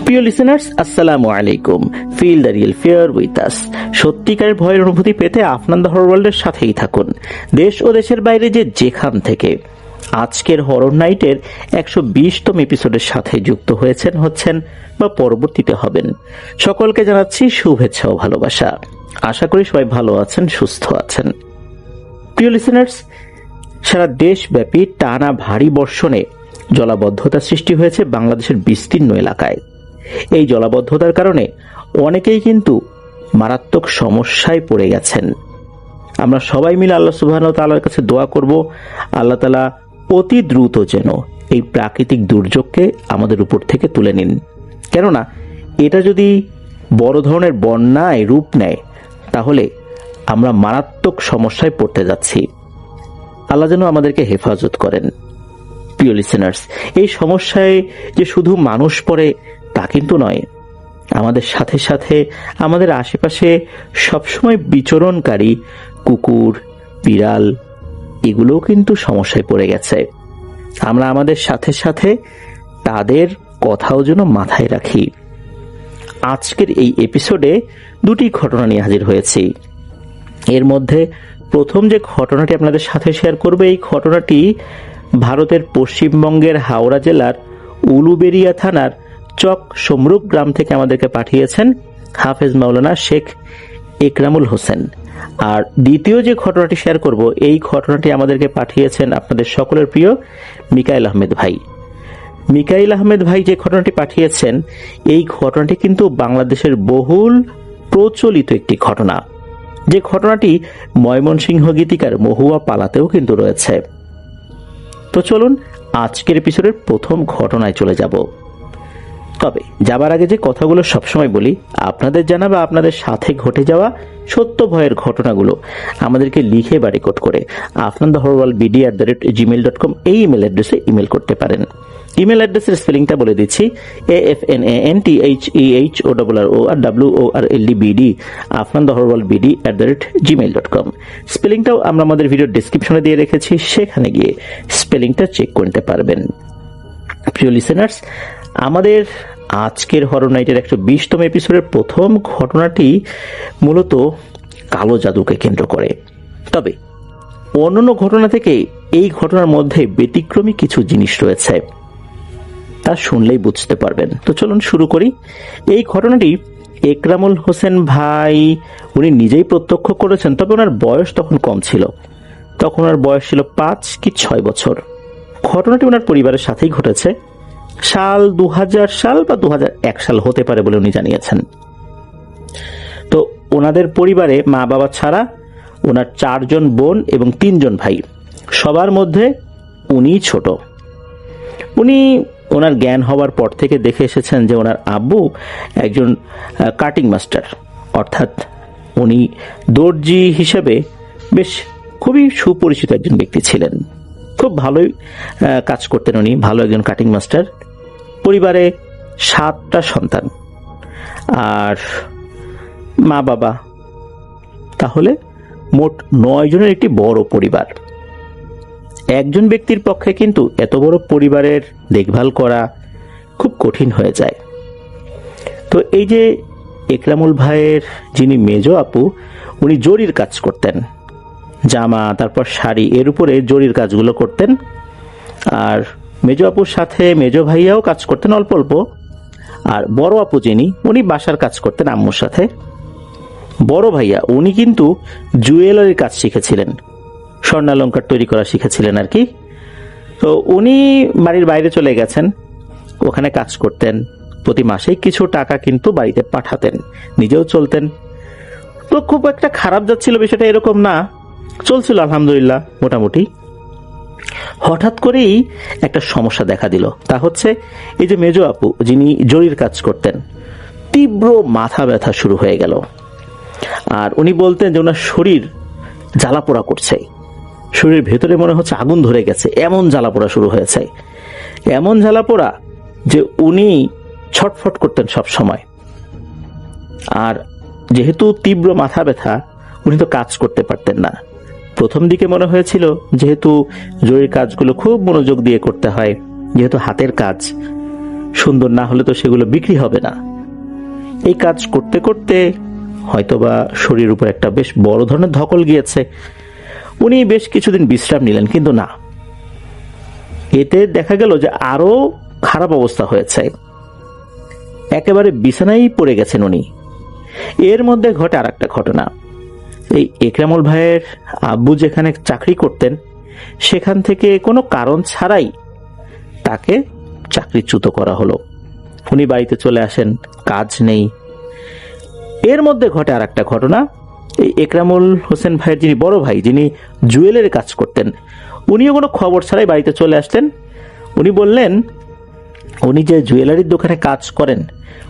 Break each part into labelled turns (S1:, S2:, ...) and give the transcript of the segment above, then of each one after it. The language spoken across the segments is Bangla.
S1: প্রিয় লিসেনার্স, আসসালামু আলাইকুম। Feel the real fear with us. সত্যিকারের ভয়ের অনুভূতি পেতে আফনান দ্য হরর ওয়ার্ল্ডের সাথেই থাকুন, দেশ ও দেশের বাইরে যেখান থেকে। আজকের হরর নাইটের 120তম এপিসোডের সাথে যুক্ত হচ্ছেন বা পরবর্তীতে হবেন সকলকে জানাচ্ছি শুভেচ্ছা ও ভালোবাসা। আশা করি সবাই ভালো আছেন, সুস্থ আছেন। প্রিয় লিসেনার্স, সারা দেশব্যাপী টানা ভারী বর্ষণে জলাবদ্ধতা সৃষ্টি হয়েছে বাংলাদেশের বিস্তীর্ণ এলাকায়। এই জলাবদ্ধতার কারণে অনেকেই কিন্তু মারাত্মক সমস্যায় পড়ে গেছেন। আমরা সবাই মিলে আল্লাহ সুবহানাহু ওয়া তাআলার কাছে দোয়া করব, আল্লাহ তাআলা অতি দ্রুত যেন এই প্রাকৃতিক দুর্যোগকে আমাদের উপর থেকে তুলে নিন। কেননা এটা যদি বড় ধরনের বন্যায় রূপ নেয় তাহলে আমরা মারাত্মক সমস্যায় পড়তে যাচ্ছি। আল্লাহ যেন আমাদেরকে হেফাজত করেন। প্রিয় লিসেনার্স, এই সমস্যায় যে শুধু মানুষ পড়ে তা কিন্তু নয়, আমাদের সাথে সাথে আমাদের আশেপাশে সবসময় বিচরণকারী কুকুর, বিড়াল এগুলোও কিন্তু সমস্যায় পড়ে গেছে। আমরা আমাদের সাথে সাথে তাদের কথাও যেন মাথায় রাখি। আজকের এই এপিসোডে দুটি ঘটনা নিয়ে হাজির হয়েছি। এর মধ্যে প্রথম যে ঘটনাটি আপনাদের সাথে শেয়ার করবে, এই ঘটনাটি ভারতের পশ্চিমবঙ্গের হাওড়া জেলার উলুবেড়িয়া থানার চক সমরুক গ্রাম থেকে আমাদেরকে পাঠিয়েছেন হাফেজ মাওলানা শেখ একরামুল হোসেন। আর দ্বিতীয় যে ঘটনাটি শেয়ার করব, এই ঘটনাটি আমাদেরকে পাঠিয়েছেন আপনাদের সকলের প্রিয় মিকাইল আহমেদ ভাই। মিকাইল আহমেদ ভাই যে ঘটনাটি পাঠিয়েছেন, এই ঘটনাটি কিন্তু বাংলাদেশের বহুল প্রচলিত একটি ঘটনা, যে ঘটনাটি ময়মনসিংহ গীতিকার মহুয়া পালাতেও কিন্তু রয়েছে। তো চলুন আজকের এপিসোডের প্রথম ঘটনায় চলে যাব। তবে যাবার আগে যে কথাগুলো সবসময় বলি, আপনাদের জানা বা আপনাদের সাথে ঘটে যাওয়া সত্য ভয়ের ঘটনাগুলো আমাদেরকে লিখে বা রেকর্ড করে afnanthehorrorworldbd@gmail.com এই ইমেল অ্যাড্রেসে ইমেল করতে পারেন। ইমেল অ্যাড্রেসের স্পেলিংটা বলে দিচ্ছি, afnanthehorrorworldbd afnanthehorrorworldbd@gmail.com। স্পেলিংটাও আমরা আমাদের ভিডিও ডেসক্রিপশনে দিয়ে রেখেছি, সেখানে গিয়ে স্পেলিংটা চেক করতে পারবেন। প্রিয় লিসেনার্স, আমাদের আজকের হরর নাইটের 120তম এপিসোডের প্রথম ঘটনাটি মূলত কালো জাদুকে কেন্দ্র করে। তবে অন্যান্য ঘটনা থেকে এই ঘটনার মধ্যে ব্যতিক্রমী কিছু জিনিস রয়েছে, তা শুনলেই বুঝতে পারবেন। তো চলুন শুরু করি। এই ঘটনাটি একরামুল হোসেন ভাই উনি নিজেই প্রত্যক্ষ করেছেন, তবে ওনার বয়স তখন কম ছিল। তখন ওনার বয়স ছিল 5 কি 6 বছর। ঘটনাটি ওনার পরিবারের সাথেই ঘটেছে। সাল 2000 সাল বা 2001 সাল হতে পারে বলে উনি জানিয়েছেন। তো ওনাদের পরিবারে মা বাবা ছাড়া ওনার 4 জন বোন এবং 3 জন ভাই, সবার মধ্যে উনি ছোট। উনি ওনার জ্ঞান হওয়ার পর থেকে দেখে এসেছেন যে ওনার আব্বু একজন কাটিং মাস্টার, অর্থাৎ উনি দর্জি হিসেবে বেশ খুবই সুপরিচিত একজন ব্যক্তি ছিলেন। খুব ভালোই কাজ করতেন উনি, ভালো একজন কাটিং মাস্টার। পরিবারে 7টা সন্তান আর মা বাবা, তাহলে মোট 9 জনের একটি বড় পরিবার। একজন ব্যক্তির পক্ষে কিন্তু এত বড় পরিবারের দেখভাল করা খুব কঠিন হয়ে যায়। তো এই যে একরামুল ভাইয়ের যিনি মেজো আপু, উনি জরির কাজ করতেন, জামা তারপর শাড়ি এর উপরে জরির কাজগুলো করতেন। আর মেজো আপুর সাথে মেজো ভাইয়াও কাজ করতেন অল্প অল্প। আর বড় আপু যিনি, উনি বাসার কাজ করতেন আম্মুর সাথে। বড় ভাইয়া উনি কিন্তু জুয়েলারির কাজ শিখেছিলেন, স্বর্ণালঙ্কার তৈরি করা শিখেছিলেন আর কি। তো উনি বাড়ির বাইরে চলে গেছেন, ওখানে কাজ করতেন। প্রতি মাসেই কিছু টাকা কিন্তু বাড়িতে পাঠাতেন, নিজেও চলতেন। তো খুব একটা খারাপ যাচ্ছিল বিষয়টা এরকম না, চলছিল আলহামদুলিল্লাহ মোটামুটি। হঠাৎ করেই একটা সমস্যা দেখা দিল, তা হচ্ছে এই যে মেজো আপু যিনি জরির কাজ করতেন, তীব্র মাথা ব্যথা শুরু হয়ে গেল। আর উনি বলতেন যে ওনার শরীর জ্বালাপোড়া করছে, শরীরের ভেতরে মনে হচ্ছে আগুন ধরে গেছে, এমন জ্বালাপোড়া শুরু হয়েছে। এমন জ্বালাপোড়া যে উনি ছটফট করতেন সব সময়। আর যেহেতু তীব্র মাথা ব্যথা, উনি তো কাজ করতে পারতেন না। প্রথম দিকে মনে হয়েছিল যেহেতু জরির কাজগুলো খুব মনোযোগ দিয়ে করতে হয়, যেহেতু হাতের কাজ, সুন্দর না হলে তো সেগুলো বিক্রি হবে না। এই কাজ করতে করতে হয়তোবা শরীরের উপর একটা বেশ বড় ধরনের ধকল গিয়েছে। উনি বেশ কিছুদিন বিশ্রাম নিলেন, কিন্তু না, এতে দেখা গেল যে আরো খারাপ অবস্থা হয়েছে। একেবারে বিছানায় পড়ে গেছেন উনি। এর মধ্যে ঘটে আর একটা ঘটনা। এই একরামুল ভাইয়ের আব্বু যেখানে চাকরি করতেন সেখান থেকে কোনো কারণ ছাড়াই তাকে চাকরিচ্যুত করা হলো। উনি বাড়িতে চলে আসেন, কাজ নেই। এর মধ্যে ঘটে আর একটা ঘটনা। এই একরামুল হোসেন ভাইয়ের যিনি বড় ভাই, যিনি জুয়েলারি কাজ করতেন, উনিও কোনো খবর ছাড়াই বাড়িতে চলে আসতেন। উনি বললেন উনি যে জুয়েলারির দোকানে কাজ করেন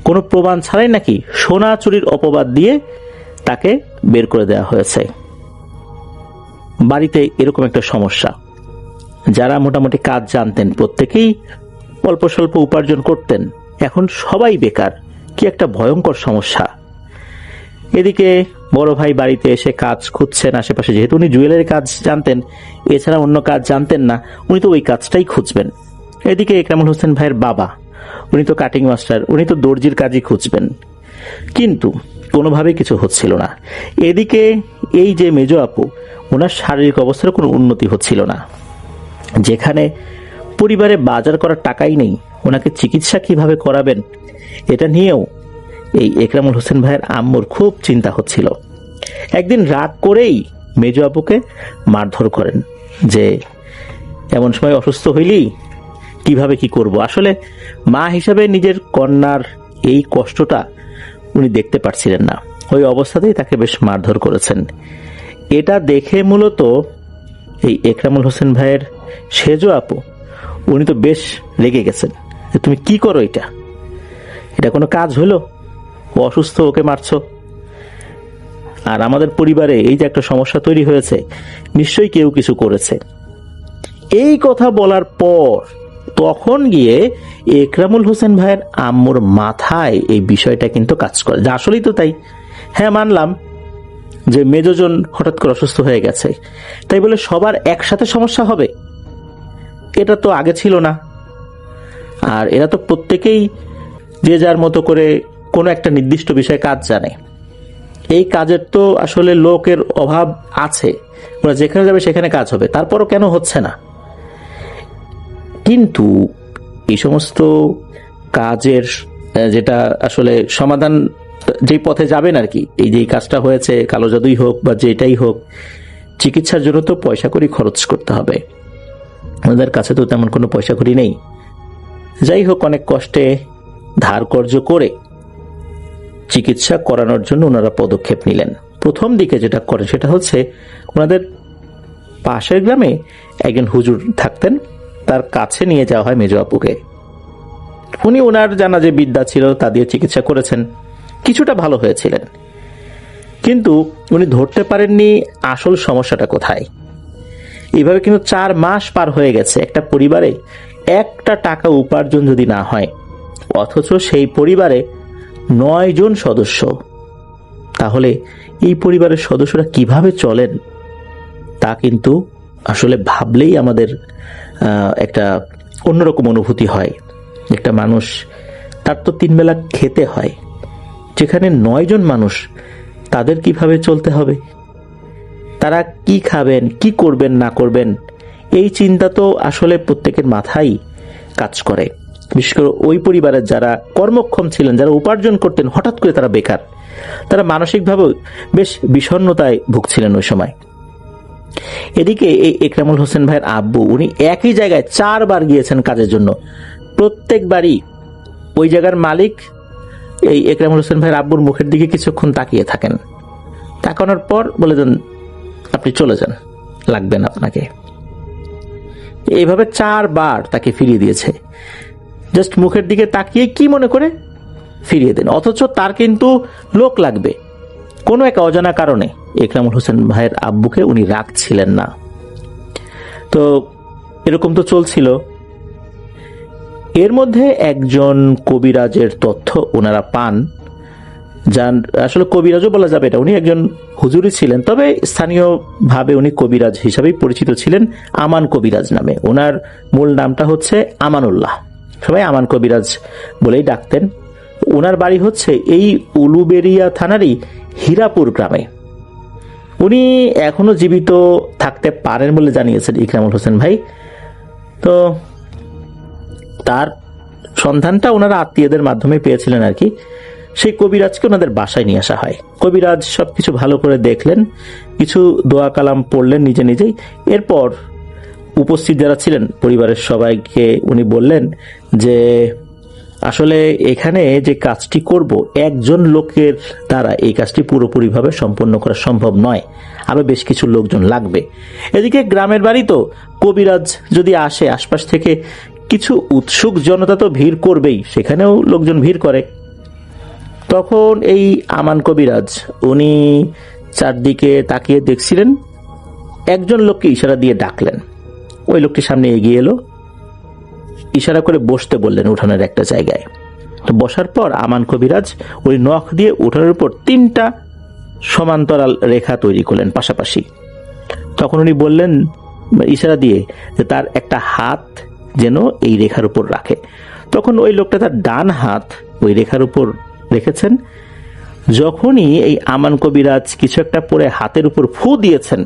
S1: কোনো প্রমাণ ছাড়াই নাকি সোনা চুরির অপবাদ দিয়ে তাকে বের করে দেওয়া হয়েছে। বাড়িতে এরকম একটা সমস্যা। যারা মোটামুটি কাজ জানতেন প্রত্যেকেই অল্প স্বল্প উপার্জন করতেন, এখন সবাই বেকার। কি একটা ভয়ঙ্কর সমস্যা। এদিকে বড় ভাই বাড়িতে এসে কাজ খুঁজছেন আশেপাশে, যেহেতু উনি জুয়েলারি কাজ জানতেন, এছাড়া অন্য কাজ জানতেন না, উনি তো ওই কাজটাই খুঁজবেন। এদিকে একরামুল হোসেন ভাইয়ের বাবা, উনি তো কাটিং মাস্টার, উনি তো দর্জির কাজই খুঁজবেন, কিন্তু কোনোভাবেই কিছু হচ্ছিল না। এদিকে এই যে মেজো আপু, ওনার শারীরিক অবস্থার কোনো উন্নতি হচ্ছিল না। যেখানে পরিবারে বাজার করার টাকাই নেই, ওনাকে চিকিৎসা কিভাবে করাবেন এটা নিয়েও এই একরামুল হোসেন ভাইয়ের আম্মুর খুব চিন্তা হচ্ছিল। একদিন রাগ করেই মেজো আপুকে মারধর করেন যে এমন সময় অসুস্থ হইলি কিভাবে কি করব। আসলে মা হিসাবে নিজের কন্যার এই কষ্টটা উনি দেখতে পারছিলেন না, ওই অবস্থাতেই তাকে বেশ মারধর করেছেন। এটা দেখে মূলত এই একরামুল হোসেন ভাইয়ের সেজো আপু, উনি তো বেশ রেগে গেছেন যে তুমি কি করো, এটা কোনো কাজ হলো? ও অসুস্থ, ওকে মারছো। আর আমাদের পরিবারে এই যে একটা সমস্যা তৈরি হয়েছে, নিশ্চয়ই কেউ কিছু করেছে। এই কথা বলার পর তখন গিয়ে একরামুল হোসেন ভাইয়ের আম্মুর মাথায় এই বিষয়টা কিন্তু কাজ করে, যা আসলেই তো তাই। হ্যাঁ, মানলাম যে মেজোজন হঠাৎ করে অসুস্থ হয়ে গেছে, তাই বলে সবার একসাথে সমস্যা হবে এটা তো আগে ছিল না। আর এরা তো প্রত্যেকেই যে যার মতো করে কোনো একটা নির্দিষ্ট বিষয়ে কাজ জানে। এই কাজের তো আসলে লোকের অভাব আছে, ওরা যেখানে যাবে সেখানে কাজ হবে, তারপরও কেন হচ্ছে না? কিন্তু এই সমস্ত কাজের যেটা আসলে সমাধান যেই পথে যাবেন আর কি, এই যে কাজটা হয়েছে, কালো জাদুই হোক বা যেটাই হোক, চিকিৎসার জন্য তো পয়সা করি খরচ করতে হবে। ওদের কাছে তো তেমন কোনো পয়সা করি নেই। যাই হোক, অনেক কষ্টে ধার কর্জ করে চিকিৎসা করানোর জন্য ওনারা পদক্ষেপ নিলেন। প্রথম দিকে যেটা করেন সেটা হচ্ছে, ওনাদের পাশের গ্রামে একজন হুজুর থাকতেন, তার কাছে নিয়ে যাওয়া হয় মেজো আপুকে। উনি ওনার জানা যে বিদ্যা ছিল তা দিয়ে চিকিৎসা করেছেন, কিছুটা ভালো হয়েছিলেন। কিন্তু উনি ধরতে পারেননি আসল সমস্যাটা কোথায়। এইভাবে কিন্তু 4 মাস পার হয়ে গেছে, একটা পরিবারে একটা টাকা উপার্জন যদি না হয়, অথচ সেই পরিবারে 9 জন সদস্য, তাহলে এই পরিবারের সদস্যরা কিভাবে চলেন তা কিন্তু আসলে ভাবলেই আমাদের একটা অন্যরকম অনুভূতি হয়। একটা মানুষ, তার তো 3 বেলা খেতে হয়, যেখানে 9 জন মানুষ, তাদের কিভাবে চলতে হবে, তারা কি খাবেন, কি করবেন না করবেন, এই চিন্তা তো আসলে প্রত্যেকের মাথায় কাজ করে। বিশেষ করে ওই পরিবারের যারা কর্মক্ষম ছিলেন, যারা উপার্জন করতেন, হঠাৎ করে তারা বেকার, তারা মানসিকভাবে বেশ বিষণ্ণতায় ভুগছিলেন ওই সময়। এদিকে এই একরামুল হোসেন ভাইয়ের আব্বু, উনি একই জায়গায় 4 বার গিয়েছেন কাজের জন্য। প্রত্যেকবারই ওই জায়গার মালিক এই একরামুল হোসেন ভাইয়ের আব্বুর মুখের দিকে কিছুক্ষণ তাকিয়ে থাকেন, তাকানোর পর বলে দেন আপনি চলে যান, লাগবে না আপনাকে। এইভাবে 4 বার তাকে ফিরিয়ে দিয়েছে, জাস্ট মুখের দিকে তাকিয়ে কি মনে করে ফিরিয়ে দেন। অথচ তার কিন্তু লোক লাগবে। কোনো এক অজানা কারণে একরামুল হোসেন ভাইয়ের আব্বুকে উনি রাখছিলেন না। তো এরকম তো চলছিল। এর মধ্যে একজন কবিরাজের তথ্য ওনারা পান, যান আসলে কবিরাজও বলা যাবে এটা, উনি একজন হুজুরি ছিলেন, তবে স্থানীয়ভাবে উনি কবিরাজ হিসাবেই পরিচিত ছিলেন, আমান কবিরাজ নামে। ওনার মূল নামটা হচ্ছে আমানুল্লাহ। সবাই আমান কবিরাজ বলেই ডাকতেন। ওনার বাড়ি হচ্ছে এই উলুবেড়িয়া থানারই হীরাপুর গ্রামে। উনি এখনো জীবিত থাকতে পারেন বলে জানিয়েছেন ইকরামুল হোসেন ভাই। তো তার সন্ধানটা ওনারা আত্মীয়দের মাধ্যমে পেয়েছিলেন আর কি। সেই কবিরাজকে ওনাদের বাসায় নিয়ে আসা হয়। কবিরাজ সবকিছু ভালো করে দেখলেন, কিছু দোয়া কালাম পড়লেন নিজে নিজেই। এরপর উপস্থিত যারা ছিলেন পরিবারের সবাইকে উনি বললেন যে আসলে এখানে যে কাজটি করব, একজন লোকের দ্বারা এই কাজটি পুরোপুরিভাবে সম্পন্ন করা সম্ভব নয়, আরো বেশ কিছু লোকজন লাগবে। এদিকে গ্রামের বাড়ি তো, কবিরাজ যদি আসে আশপাশ থেকে কিছু উৎসুক জনতা তো ভিড় করবেই, সেখানেও লোকজন ভিড় করে। তখন এই আমান কবিরাজ উনি চারদিকে তাকিয়ে দেখছিলেন, একজন লোককে ইশারা দিয়ে ডাকলেন। ওই লোকটি সামনে এগিয়ে এলো, ইশারা করে বসতে বললেন উঠানের একটা জায়গায়। তো বসার পর আমান কবিরাজ ওই নখ দিয়ে উঠানের উপর 3টা সমান্তরাল রেখা তৈরি করলেন পাশাপাশি। তখন উনি বললেন ইশারা দিয়ে যে তার একটা হাত যেন এই রেখার উপর রাখে। তখন ওই লোকটা তার ডান হাত ওই রেখার উপর রেখেছেন। যখনই এই আমান কবিরাজ কিছু একটা পরে হাতের উপর ফু দিয়েছেন,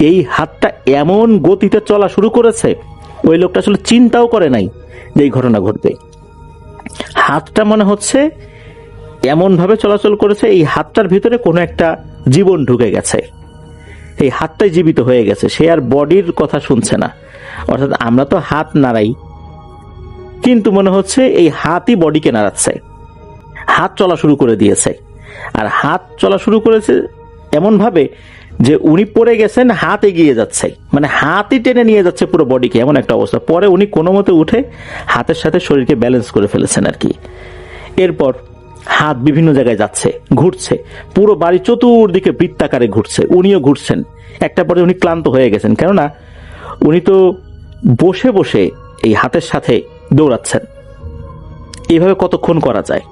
S1: এই হাতটা এমন গতিতে চলা শুরু করেছে, ওই লোকটা আসলে চিন্তাও করে নাই যে এই ঘটনা ঘটবে। হাতটা মনে হচ্ছে এমন ভাবে চলাচল করেছে, এই হাতটার ভিতরে কোনো একটা জীবন ঢুকে গেছে, এই হাতটাই জীবিত হয়ে গেছে, সে আর বডির কথা শুনছে না। অর্থাৎ আমরা তো হাত নাড়াই, কিন্তু মনে হচ্ছে এই হাতই বডিকে নাড়াচ্ছে। হাত চলা শুরু করে দিয়েছে, আর হাত চলা শুরু করেছে এমন ভাবে যে উনি পড়ে গেছেন, হাত এগিয়ে যাচ্ছে, মানে হাতই টেনে নিয়ে যাচ্ছে পুরো বডিকে, এমন একটা অবস্থা। পরে উনি কোনো মতে উঠে হাতের সাথে শরীরকে ব্যালেন্স করে ফেলেছেন আর কি। এরপর হাত বিভিন্ন জায়গায় যাচ্ছে, ঘুরছে, পুরো বাড়ি চতুর্দিকে বৃত্তাকারে ঘুরছে, উনিও ঘুরছেন। একটা পরে উনি ক্লান্ত হয়ে গেছেন, কেননা উনি তো বসে বসে এই হাতের সাথে দৌড়াচ্ছেন। এইভাবে কতক্ষণ করা যায়?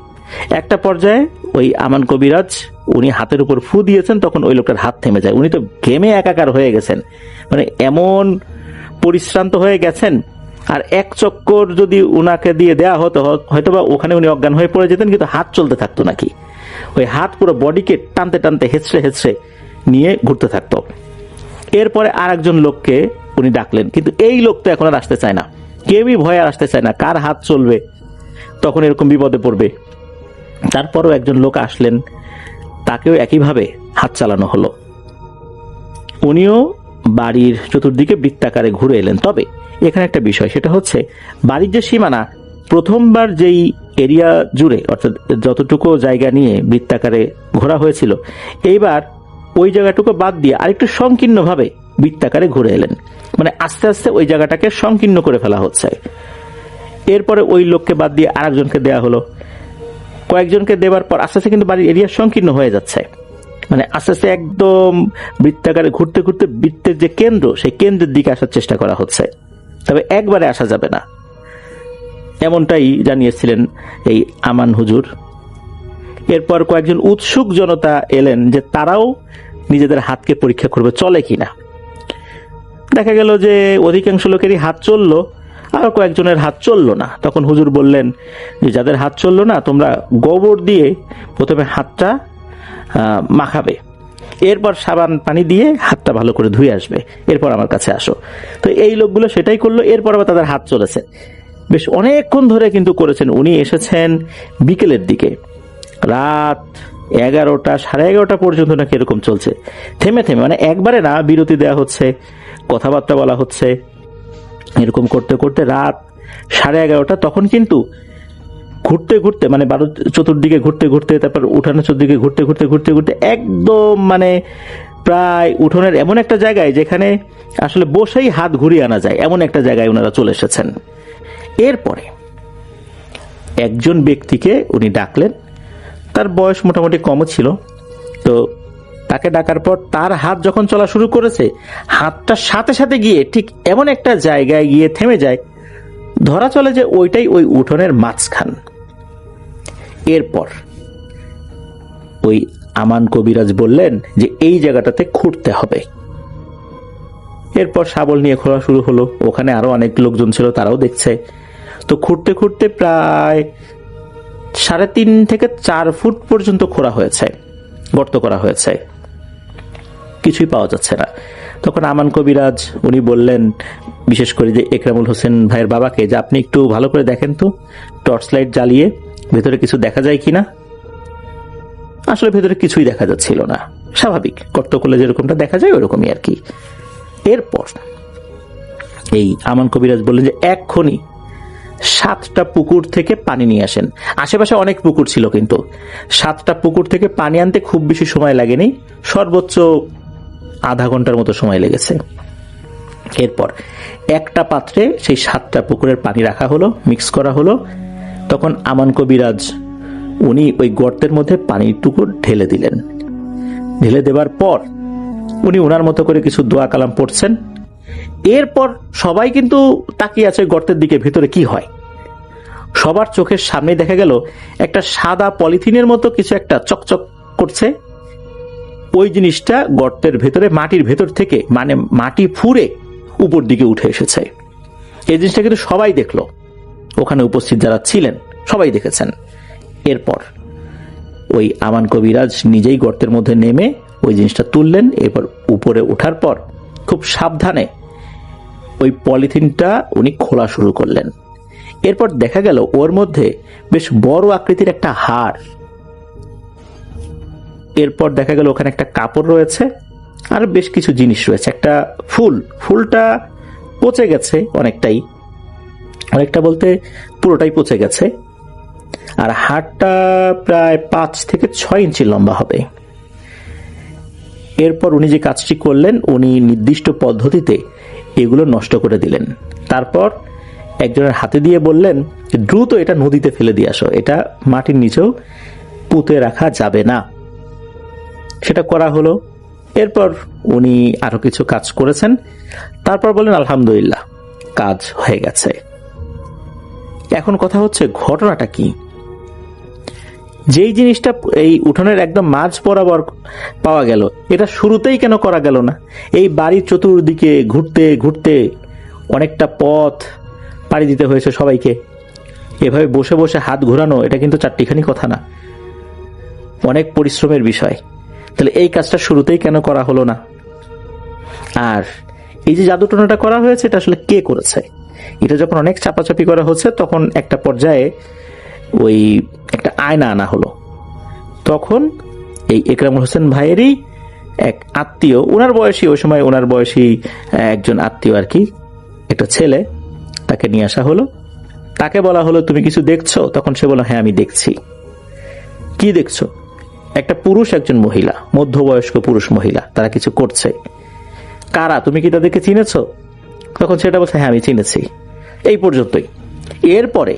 S1: একটা পর্যায়ে ওই আমান কবিরাজ উনি হাতের উপর ফু দিয়েছেন, তখন ওই লোকটার হাত থেমে যায়। উনি তো ঘেমে একাকার হয়ে গেছেন, মানে এমন পরিশ্রান্ত হয়ে গেছেন। আর এক চক্কর যদি উনাকে দিয়ে দেয়া হতো, হয়তোবা ওখানে উনি অজ্ঞান হয়ে পড়ে যেতেন, কিন্তু হাত চলতে থাকতো নাকি। ওই হাত পুরো বডিকে টানতে টানতে হেঁচড়ে হেঁচড়ে নিয়ে ঘুরতে থাকতো। এরপরে আর একজন লোককে উনি ডাকলেন, কিন্তু এই লোক তো এখন আর আসতে চায় না, কেউই ভয়ে আর আসতে চায় না, কার হাত চলবে, তখন এরকম বিপদে পড়বে। তারপরও একজন লোক আসলেন, তাকেও একইভাবে হাত চালানো হলো। উনিও বাড়ির চতুর্দিকে বৃত্তাকারে ঘুরে এলেন। তবে এখানে একটা বিষয়, সেটা হচ্ছে বাড়ির যে সীমানা, প্রথমবার যেই এরিয়া জুড়ে অর্থাৎ যতটুকু জায়গা নিয়ে বৃত্তাকারে ঘোরা হয়েছিল, এইবার ওই জায়গাটুকু বাদ দিয়ে আরেকটু সংকীর্ণভাবে বৃত্তাকারে ঘুরে এলেন। মানে আস্তে আস্তে ওই জায়গাটাকে সংকীর্ণ করে ফেলা হচ্ছে। এরপরে ওই লোককে বাদ দিয়ে আরেকজনকে দেয়া হলো। কয়েকজনকে দেওয়ার পর আস্তে আস্তে কিন্তু বাড়ির এরিয়া সংকীর্ণ হয়ে যাচ্ছে, মানে আস্তে আস্তে একদম বৃত্তাকারে ঘুরতে ঘুরতে বৃত্তের যে কেন্দ্র, সেই কেন্দ্রের দিকে আসার চেষ্টা করা হচ্ছে। তবে একবারে আসা যাবে না, এমনটাই জানিয়েছিলেন এই আমান হুজুর। এরপর কয়েকজন উৎসুক জনতা এলেন যে তারাও নিজেদের হাতকে পরীক্ষা করবে চলে কিনা। দেখা গেল যে অধিকাংশ লোকেরই হাত চললো, আর কয়েকজনের হাত চললো না। তখন হুজুর বললেন যে যাদের হাত চললো না, তোমরা গোবর দিয়ে প্রথমে হাতটা মাখাবে, এরপর সাবান পানি দিয়ে হাতটা ভালো করে ধুয়ে আসবে, এরপর আমার কাছে আসো। তো এই লোকগুলো সেটাই করলো। এরপর আবার তাদের হাত চলেছে, বেশ অনেকক্ষণ ধরে কিন্তু করেছেন। উনি এসেছেন বিকেলের দিকে, রাত 11টা 11:30 পর্যন্ত নাকি এরকম চলছে, থেমে থেমে, মানে একবারে না, বিরতি দেওয়া হচ্ছে, কথাবার্তা বলা হচ্ছে। এরকম করতে করতে রাত 11:30, তখন কিন্তু ঘুরতে ঘুরতে, মানে বাড়ির চতুর্দিকে ঘুরতে ঘুরতে, তারপর উঠানের চতুর্দিকে ঘুরতে ঘুরতে ঘুরতে ঘুরতে একদম মানে প্রায় উঠোনের এমন একটা জায়গায় যেখানে আসলে বসেই হাত ঘুরিয়ে আনা যায়, এমন একটা জায়গায় ওনারা চলে এসেছেন। এরপরে একজন ব্যক্তিকে উনি ডাকলেন, তার বয়স মোটামুটি কমও ছিল। তো তাকে ডাকার পর তার হাত যখন চলা শুরু করেছে, হাতটার সাথে সাথে গিয়ে ঠিক এমন একটা জায়গায় গিয়ে থেমে যায়, ধরা চলে যে ওইটাই ওই উঠোনের মাঝখান। এরপর ওই আমান কবিরাজ বললেন যে এই জায়গাটাতে খুঁড়তে হবে। এরপর শাবল নিয়ে খোঁড়া শুরু হলো। ওখানে আরো অনেক লোকজন ছিল, তারাও দেখছে। তো খুঁড়তে খুঁড়তে প্রায় 3.5 থেকে 4 ফুট পর্যন্ত খোঁড়া হয়েছে, গর্ত করা হয়েছে, কিছুই পাওয়া যাচ্ছে না। তখন আমান কবিরাজ উনি বললেন, বিশেষ করে যে একরামুল হোসেন ভাইয়ের বাবাকে, যে আপনি একটু ভালো করে দেখেন তো, টর্চ লাইট জ্বালিয়ে ভেতরে কিছু দেখা যায় কিনা। আসলে ভেতরে কিছুই দেখা যাচ্ছিল না, স্বাভাবিক গর্ত করলে যেরকমটা দেখা যায় ওরকমই আর কি। এরপর এই আমান কবিরাজ বললেন যে এক্ষুনি 7টা পুকুর থেকে পানি নিয়ে আসেন। আশেপাশে অনেক পুকুর ছিল, কিন্তু 7টা পুকুর থেকে পানি আনতে খুব বেশি সময় লাগেনি, সর্বোচ্চ আধা ঘন্টার মতো সময় লেগেছে। এরপর একটা পাত্রে সেই 7টা পুকুরের পানি রাখা হলো, মিক্স করা হলো। তখন আমান কবিরাজ উনি ওই গর্তের মধ্যে পানিটুকু ঢেলে দিলেন। ঢেলে দেবার পর উনি ওনার মতো করে কিছু দোয়া কালাম পড়ছেন। এরপর সবাই কিন্তু তাকিয়ে আছে গর্তের দিকে, ভেতরে কি হয়। সবার চোখের সামনে দেখা গেল একটা সাদা পলিথিনের মতো কিছু একটা চকচক করছে। ওই জিনিসটা গর্তের ভেতরে, মাটির ভেতর থেকে, মানে মাটি ফুঁড়ে উপর দিকে উঠে এসেছে। এই জিনিসটা কিন্তু সবাই দেখলো, ওখানে উপস্থিত যারা ছিলেন সবাই দেখেছেন। এরপর ওই আমান কবিরাজ নিজেই গর্তের মধ্যে নেমে ওই জিনিসটা তুললেন। এরপর উপরে ওঠার পর খুব সাবধানে ওই পলিথিনটা উনি খোলা শুরু করলেন। এরপর দেখা গেল ওর মধ্যে বেশ বড় আকৃতির একটা হাড়। এরপর দেখা গেল ওখানে একটা কাপড় রয়েছে, আর বেশ কিছু জিনিস রয়েছে। একটা ফুলটা পচে গেছে অনেকটাই, অনেকটা বলতে পুরোটাই পচে গেছে। আর হাড়টা প্রায় 5 থেকে 6 ইঞ্চি লম্বা হবে। এরপর উনি যে কাজটি করলেন, উনি নির্দিষ্ট পদ্ধতিতে এগুলো নষ্ট করে দিলেন। তারপর একজনের হাতে দিয়ে বললেন, দ্রুত এটা নদীতে ফেলে দিয়ে আসো, এটা মাটির নিচেও পুঁতে রাখা যাবে না। সেটা করা হলো। এরপর উনি আরো কিছু কাজ করেছেন। তারপর বললেন, আলহামদুলিল্লাহ, কাজ হয়ে গেছে। এখন কথা হচ্ছে ঘটনাটা কি। যেই জিনিসটা এই উঠোনের একদম মাঝ বরাবর পাওয়া গেল, এটা শুরুতেই কেন করা গেল না? এই বাড়ির চতুর্দিকে ঘুরতে ঘুরতে অনেকটা পথ পাড়ি দিতে হয়েছে সবাইকে। এভাবে বসে বসে হাত ঘোরানো, এটা কিন্তু চারটিখানি কথা না, অনেক পরিশ্রমের বিষয়। তাহলে এই কাজটা শুরুতেই কেন করা হলো না? আর এই যে জাদুটনাটা করা হয়েছে, এটা আসলে কে করেছে? এটা যখন অনেক চাপাচাপি করা হচ্ছে, তখন একটা পর্যায়ে ওই একটা আয়না আনা হলো। তখন এই একরামুল হোসেন ভাইয়েরই এক আত্মীয়, ওনার বয়সী, ওই সময় ওনার বয়সী একজন আত্মীয় আর কি, একটা ছেলে, তাকে নিয়ে আসা হলো। তাকে বলা হলো, তুমি কিছু দেখছো? তখন সে বলল, হ্যাঁ আমি দেখছি। কি দেখছো? একটা পুরুষ, একজন মহিলা, মধ্যবয়স্ক পুরুষ মহিলা, তারা কিছু করছে। কারা? তুমি কি তাদেরকে চিনেছো? তখন সেটা বলছে, হ্যাঁ আমি চিনেছি। এই পর্যন্তই। এরপরে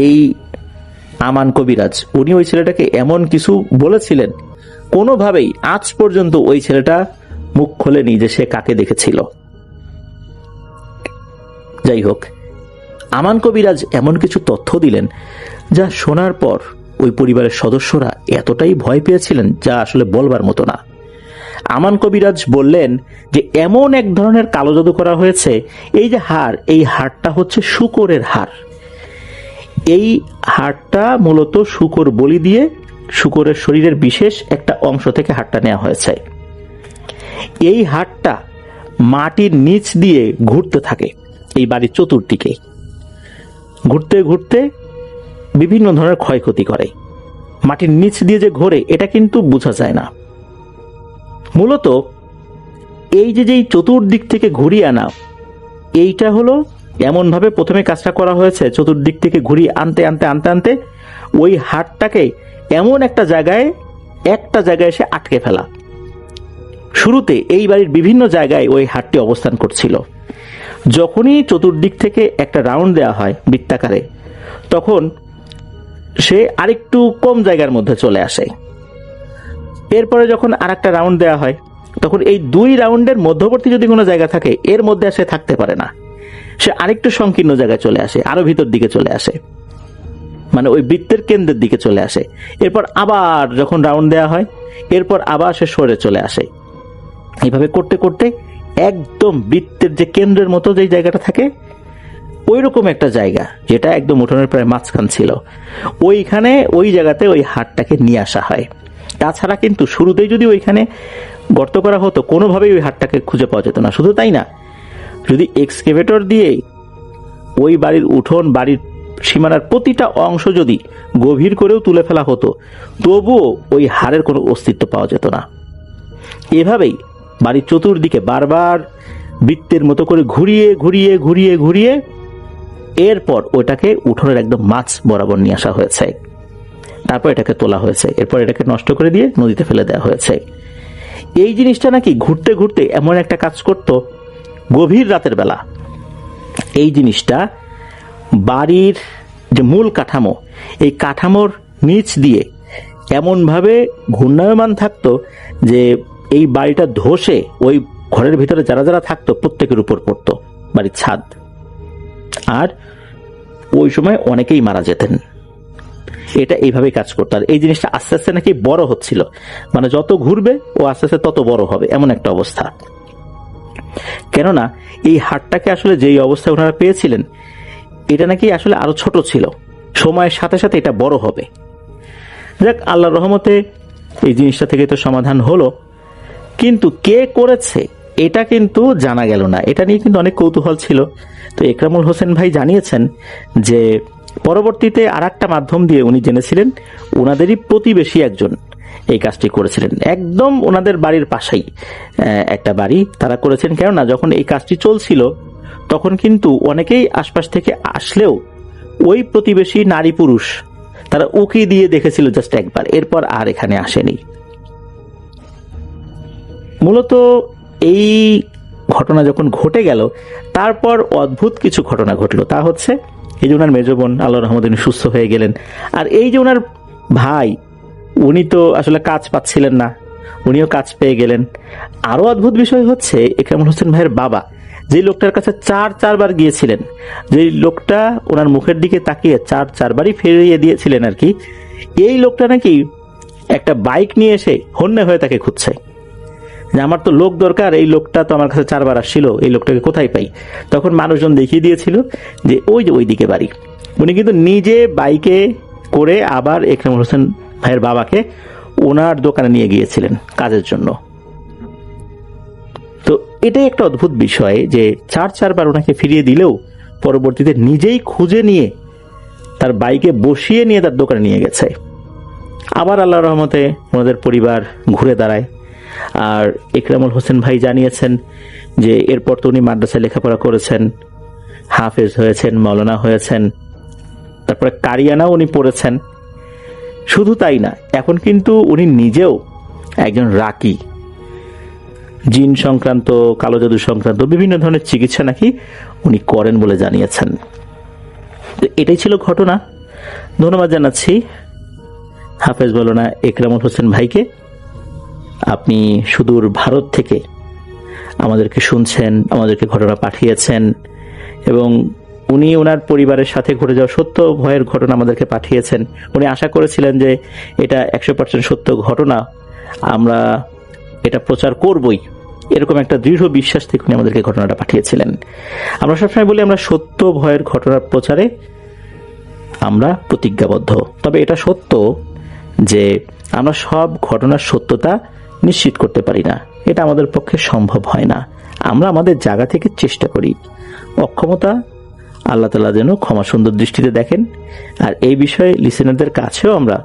S1: এই আমান কবিরাজ উনি ওই ছেলেটাকে এমন কিছু বলেছিলেন, কোনোভাবেই আজ পর্যন্ত ওই ছেলেটা মুখ খোলেনি যে সে কাকে দেখেছিল। যাই হোক, আমান কবিরাজ এমন কিছু তথ্য দিলেন যা শোনার পর ওই পরিবারের সদস্যরা এতটাই ভয় পেয়েছিলেন যা আসলে বলবার মতো না। আমান কবিরাজ বললেন যে এমন এক ধরনের কালো জাদু করা হয়েছে, এই যে হাড়, এই হাড়টা হচ্ছে শূকরের হাড়। এই হাড়টা মূলত শূকর বলি দিয়ে শূকরের শরীরের বিশেষ একটা অংশ থেকে হাড়টা নেওয়া হয়েছে। এই হাড়টা মাটির নিচ দিয়ে ঘুরতে থাকে, এই বাড়ির চতুর্দিকে ঘুরতে ঘুরতে বিভিন্ন ধরনের ক্ষয়ক্ষতি করে। মাটির নিচ দিয়ে যে ঘোরে, এটা কিন্তু বোঝা যায় না। মূলত এই যে যেই চতুর্দিক থেকে ঘুরিয়ে আনা, এইটা হলো এমন ভাবে প্রথমে কাজটা করা হয়েছে, চতুর্দিক থেকে ঘুরিয়ে আনতে আনতে আনতে আনতে ওই হাড়টাকে এমন একটা জায়গায় এসে আটকে ফেলা। শুরুতে এই বাড়ির বিভিন্ন জায়গায় ওই হাড়টি অবস্থান করছিল। যখনই চতুর্দিক থেকে একটা রাউন্ড দেওয়া হয় বৃত্তাকারে, তখন সে আরেকটু কম জায়গার মধ্যে চলে আসে। এরপরে যখন আর একটা রাউন্ড দেওয়া হয়, তখন এই 2 রাউন্ডের মধ্যবর্তী যদি কোনো জায়গা থাকে, এর মধ্যে সে থাকতে পারে না, সে আরেকটু সংকীর্ণ জায়গায় চলে আসে, আরো ভিতর দিকে চলে আসে, মানে ওই বৃত্তের কেন্দ্রের দিকে চলে আসে। এরপর আবার যখন রাউন্ড দেওয়া হয়, এরপর আবার সে সরে চলে আসে। এইভাবে করতে করতে একদম বৃত্তের যে কেন্দ্রের মতো যে জায়গাটা থাকে, ওই রকম একটা জায়গা যেটা একদম উঠোনের প্রায় মাঝখান ছিল, ওইখানে ওই জায়গাতে ওই হাড়টাকে নিয়ে আসা হয়। তাছাড়া কিন্তু শুরুতেই যদি ওইখানে গর্ত করা হতো কোনোভাবেই ওই হাড়টাকে খুঁজে পাওয়া যেত না। শুধু তাই না, যদি এক্সকেভেটর দিয়ে ওই বাড়ির উঠোন, বাড়ির সীমানার প্রতিটা অংশ যদি গভীর করেও তুলে ফেলা হতো, তবুও ওই হাড়ের কোনো অস্তিত্ব পাওয়া যেত না। এভাবেই বাড়ির চতুর্দিকে বারবার বৃত্তের মতো করে ঘুরিয়ে ঘুরিয়ে ঘুরিয়ে ঘুরিয়ে এরপর ওটাকে উঠোনের একদম মাছ বরাবর নিয়ে আসা হয়েছে। তারপর এটাকে তোলা হয়েছে, এরপর এটাকে নষ্ট করে দিয়ে নদীতে ফেলে দেওয়া হয়েছে। এই জিনিসটা নাকি ঘুরতে ঘুরতে এমন একটা কাজ করত গভীর রাতের বেলা, এই জিনিসটা বাড়ির যে মূল কাঠামো, এই কাঠামোর নিচ দিয়ে এমনভাবে ঘূর্ণায়মান থাকতো যে এই বাড়িটা ধসে ওই ঘরের ভিতরে যারা যারা থাকতো প্রত্যেকের উপর পড়তো, বাড়ির ছাদ। আর ওই সময় অনেকেই মারা যেতেন। এটা এইভাবেই কাজ করতো। আর এই জিনিসটা আস্তে আস্তে নাকি বড় হচ্ছিল, মানে যত ঘুরবে ও আস্তে আস্তে তত বড় হবে, এমন একটা অবস্থা। কেননা এই হাড়টাকে আসলে যেই অবস্থায় ওনারা পেয়েছিলেন, এটা নাকি আসলে আরো ছোট ছিল, সময়ের সাথে সাথে এটা বড় হবে। যাক, আল্লাহর রহমতে এই জিনিসটা থেকে তো সমাধান হলো, কিন্তু কে করেছে এটা কিন্তু জানা গেল না। এটা নিয়ে কিন্তু অনেক কৌতূহল ছিল। তো একরামুল হোসেন ভাই জানিয়েছেন যে পরবর্তীতে আর একটা মাধ্যম দিয়ে উনি জেনেছিলেন ওনাদেরই প্রতিবেশী একজন এই কাজটি করেছিলেন, একদম ওনাদের বাড়ির পাশেই একটা বাড়ি তারা করেছেন। কেননা যখন এই কাজটি চলছিল তখন কিন্তু অনেকেই আশপাশ থেকে আসলেও ওই প্রতিবেশী নারী পুরুষ তারা উকি দিয়ে দেখেছিল জাস্ট একবার, এরপর আর এখানে আসেনি। মূলত এই ঘটনা যখন ঘটে গেল, তারপর অদ্ভুত কিছু ঘটনা ঘটলো। তা হচ্ছে এই যে ওনার মেজ বোন আল্লাহর রহমতে উনি সুস্থ হয়ে গেলেন, আর এই যে ওনার ভাই উনি তো আসলে কাজ পাচ্ছিলেন না, উনিও কাজ পেয়ে গেলেন। আরো অদ্ভুত বিষয় হচ্ছে একরামুল হোসেন ভাইয়ের বাবা যে লোকটার কাছে চারবার গিয়েছিলেন, যে লোকটা ওনার মুখের দিকে তাকিয়ে চারবারই ফিরিয়ে দিয়েছিলেন আর কি, এই লোকটা নাকি একটা বাইক নিয়ে এসে হন্যে হয়ে তাকে খুঁজছে যে আমার তো লোক দরকার, এই লোকটা তো আমার কাছে 4 বার আসছিল, এই লোকটাকে কোথায় পাই। তখন মানুষজন দেখিয়ে দিয়েছিল যে ওই যে ওইদিকে বাড়ি। উনি কিন্তু নিজে বাইকে করে আবার একরামুল হোসেন ভাইয়ের বাবাকে ওনার দোকানে নিয়ে গিয়েছিলেন কাজের জন্য। তো এটাই একটা অদ্ভুত বিষয় যে 4বার ওনাকে ফিরিয়ে দিলেও পরবর্তীতে নিজেই খুঁজে নিয়ে তার বাইকে বসিয়ে নিয়ে তার দোকানে নিয়ে গেছে। আবার আল্লাহর রহমতে ওনাদের পরিবার ঘুরে দাঁড়ায়। আর একরামুল হোসেন ভাই জানিয়েছেন যে এরপর তো উনি মাদ্রাসায় লেখাপড়া করেছেন, হাফেজ হয়েছেন, মাওলানা হয়েছেন, তারপরে কারিয়ানাও উনি পড়েছেন। শুধু তাই না, এখন কিন্তু উনি নিজেও একজন রাকি, জিন সংক্রান্ত, কালো জাদু সংক্রান্ত বিভিন্ন ধরনের চিকিৎসা নাকি উনি করেন বলে জানিয়েছেন। এটাই ছিল ঘটনা। ধন্যবাদ জানাচ্ছি হাফেজ মাওলানা একরামুল হোসেন ভাইকে। আপনি সুদূর ভারত থেকে আমাদেরকে শুনছেন, আমাদেরকে ঘটনা পাঠিয়েছেন, এবং উনি ওনার পরিবারের সাথে ঘটে যাওয়া সত্য ভয়ের ঘটনা আমাদেরকে পাঠিয়েছেন। উনি আশা করেছিলেন যে এটা 100% সত্য ঘটনা, আমরা এটা প্রচার করবই, এরকম একটা দৃঢ় বিশ্বাস থেকে উনি আমাদেরকে ঘটনাটা পাঠিয়েছিলেন। আমরা সবসময় বলি আমরা সত্য ভয়ের ঘটনার প্রচারে আমরা প্রতিজ্ঞাবদ্ধ। তবে এটা সত্য যে আমরা সব ঘটনার সত্যতা নিশ্চিত করতে পারি না, এটা আমাদের পক্ষে সম্ভব হয় না। আমরা আমাদের জায়গা থেকে চেষ্টা করি। অক্ষমতা আল্লাহ তাআলা যেন ক্ষমা সুন্দর দৃষ্টিতে দেখেন। আর এই বিষয়ে লিসেনারদের কাছেও আমরা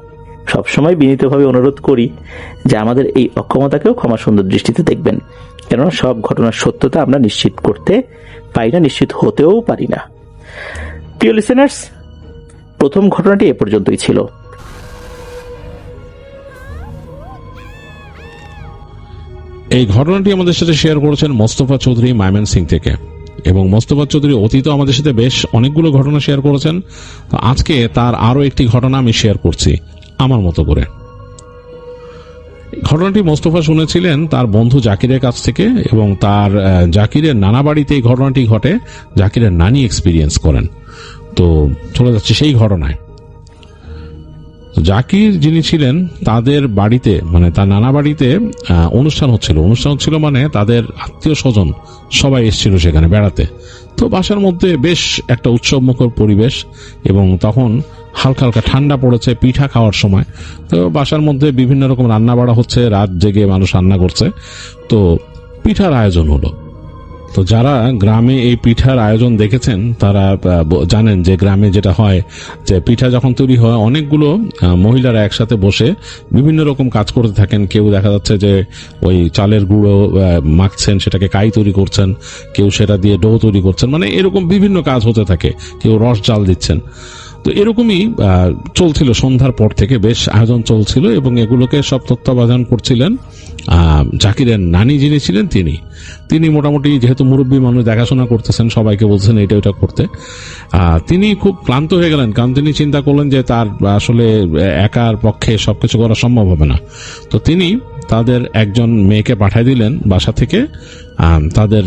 S1: সবসময় বিনীতভাবে অনুরোধ করি যে আমাদের এই অক্ষমতাকেও ক্ষমা সুন্দর দৃষ্টিতে দেখবেন, কেননা সব ঘটনার সত্যতা আমরা নিশ্চিত করতে পারি না, নিশ্চিত হতেও পারি না। প্রিয় লিসেনার্স, প্রথম ঘটনাটি এ পর্যন্তই ছিল।
S2: এই ঘটনাটি আমাদের সাথে শেয়ার করেছেন মোস্তফা চৌধুরী ময়মনসিং থেকে, এবং মোস্তফা চৌধুরী অতীত আমাদের সাথে বেশ অনেকগুলো ঘটনা শেয়ার করেছেন। তো আজকে তার আরো একটি ঘটনা আমি শেয়ার করছি আমার মতো করে। ঘটনাটি মোস্তফা শুনেছিলেন তার বন্ধু জাকিরের কাছ থেকে, এবং তার জাকিরের নানা বাড়িতে এই ঘটনাটি ঘটে, জাকিরের নানি এক্সপিরিয়েন্স করেন। তো চলে যাচ্ছে সেই ঘটনায়। জাকির যিনি ছিলেন তাদের বাড়িতে মানে তার নানা বাড়িতে অনুষ্ঠান হচ্ছিল মানে তাদের আত্মীয় স্বজন সবাই এসেছিল সেখানে বেড়াতে। তো বাসার মধ্যে বেশ একটা উৎসবমুখর পরিবেশ এবং তখন হালকা হালকা ঠান্ডা পড়েছে, পিঠা খাওয়ার সময়। তো বাসার মধ্যে বিভিন্ন রকম রান্না বাড়া হচ্ছে, রাত জেগে মানুষ রান্না করছে, তো পিঠার আয়োজন হলো। তো যারা গ্রামে এই পিঠার আয়োজন দেখেছেন তারা জানেন যে গ্রামে যেটা হয় যে পিঠা যখন তৈরি হয় অনেকগুলো মহিলারা একসাথে বসে বিভিন্ন রকম কাজ করতে থাকেন। কেউ দেখা যাচ্ছে যে ওই চালের গুঁড়ো মাখছেন, সেটাকে কাই তৈরি করছেন, কেউ সেটা দিয়ে ডো তৈরি করছেন, মানে এরকম বিভিন্ন কাজ হতে থাকে, কেউ রস জাল দিচ্ছেন। তো এরকমই চলছিল সন্ধ্যার পর থেকে, বেশ আয়োজন চলছিল এবং এগুলোকে সব তত্ত্বাবধান করছিলেন জাকিরের নানি যিনি ছিলেন তিনি মোটামুটি যেহেতু মুরব্বী মানুষ দেখাশোনা করতেছেন, সবাইকে বলছেন এটা ওটা করতে। তিনি খুব ক্লান্ত হয়ে গেলেন, কারণ তিনি চিন্তা করলেন যে তার আসলে একার পক্ষে সবকিছু করা সম্ভব হবে না। তো তিনি তাদের একজন মেয়েকে পাঠিয়ে দিলেন বাসা থেকে। তাদের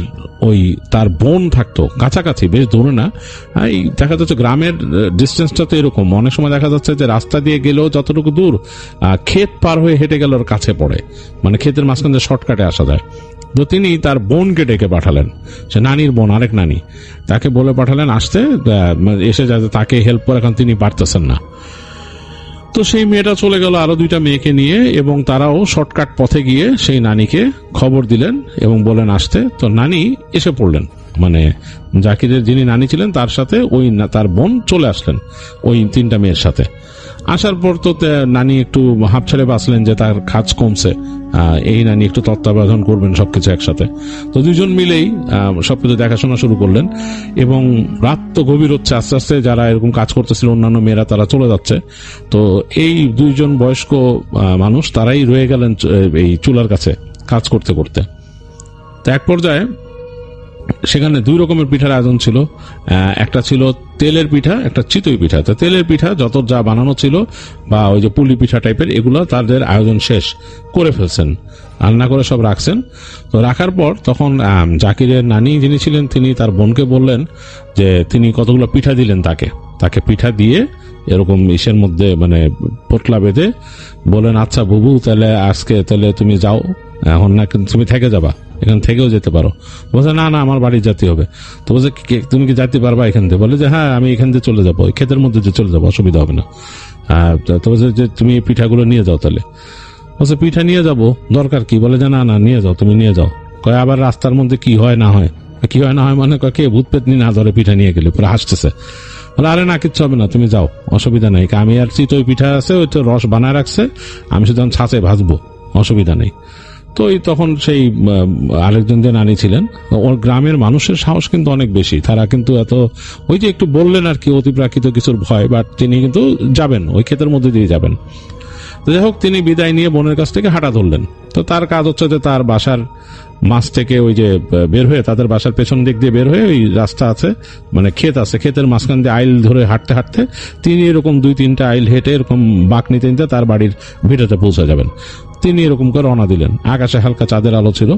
S2: ওই তার বোন থাকতো কাছাকাছি, বেশ দূরে না। এই দেখা যাচ্ছে গ্রামের ডিস্টেন্সটা তো এরকম, অনেক সময় দেখা যাচ্ছে যে রাস্তা দিয়ে গেলেও যতটুকু দূর ক্ষেত পার হয়ে হেঁটে গেলে ওর কাছে পড়ে, মানে ক্ষেতের মাঝখান দিয়ে শর্টকাটে আসা যায়। তো তিনি তার বোনকে ডেকে পাঠালেন, সে নানির বোন, আরেক নানি, তাকে বলে পাঠালেন আসতে, এসে যাতে তাকে হেল্প করে, এখন তিনি পারতেছেন না। তো সেই মেয়েটা চলে গেল আরো দুইটা মেয়েকে নিয়ে এবং তারাও শর্টকাট পথে গিয়ে সেই নানিকে খবর দিলেন এবং বলেন আসতে। তো নানি এসে পড়লেন, মানে জাকিরের যিনি নানি ছিলেন তার সাথে ওই তার বোন চলে আসলেন ওই তিনটা মেয়ের সাথে। আসার পর তো নানি একটু হাঁপ ছেড়ে বাঁচলেন যে তার কাজ কমছে, এই নানি একটু তত্ত্বাবধান করবেন সবকিছু একসাথে। তো দুজন মিলেই সবকিছু দেখাশোনা শুরু করলেন এবং রাত তো গভীর হচ্ছে, আস্তে আস্তে যারা এরকম কাজ করতেছিল অন্যান্য মেয়েরা তারা চলে যাচ্ছে। তো এই দুইজন বয়স্ক মানুষ তারাই রয়ে গেলেন এই চুলার কাছে কাজ করতে করতে। তো এক পর্যায়ে সেখানে দুই রকমের পিঠার আয়োজন ছিল, একটা ছিল তেলের পিঠা, একটা চিতই পিঠা। তো তেলের পিঠা যত যা বানানো ছিল বা ওই যে পুলি পিঠা টাইপের, এগুলো তাদের আয়োজন শেষ করে ফেলছেন, রান্না করে সব রাখছেন। তো রাখার পর তখন জাকিরের নানি যিনি ছিলেন তিনি তার বোনকে বললেন যে তিনি কতগুলো পিঠা দিলেন তাকে পিঠা দিয়ে এরকম ইসের মধ্যে মানে পোটলা বেঁধে বলেন আচ্ছা বুবু তাহলে আজকে তাহলে তুমি যাও, এখন না তুমি থেকে যাবা, এখান থেকেও যেতে পারো। বলছে না না আমার বাড়ি যেতে হবে। তো বলছে তুমি কি যেতে পারবা এখান থেকে? বলে যে হ্যাঁ আমি এখান থেকে চলে যাবো, ক্ষেতের মধ্যে যে চলে যাবো, অসুবিধা হবে না। তো বলছে যে তুমি পিঠাগুলো নিয়ে যাও। তাহলে বলছে পিঠা নিয়ে যাবো, দরকার কি? বলে যে না না নিয়ে যাও, তুমি নিয়ে যাও। কয় আবার রাস্তার মধ্যে কি হয় না হয় মানে কে ভূত পেতনি না ধরে পিঠা নিয়ে গেলে, পুরো হাসতেছে। বলে আরে না কিচ্ছু হবে না, তুমি যাও, অসুবিধা নেই, আমি আর চিতই পিঠা আছে ওই তো রস বানায় রাখছে, আমি শুধু ছাঁচে ভাজবো, অসুবিধা নেই। তো তখন সেই আরেকজন যে নানি ছিলেন, ওর গ্রামের মানুষের সাহস কিন্তু অনেক বেশি, তারা কিন্তু এত ওই যে একটু বললেন আর কি অতিপ্রাকৃত কিছুর ভয়, বাট তিনি কিন্তু যাবেন, ওই ক্ষেতের মধ্যে দিয়ে যাবেন। যাই হোক তিনি বিদায় নিয়ে বোনের কাছ থেকে হাঁটা ধরলেন। তো তার কাজ হচ্ছে যে তার বাসার মাছ থেকে ওই যে বের হয়ে তাদের বাসার পেছন দিক দিয়ে বের হয়ে ওই রাস্তা আছে, মানে ক্ষেত আছে, ক্ষেতের মাঝখান দিয়ে আইল ধরে হাঁটতে হাঁটতে তিনি এরকম 2-3টা আইল হেঁটে এরকম বাঁক নিতে নিতে তার বাড়ির ভিটাতে পৌঁছে যাবেন। তিনি এরকম করে রওনা দিলেন, আকাশে হালকা চাঁদের আলো ছিল।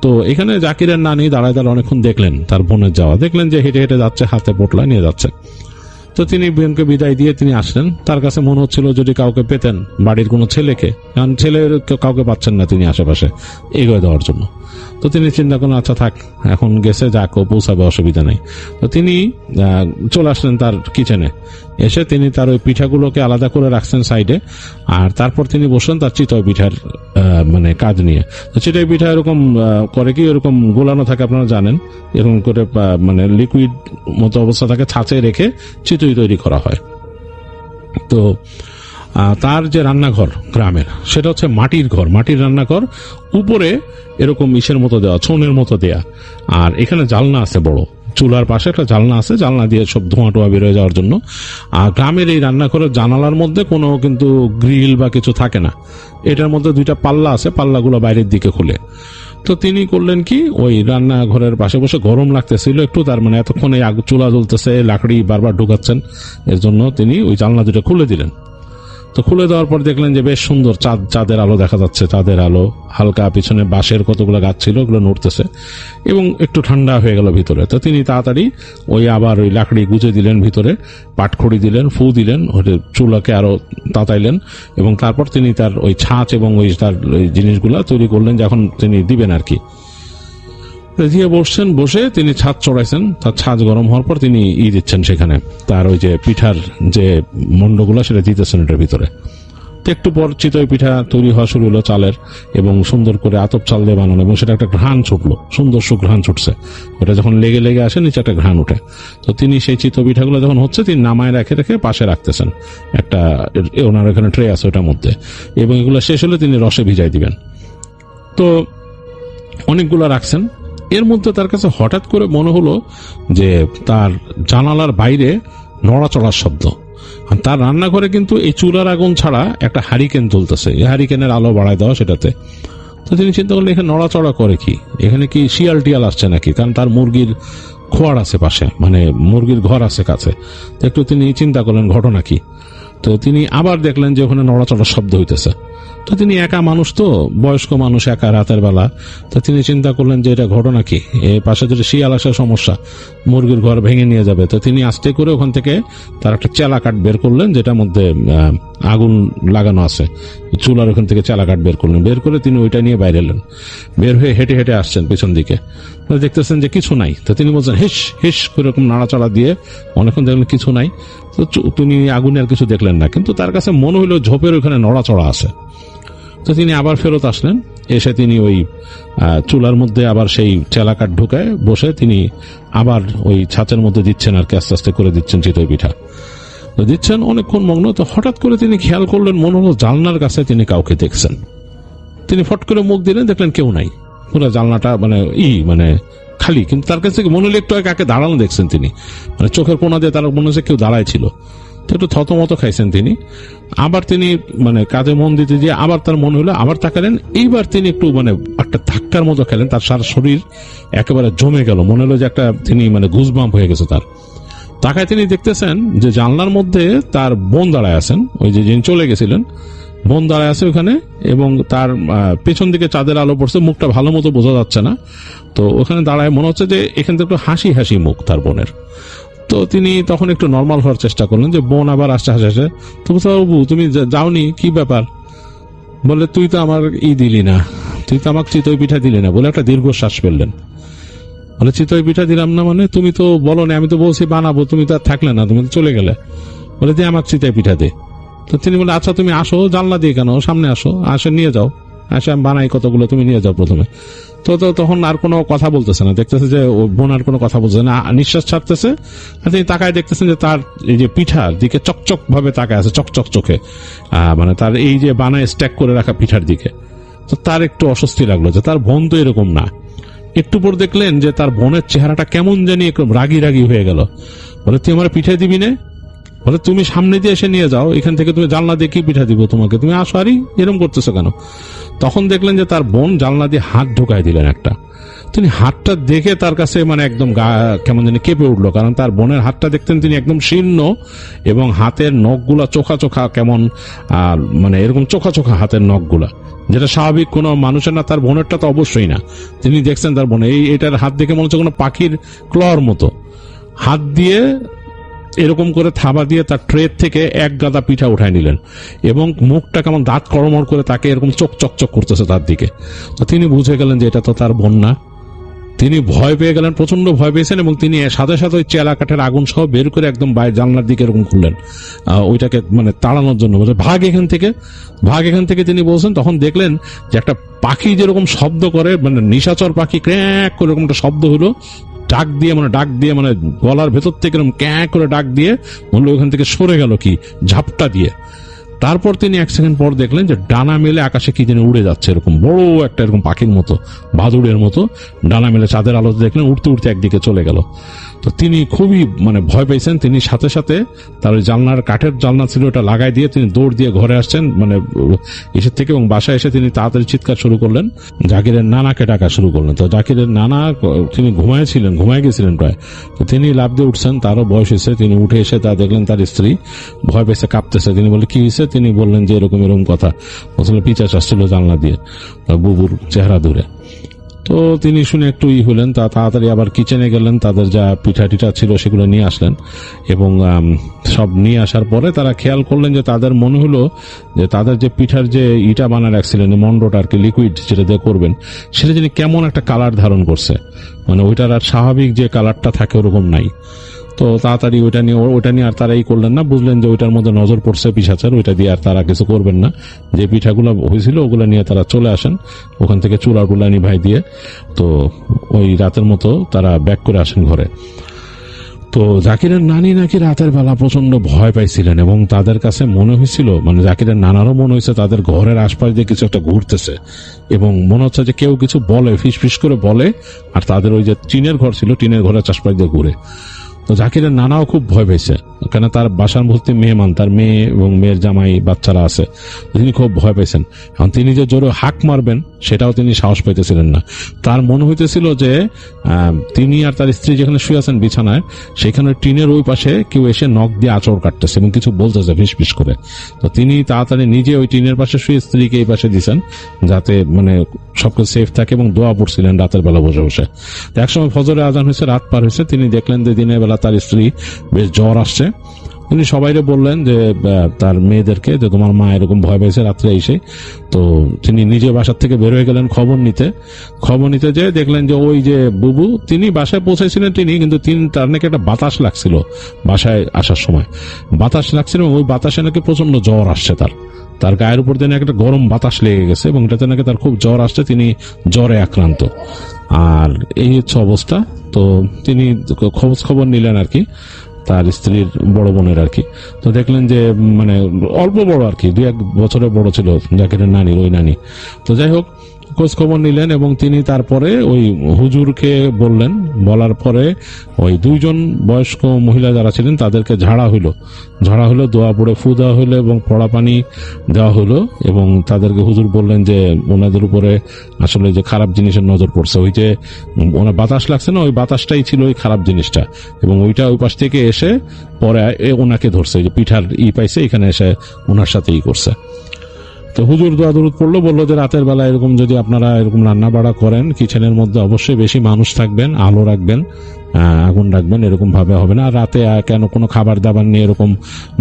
S2: তো এখানে জাকিরের নানি দাঁড়ায় দাঁড়ায় অনেকক্ষণ দেখলেন তার বোনের যাওয়া, দেখলেন যে হেঁটে হেঁটে যাচ্ছে, হাতে পোটলা নিয়ে যাচ্ছে। তো তিনি বোনকে বিদায় দিয়ে তিনি আসলেন। তার কাছে মনে হচ্ছিল যদি কাউকে পেতেন, বাড়ির কোনো ছেলেকে, কারণ ছেলের কাউকে পাচ্ছেন না তিনি আশেপাশে এগিয়ে দেওয়ার জন্য। তো তিনি চিন্তা করলেন আচ্ছা থাক, এখন গেছে যাক, ও পৌঁছাবে, অসুবিধা নেই। তো তিনি চলে আসলেন তার কিচেনে, এসে তিনি তার ওই পিঠাগুলোকে আলাদা করে রাখছেন সাইডে, আর তারপর তিনি বসলেন তার চিতই পিঠার মানে কাজ নিয়ে। তো চিতই পিঠা এরকম করে কি এরকম গোলানো থাকে, আপনারা জানেন, এরকম করে মানে লিকুইড মতো অবস্থা থাকে, ছাঁচে রেখে চিতই তৈরি করা হয়। তো তার যে রান্নাঘর গ্রামের, সেটা হচ্ছে মাটির ঘর, মাটির রান্নাঘর, উপরে এরকম ইসের মতো দেওয়া, ছনের মতো দেয়া, আর এখানে জালনা আছে বড়, চুলার পাশে একটা জালনা আছে, জালনা দিয়ে সব ধোঁয়া টোয়া বেরোয় যাওয়ার জন্য। আর গ্রামের এই রান্নাঘরের জানালার মধ্যে কোনো কিন্তু গ্রিল বা কিছু থাকে না, এটার মধ্যে 2টা পাল্লা আছে, পাল্লাগুলো বাইরের দিকে খুলে। তো তিনি করলেন কি ওই রান্নাঘরের পাশে বসে, গরম লাগতেছিল একটু, তার মানে এতক্ষণে চুলা জ্বলতেছে, লাকড়ি বারবার ঢুকাচ্ছেন, এর জন্য তিনি ওই জানলা 2টা খুলে দিলেন। তো খুলে দেওয়ার পর দেখলেন যে বেশ সুন্দর চাঁদের আলো দেখা যাচ্ছে, চাঁদের আলো হালকা, পিছনে বাঁশের কতগুলো গাছ ছিল ওগুলো নড়তেছে এবং একটু ঠান্ডা হয়ে গেল ভিতরে। তো তিনি তাড়াতাড়ি আবার ওই লাকড়ি গুজে দিলেন, ভিতরে পাটখড়ি দিলেন, ফু দিলেন, চুলাকে আরো তাতাইলেন এবং তারপর তিনি তার ওই ছাঁচ এবং তার জিনিসগুলা তৈরি করলেন যখন তিনি দিবেন আর কি। দিয়ে বসছেন, বসে তিনি ছাদ চড়াইছেন, তার ছাদ গরম হওয়ার পর তিনি দিচ্ছেন সেখানে তার ওই যে পিঠার যে মন্ডগুলো সেটা দিতেছেন এটার ভিতরে। তো একটু পর চিতই পিঠা তৈরি হওয়া শুরু হলো চালের, এবং সুন্দর করে আতপ চাল দিয়ে বানানো, এবং সেটা একটা ঘ্রাণ ছুটলো, সুন্দর সুঘ্রাণ ছুটছে। ওটা যখন লেগে লেগে আসে নিচে একটা ঘ্রাণ উঠে। তো তিনি সেই চিতই পিঠাগুলো যখন হচ্ছে তিনি নামায় রেখে রেখে পাশে রাখতেছেন, একটা ওনার এখানে ট্রে আছে ওটার মধ্যে, এবং এগুলো শেষ হলে তিনি রসে ভিজাই দিবেন। তো অনেকগুলো রাখছেন। এর মধ্যে তার কাছে হঠাৎ করে মনে হলো যে তার জানালার বাইরে নড়াচড়ার শব্দ। আর তার রান্নাঘরে কিন্তু এই চুলার আগুন ছাড়া একটা হারিকেন জ্বলতেছে, এই হারিকেনের আলো বাড়ায় দেওয়া সেটাতে। তো তিনি চিন্তা করলেন এখানে নড়াচড়া করে কি, এখানে কি শিয়াল টিয়াল আসছে নাকি, কারণ তার মুরগির খোয়ার আছে পাশে, মানে মুরগির ঘর আছে কাছে। তো একটু তিনি চিন্তা করলেন ঘটনা কি। তো তিনি আবার দেখলেন যে ওখানে নড়াচড়ার শব্দ হইতেছে। তো তিনি একা মানুষ, তো বয়স্ক মানুষ, একা রাতের বেলা। তো তিনি চিন্তা করলেন যে এটা ঘটনা কি, এই পাশে যদি শিয়াল আসার সমস্যা, মুরগির ঘর ভেঙে নিয়ে যাবে। তো তিনি আস্তে করে ওখান থেকে তার একটা চেলা কাঠ বের করলেন যেটার মধ্যে আগুন লাগানো আছে, চুলার ওখান থেকে চেলা কাঠ বের করলেন, বের করে তিনি ওইটা নিয়ে বাইরে এলেন। বের হয়ে হেঁটে হেঁটে আসছেন পিছন দিকে, দেখতেছেন যে কিছু নাই। তো তিনি বলছেন হিস হিস করে এরকম নাড়াচাড়া দিয়ে অনেকক্ষণ দেখলেন কিছু নাই। তো তিনি আগুনে আর কিছু দেখলেন না, কিন্তু তার কাছে মনে হলো ঝোপের ওখানে নড়াচড়া আছে। তো তিনি আবার ফেরত আসলেন, এসে তিনি ওই চুলার মধ্যে আবার সেই চেলা কাঠ ঢুকায় বসে তিনি আবার ওই ছাঁচের মধ্যে দিচ্ছেন আর কি, আস্তে আস্তে করে দিচ্ছেন চিতই পিঠা। তো দিচ্ছেন অনেকক্ষণ মগ্ন। তো হঠাৎ করে তিনি খেয়াল করলেন, মনে হলো জানলার কাছে তিনি কাউকে দেখছেন। তিনি ফট করে মুখ দিলেন, দেখলেন কেউ নাই, পুরো জানলাটা মানে খালি। কিন্তু তার কাছে মনে হলো একটু কাকে দাঁড়ানো দেখছেন তিনি, মানে চোখের কোনা দিয়ে তার মনে হচ্ছে কেউ দাঁড়ায় ছিল। তো একটু থতমত খাইছেন তিনি। আবার তিনি মানে কাজে মন দিতে দিয়ে আবার তার মনে হলো, আবার তাকালেন। এইবার তিনি একটু মানে একটা ধাক্কার মতো খেলেন, তার সারা শরীর একেবারে জমে গেল, মনে হলো যে একটা তিনি মানে গুজবাম্প হয়ে গেছে তার। তাকায় তিনি দেখতেছেন যে জানলার মধ্যে তার বোন দাঁড়ায় আছেন, ওই যে যিনি চলে গেছিলেন বোন দাঁড়ায় আছে ওখানে, এবং তার পেছন দিকে চাঁদের আলো পড়ছে, মুখটা ভালো মতো বোঝা যাচ্ছে না। তো ওখানে দাঁড়ায় মনে হচ্ছে যে এখান থেকে একটু হাসি হাসি মুখ তার বোনের। তো তিনি তখন একটু নর্মাল হওয়ার চেষ্টা করলেন, যে বোন আবার আসতে হাসে হাসে, তো বাবু তুমি যাওনি, কি ব্যাপার? বলে তুই তো আমার দিলি না, তুই তো আমাকে চিতই পিঠা দিলি না, বলে একটা দীর্ঘশ্বাস ফেললেন। বলে চিতই পিঠা দিলাম না মানে? তুমি তো বলো না, আমি তো বলছি বানাবো, তুমি তো আর থাকলে না, তুমি তো চলে গেলে। বলে দিয়ে আমাকে চিতই পিঠা দে। তো তিনি বলে আচ্ছা তুমি আসো, জানলা দিয়ে কেন, সামনে আসো, আসে নিয়ে যাও, আসে আমি বানাই কতগুলো, তুমি নিয়ে যাও প্রথমে। তো তখন আর কোনো কথা বলতেছে না, দেখতেছে যে বোন আর কোনো কথা বলছে না, নিঃশ্বাস ছাড়তেছে। আর তিনি তাকায় দেখতেছেন যে তার এই যে পিঠার দিকে চকচক ভাবে তাকায় আছে, চকচক চোখে, মানে তার এই যে বানায় স্ট্যাক করে রাখা পিঠার দিকে। তো তার একটু অস্বস্তি লাগলো যে তার বোন তো এরকম না। একটু পর দেখলেন যে তার বোনের চেহারাটা কেমন জানি একটু রাগি রাগি হয়ে গেল। বলে তুই আমার পিঠা দিবি না? বলে তুমি সামনে দিয়ে এসে নিয়ে যাও, এখান থেকে তুমি জানলা দিয়ে কি পিঠা দিব তোমাকে, তুমি আসো, আরই এরকম করতেছো কেন? তখন দেখলেন যে তার বোন জানলা দিয়ে হাত ঢুকাই দিলেন একটা। তিনি হাতটা দেখে তার কাছে মানে একদম গা কেমন জানি কেঁপে উঠলো, কারণ তার বোনের হাতটা দেখতেন তিনি একদম শীর্ণ, এবং হাতের নখগুলা চোখা চোখা, কেমন মানে এরকম চোখা চোখা হাতের নখগুলা, যেটা স্বাভাবিক কোনো মানুষের না, তার বোনেরটা তো অবশ্যই না। তিনি দেখছেন তার বোন এটার হাত দেখে মনে হচ্ছে কোনো পাখির ক্লর মতো। হাত দিয়ে এরকম করে থাবা দিয়ে তার ট্রে থেকে এক গাদা পিঠা উঠায় নিলেন, এবং মুখটা কেমন দাঁত কড়মড় করে তাকে এরকম চোখ চকচক করতেছে তার দিকে। তো তিনি বুঝে গেলেন যে এটা তো তার বোন না। তিনি ভয় পেয়ে গেলেন, প্রচন্ড ভয় পেয়েছেন, এবং তিনি সাথে সাথে ওই চেলা কাঠের আগুন সহ বের করে একদম বাইরে জানলার দিকে এরকম খুললেন, ওইটাকে মানে তাড়ানোর জন্য, ভাগ এখান থেকে, ভাগ এখান থেকে তিনি বলছেন। তখন দেখলেন যে একটা পাখি যেরকম শব্দ করে, মানে নিশাচর পাখি ক্র্যাক করে এরকম একটা শব্দ হলো, ডাক দিয়ে মানে গলার ভেতর থেকে এরকম ক্যাঁ করে ডাক দিয়ে বললো ওখান থেকে সরে গেল কি ঝাপটা দিয়ে। তারপর তিনি এক সেকেন্ড পর দেখলেন যে ডানা মেলে আকাশে কি যেন উড়ে যাচ্ছে, এরকম বড় একটা এরকম পাখির মতো, বাদুড়ের মতো ডানা মেলে চাঁদের আলোতে দেখলেন উঠতে উঠতে একদিকে চলে গেল। তো তো তিনি খুবই মানে ভয় পেয়েছেন। তিনি সাথে সাথে তার ওই জানলার কাঠের জানলা ছিল ওটা লাগাই দিয়ে তিনি দৌড় দিয়ে ঘরে আসছেন মানে এসে থেকে, এবং বাসায় এসে তিনি তাড়াতাড়ি চিৎকার শুরু করলেন, জাকিরের নানাকে ডাকা শুরু করলেন। তো জাকিরের নানা তিনি ঘুমায় গেছিলেন প্রায়। তো তিনি লাফ দিয়ে উঠছেন, তারও বয়স হয়েছে। তিনি উঠে এসে তা দেখলেন তার স্ত্রী ভয় পেয়েছে, কাঁপতেছে। তিনি বলে কি হয়েছে? তিনি বললেন যে এরকম এরকম কথা, আসলে পিচাচ আসছিল জানলা দিয়ে বুবুর চেহারা ধরে। তো তিনি শুনে একটু হলেন, তা তাড়াতাড়ি আবার কিচেনে গেলেন, তাদের যা পিঠা টিঠা ছিল সেগুলো নিয়ে আসলেন, এবং সব নিয়ে আসার পরে তারা খেয়াল করলেন যে তাদের মনে হলো যে তাদের যে পিঠার যে ইটা বানা রাখছিলেন, মন্ডটা আর কি, লিকুইড যেটা দিয়ে করবেন, সেটা যিনি কেমন একটা কালার ধারণ করছে, মানে ওইটার আর স্বাভাবিক যে কালারটা থাকে ওরকম নাই। তো তাড়াতাড়ি ওইটা নিয়ে আর তারা করলেন না, বুঝলেন যে ওইটার মধ্যে নজর পড়ছে পিশাচের, ওইটা দিয়ে আর তারা কিছু করবেন না। যে পিঠাগুলো হয়েছিল ওগুলো নিয়ে তারা চলে আসেন ওখান থেকে, চুলাগুলা নিভাই দিয়ে। তো ওই রাতের মতো তারা ব্যাক করে আসেন ঘরে। তো জাকিরের নানি নাকি রাতের বেলা প্রচন্ড ভয় পাইছিলেন, এবং তাদের কাছে মনে হয়েছিল, মানে জাকিরের নানারও মনে হয়েছে তাদের ঘরের আশপাশ দিয়ে কিছু একটা ঘুরতেছে, এবং মনে হচ্ছে যে কেউ কিছু বলে, ফিস করে বলে, আর তাদের ওই যে টিনের ঘর ছিল, টিনের ঘরের আশপাশ দিয়ে ঘুরে। তো জাকিরের নানাও খুব ভয় পেয়েছে, কেন তার বাসার মধ্যে মেহমান, তার মেয়ে এবং মেয়ের জামাই বাচ্চারা আছে, তিনি খুব ভয় পেয়েছেন। এখন তিনি যে জোরে হাঁক মারবেন সেটাও তিনি সাহস পাইতেছিলেন না। তার মনে হইতেছিল যে তিনি আর তার স্ত্রী যেখানে শুয়ে আছেন বিছানায়, সেখানে টিনের ওই পাশে কেউ এসে নখ দিয়ে আঁচড় কাটতেছে এবং কিছু বলতেছে ফিস করে। তো তিনি তাড়াতাড়ি নিজে ওই টিনের পাশে শুয়ে স্ত্রীকে এই পাশে দিয়েছেন, যাতে মানে সবকিছু সেফ থাকে, এবং দোয়া পড়ছিলেন রাতের বেলা বসে বসে। তো একসময় ফজরে আজান হয়েছে, রাত পার হয়েছে, তিনি দেখলেন যে দিনের বেলা তার স্ত্রী বেশ জ্বর আসছে। তিনি সবাইরে বললেন যে তার মেয়েদেরকে, যে তোমার মা এরকম ভয় পেয়েছে রাত্রে এসে। তো তিনি নিজে বাসার থেকে বের হয়ে গেলেন খবর নিতে যে দেখলেন যে ওই যে বুবু, তিনি বাসায় পৌঁছেছিলেন তিনি, কিন্তু তার নাকি একটা বাতাস লাগছিল বাসায় আসার সময়, বাতাস লাগছিল, এবং ওই বাতাসে নাকি প্রচন্ড জ্বর আসছে তার গায়ের উপর দিয়ে একটা গরম বাতাস লেগে গেছে, এবং এটাতে নাকি তার খুব জ্বর আসছে, তিনি জ্বরে আক্রান্ত। আর এই হচ্ছে অবস্থা। তো তিনি খবর নিলেন আর কি, তার স্ত্রীর বড় বোনের আর কি। তো দেখলেন যে মানে অল্প বড় আর কি, 2-1 বছরের বড় ছিল জাকিরের নানির ওই নানি। তো যাই হোক, খোঁজ খবর নিলেন, এবং তিনি তারপরে ওই হুজুরকে বলার পরে ওই 2জন বয়স্ক মহিলা যারা ছিলেন তাদেরকে ঝাড়া হইলো, দোয়া পড়ে ফু দেওয়া হইলো, এবং পড়া পানি দেওয়া হইলো, এবং তাদেরকে হুজুর বললেন যে ওনাদের উপরে আসলে যে খারাপ জিনিসের নজর পড়ছে, ওই যে ওনার বাতাস লাগছে না, ওই বাতাসটাই ছিল ওই খারাপ জিনিসটা, এবং ওইটা ওই পাশ থেকে এসে পরে ওনাকে ধরছে, যে পিঠার পাইছে, এখানে এসে ওনার সাথে করছে। তো হুজুর দোয়া দরুদ পড়লো, বললো যে রাতের বেলা এরকম যদি আপনারা এরকম রান্না বাড়া করেন, কিচেনের মধ্যে অবশ্যই বেশি মানুষ থাকবেন, আলো রাখবেন, আগুন রাখবেন, এরকম ভাবে হবে না। রাতে কেন কোনো খাবার দাবার নিয়ে এরকম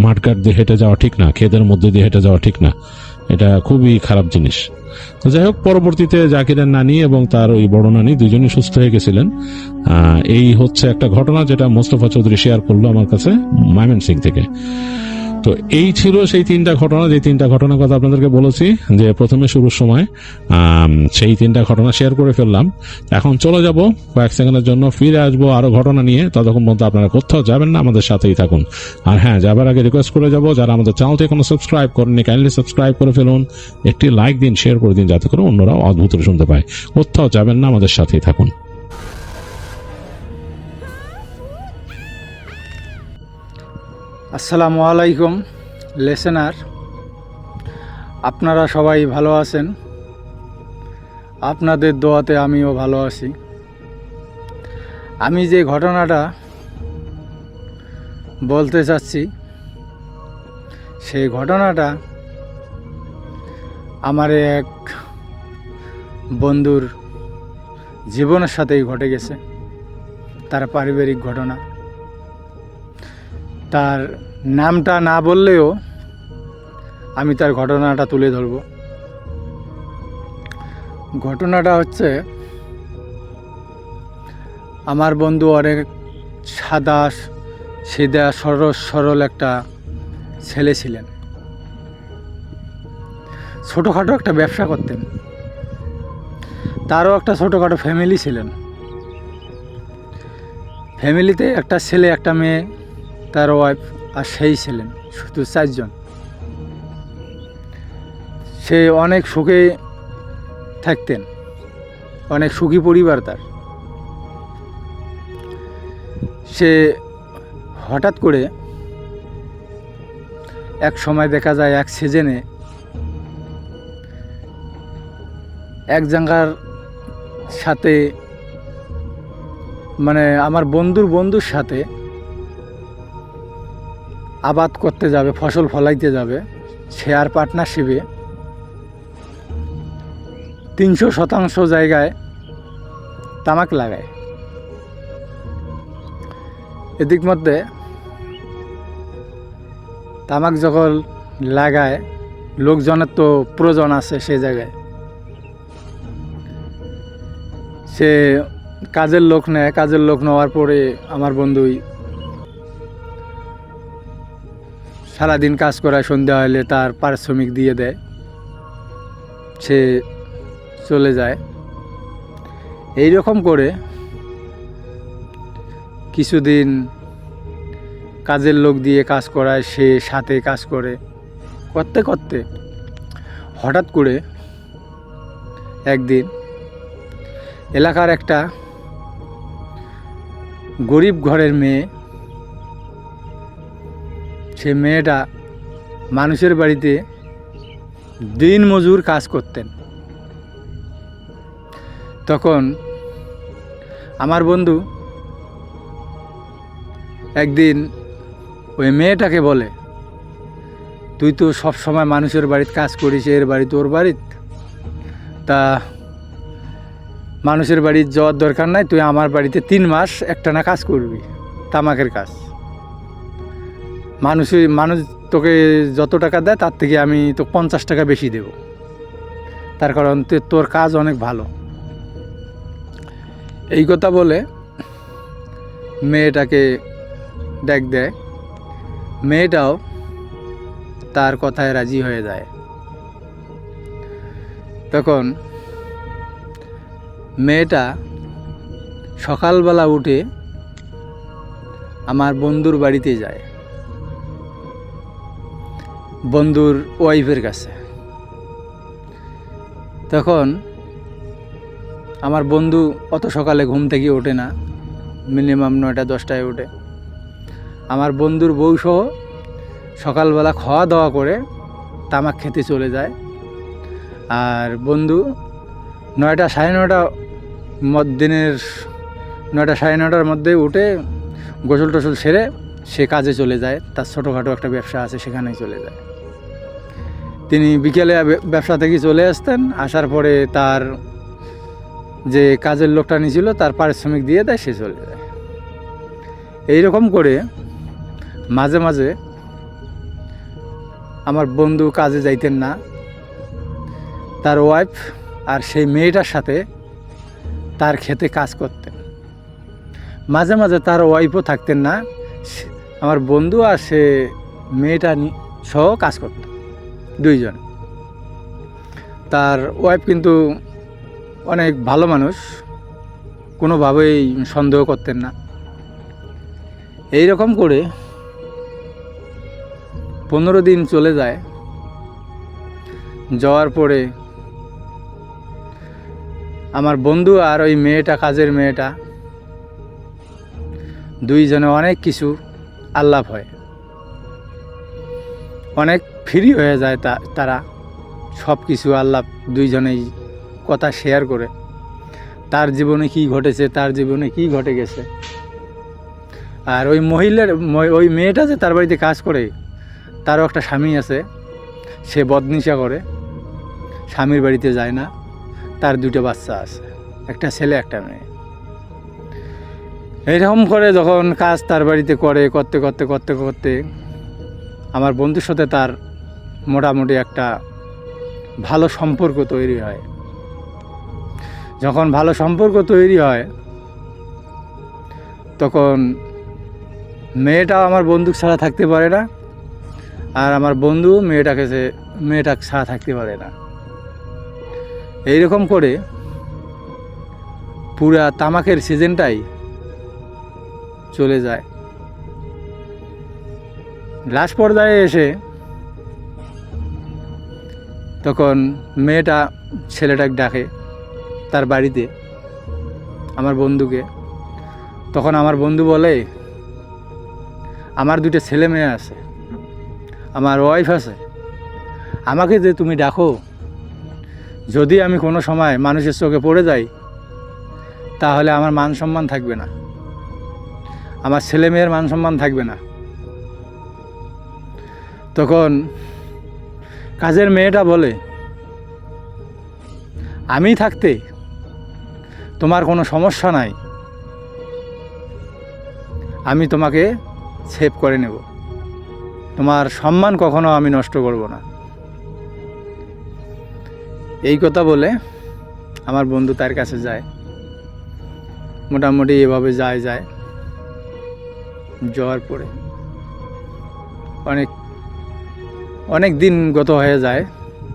S2: মাঠঘাট দিয়ে হেঁটে যাওয়া ঠিক না, ক্ষেতের মধ্যে দিয়ে হেঁটে যাওয়া ঠিক না, এটা খুবই খারাপ জিনিস। তো যাই হোক, পরবর্তীতে জাকিরের নানি এবং তার ওই বড় নানি দুজনই সুস্থ হয়ে গেছিলেন। এই হচ্ছে একটা ঘটনা যেটা মোস্তফা চৌধুরী শেয়ার করলো আমার কাছে ময়মনসিংহ থেকে। তো এই ছিল সেই 3টা ঘটনা, যে 3টা ঘটনার কথা আপনাদেরকে বলেছি যে প্রথমে শুরুর সময়, সেই 3টা ঘটনা শেয়ার করে ফেললাম। এখন চলে যাব কয়েক সেকেন্ডের জন্য, ফিরে আসবো আরো ঘটনা নিয়ে। ততক্ষণ পর্যন্ত আপনারা কোথাও যাবেন না, আমাদের সাথেই থাকুন। আর হ্যাঁ, যাবার আগে রিকোয়েস্ট করে যাব, যারা আমাদের চ্যানেলটি এখনো সাবস্ক্রাইব করেননি, কাইন্ডলি সাবস্ক্রাইব করে ফেলুন, একটি লাইক দিন, শেয়ার করে দিন, যাতে করে অন্যরাও অদ্ভুত শুনতে পায়। কোথাও যাবেন না, আমাদের সাথেই থাকুন।
S3: আসসালামু আলাইকুম লিসেনার, আপনারা সবাই ভালো আছেন? আপনাদের দোয়াতে আমিও ভালো আছি। আমি যে ঘটনাটা বলতে চাচ্ছি, সেই ঘটনাটা আমার এক বন্ধুর জীবনের সাথেই ঘটে গেছে। তার পারিবারিক ঘটনা, তার নামটা না বললেও আমি তার ঘটনাটা তুলে ধরব। ঘটনাটা হচ্ছে, আমার বন্ধু অনেক সাদা সিধা সরল একটা ছেলে ছিলেন। ছোটোখাটো একটা ব্যবসা করতেন, তারও একটা ছোটোখাটো ফ্যামিলি ছিলেন। ফ্যামিলিতে একটা ছেলে, একটা মেয়ে, তার ওয়াইফ আর সেই ছিলেন, শুধু 4 জন। সে অনেক সুখে থাকতেন, অনেক সুখী পরিবার তার। সে হঠাৎ করে এক সময় দেখা যায় এক সিজনে এক জায়গার সাথে মানে আমার বন্ধুর সাথে আবাদ করতে যাবে, ফসল ফলাইতে যাবে, শেয়ার পার্টনারশিপে 300% জায়গায় তামাক লাগায়। এদিক মধ্যে তামাক যখন লাগায়, লোকজনের তো প্রয়োজন আছে সেই জায়গায়, সে কাজের লোক নেয়। কাজের লোক নেওয়ার পরে আমার বন্ধুই সারাদিন কাজ করায়, সন্ধ্যা হলে তার পারিশ্রমিক দিয়ে দেয়, সে চলে যায়। এই রকম করে কিছুদিন কাজের লোক দিয়ে কাজ করায়, সে সাথে কাজ করে, করতে করতে হঠাৎ করে একদিন এলাকার একটা গরিব ঘরের মেয়ে, সে মেয়েটা মানুষের বাড়িতে দিন মজুর কাজ করতেন। তখন আমার বন্ধু একদিন ওই মেয়েটাকে বলে, তুই তো সব সময় মানুষের বাড়িতে কাজ করিস, এর বাড়ি তোর বাড়িতে, তা মানুষের বাড়ি যাওয়ার দরকার নাই, তুই আমার বাড়িতে 3 মাস একটানা কাজ করবি, তামাকের কাজ। মানুষ তোকে যত টাকা দেয় তার থেকে আমি তো 50 টাকা বেশি দেব, তার কারণ তোর কাজ অনেক ভালো। এই কথা বলে মেয়েটাকে ডাক দেয়। মেয়েটাও তার কথায় রাজি হয়ে যায়। তখন মেয়েটা সকালবেলা উঠে আমার বন্ধুর বাড়িতে যায়, বন্ধুর ওয়াইফের কাছে। তখন আমার বন্ধু অত সকালে ঘুম থেকে ওঠে না, মিনিমাম 9টা-10টায় ওঠে। আমার বন্ধুর বউ সহ সকালবেলা খাওয়া দাওয়া করে তামাক খেতে চলে যায়। আর বন্ধু 9টা-9:30 দিনের 9টা-9:30টার মধ্যে উঠে গোসল টোসল সেরে সে কাজে চলে যায়। তার ছোটোখাটো একটা ব্যবসা আছে, সেখানেই চলে যায়। তিনি বিকেলে ব্যবসা থেকে চলে আসতেন, আসার পরে তার যে কাজের লোকটা নিয়েছিল তার পারিশ্রমিক দিয়ে দেয়, সে চলে যায়। এই রকম করে মাঝে মাঝে আমার বন্ধু কাজে যাইতেন না, তার ওয়াইফ আর সেই মেয়েটার সাথে তার খেতে কাজ করতেন। মাঝে মাঝে তার ওয়াইফও থাকতেন না, আমার বন্ধু আর সে মেয়েটা সহ কাজ করত, 2 জন। তার ওয়াইফ কিন্তু অনেক ভালো মানুষ, কোনোভাবেই সন্দেহ করতেন না। এই রকম করে 15 দিন চলে যায়। যাওয়ার পরে আমার বন্ধু আর ওই মেয়েটা, কাজের মেয়েটা, 2 জনে অনেক কিছু আলাপ হয়, অনেক ফ্রি হয়ে যায়। তারা সব কিছু আলাপ 2 জনেই কথা শেয়ার করে, তার জীবনে কি ঘটেছে, তার জীবনে কি ঘটে গেছে। আর ওই মেয়েটা যে তার বাড়িতে কাজ করে, তারও একটা স্বামী আছে, সে বদনিশা করে, স্বামীর বাড়িতে যায় না, তার 2টা বাচ্চা আছে, একটা ছেলে একটা মেয়ে। এইরকম করে যখন কাজ তার বাড়িতে করতে করতে আমার বন্ধুর সাথে তার মোটামুটি একটা ভালো সম্পর্ক তৈরি হয়। যখন ভালো সম্পর্ক তৈরি হয়, তখন মেয়েটাও আমার বন্ধু ছাড়া থাকতে পারে না, আর আমার বন্ধু মেয়েটা ছাড়া থাকতে পারে না। এইরকম করে পুরা তামাকের সিজনটাই চলে যায়। লাস্ট পর্যায়ে এসে তখন মেয়েটা ছেলেটাকে ডাকে তার বাড়িতে, আমার বন্ধুকে। তখন আমার বন্ধু বলে আমার 2টা ছেলে মেয়ে আছে, আমার ওয়াইফ আছে। আমাকে যে তুমি ডাকো, যদি আমি কোনো সময় মানুষের চোখে পড়ে যাই তাহলে আমার মান সম্মান থাকবে না, আমার ছেলে মেয়ের মান সম্মান থাকবে না। তখন কাজের মেয়েটা বলে, আমি থাকতে তোমার কোনো সমস্যা নাই, আমি তোমাকে সেভ করে নেব, তোমার সম্মান কখনো আমি নষ্ট করব না। এই কথা বলে আমার বন্ধু তার কাছে যায়। মোটামুটি এভাবে যায় যাওয়ার পরে অনেক দিন গত হয়ে যায়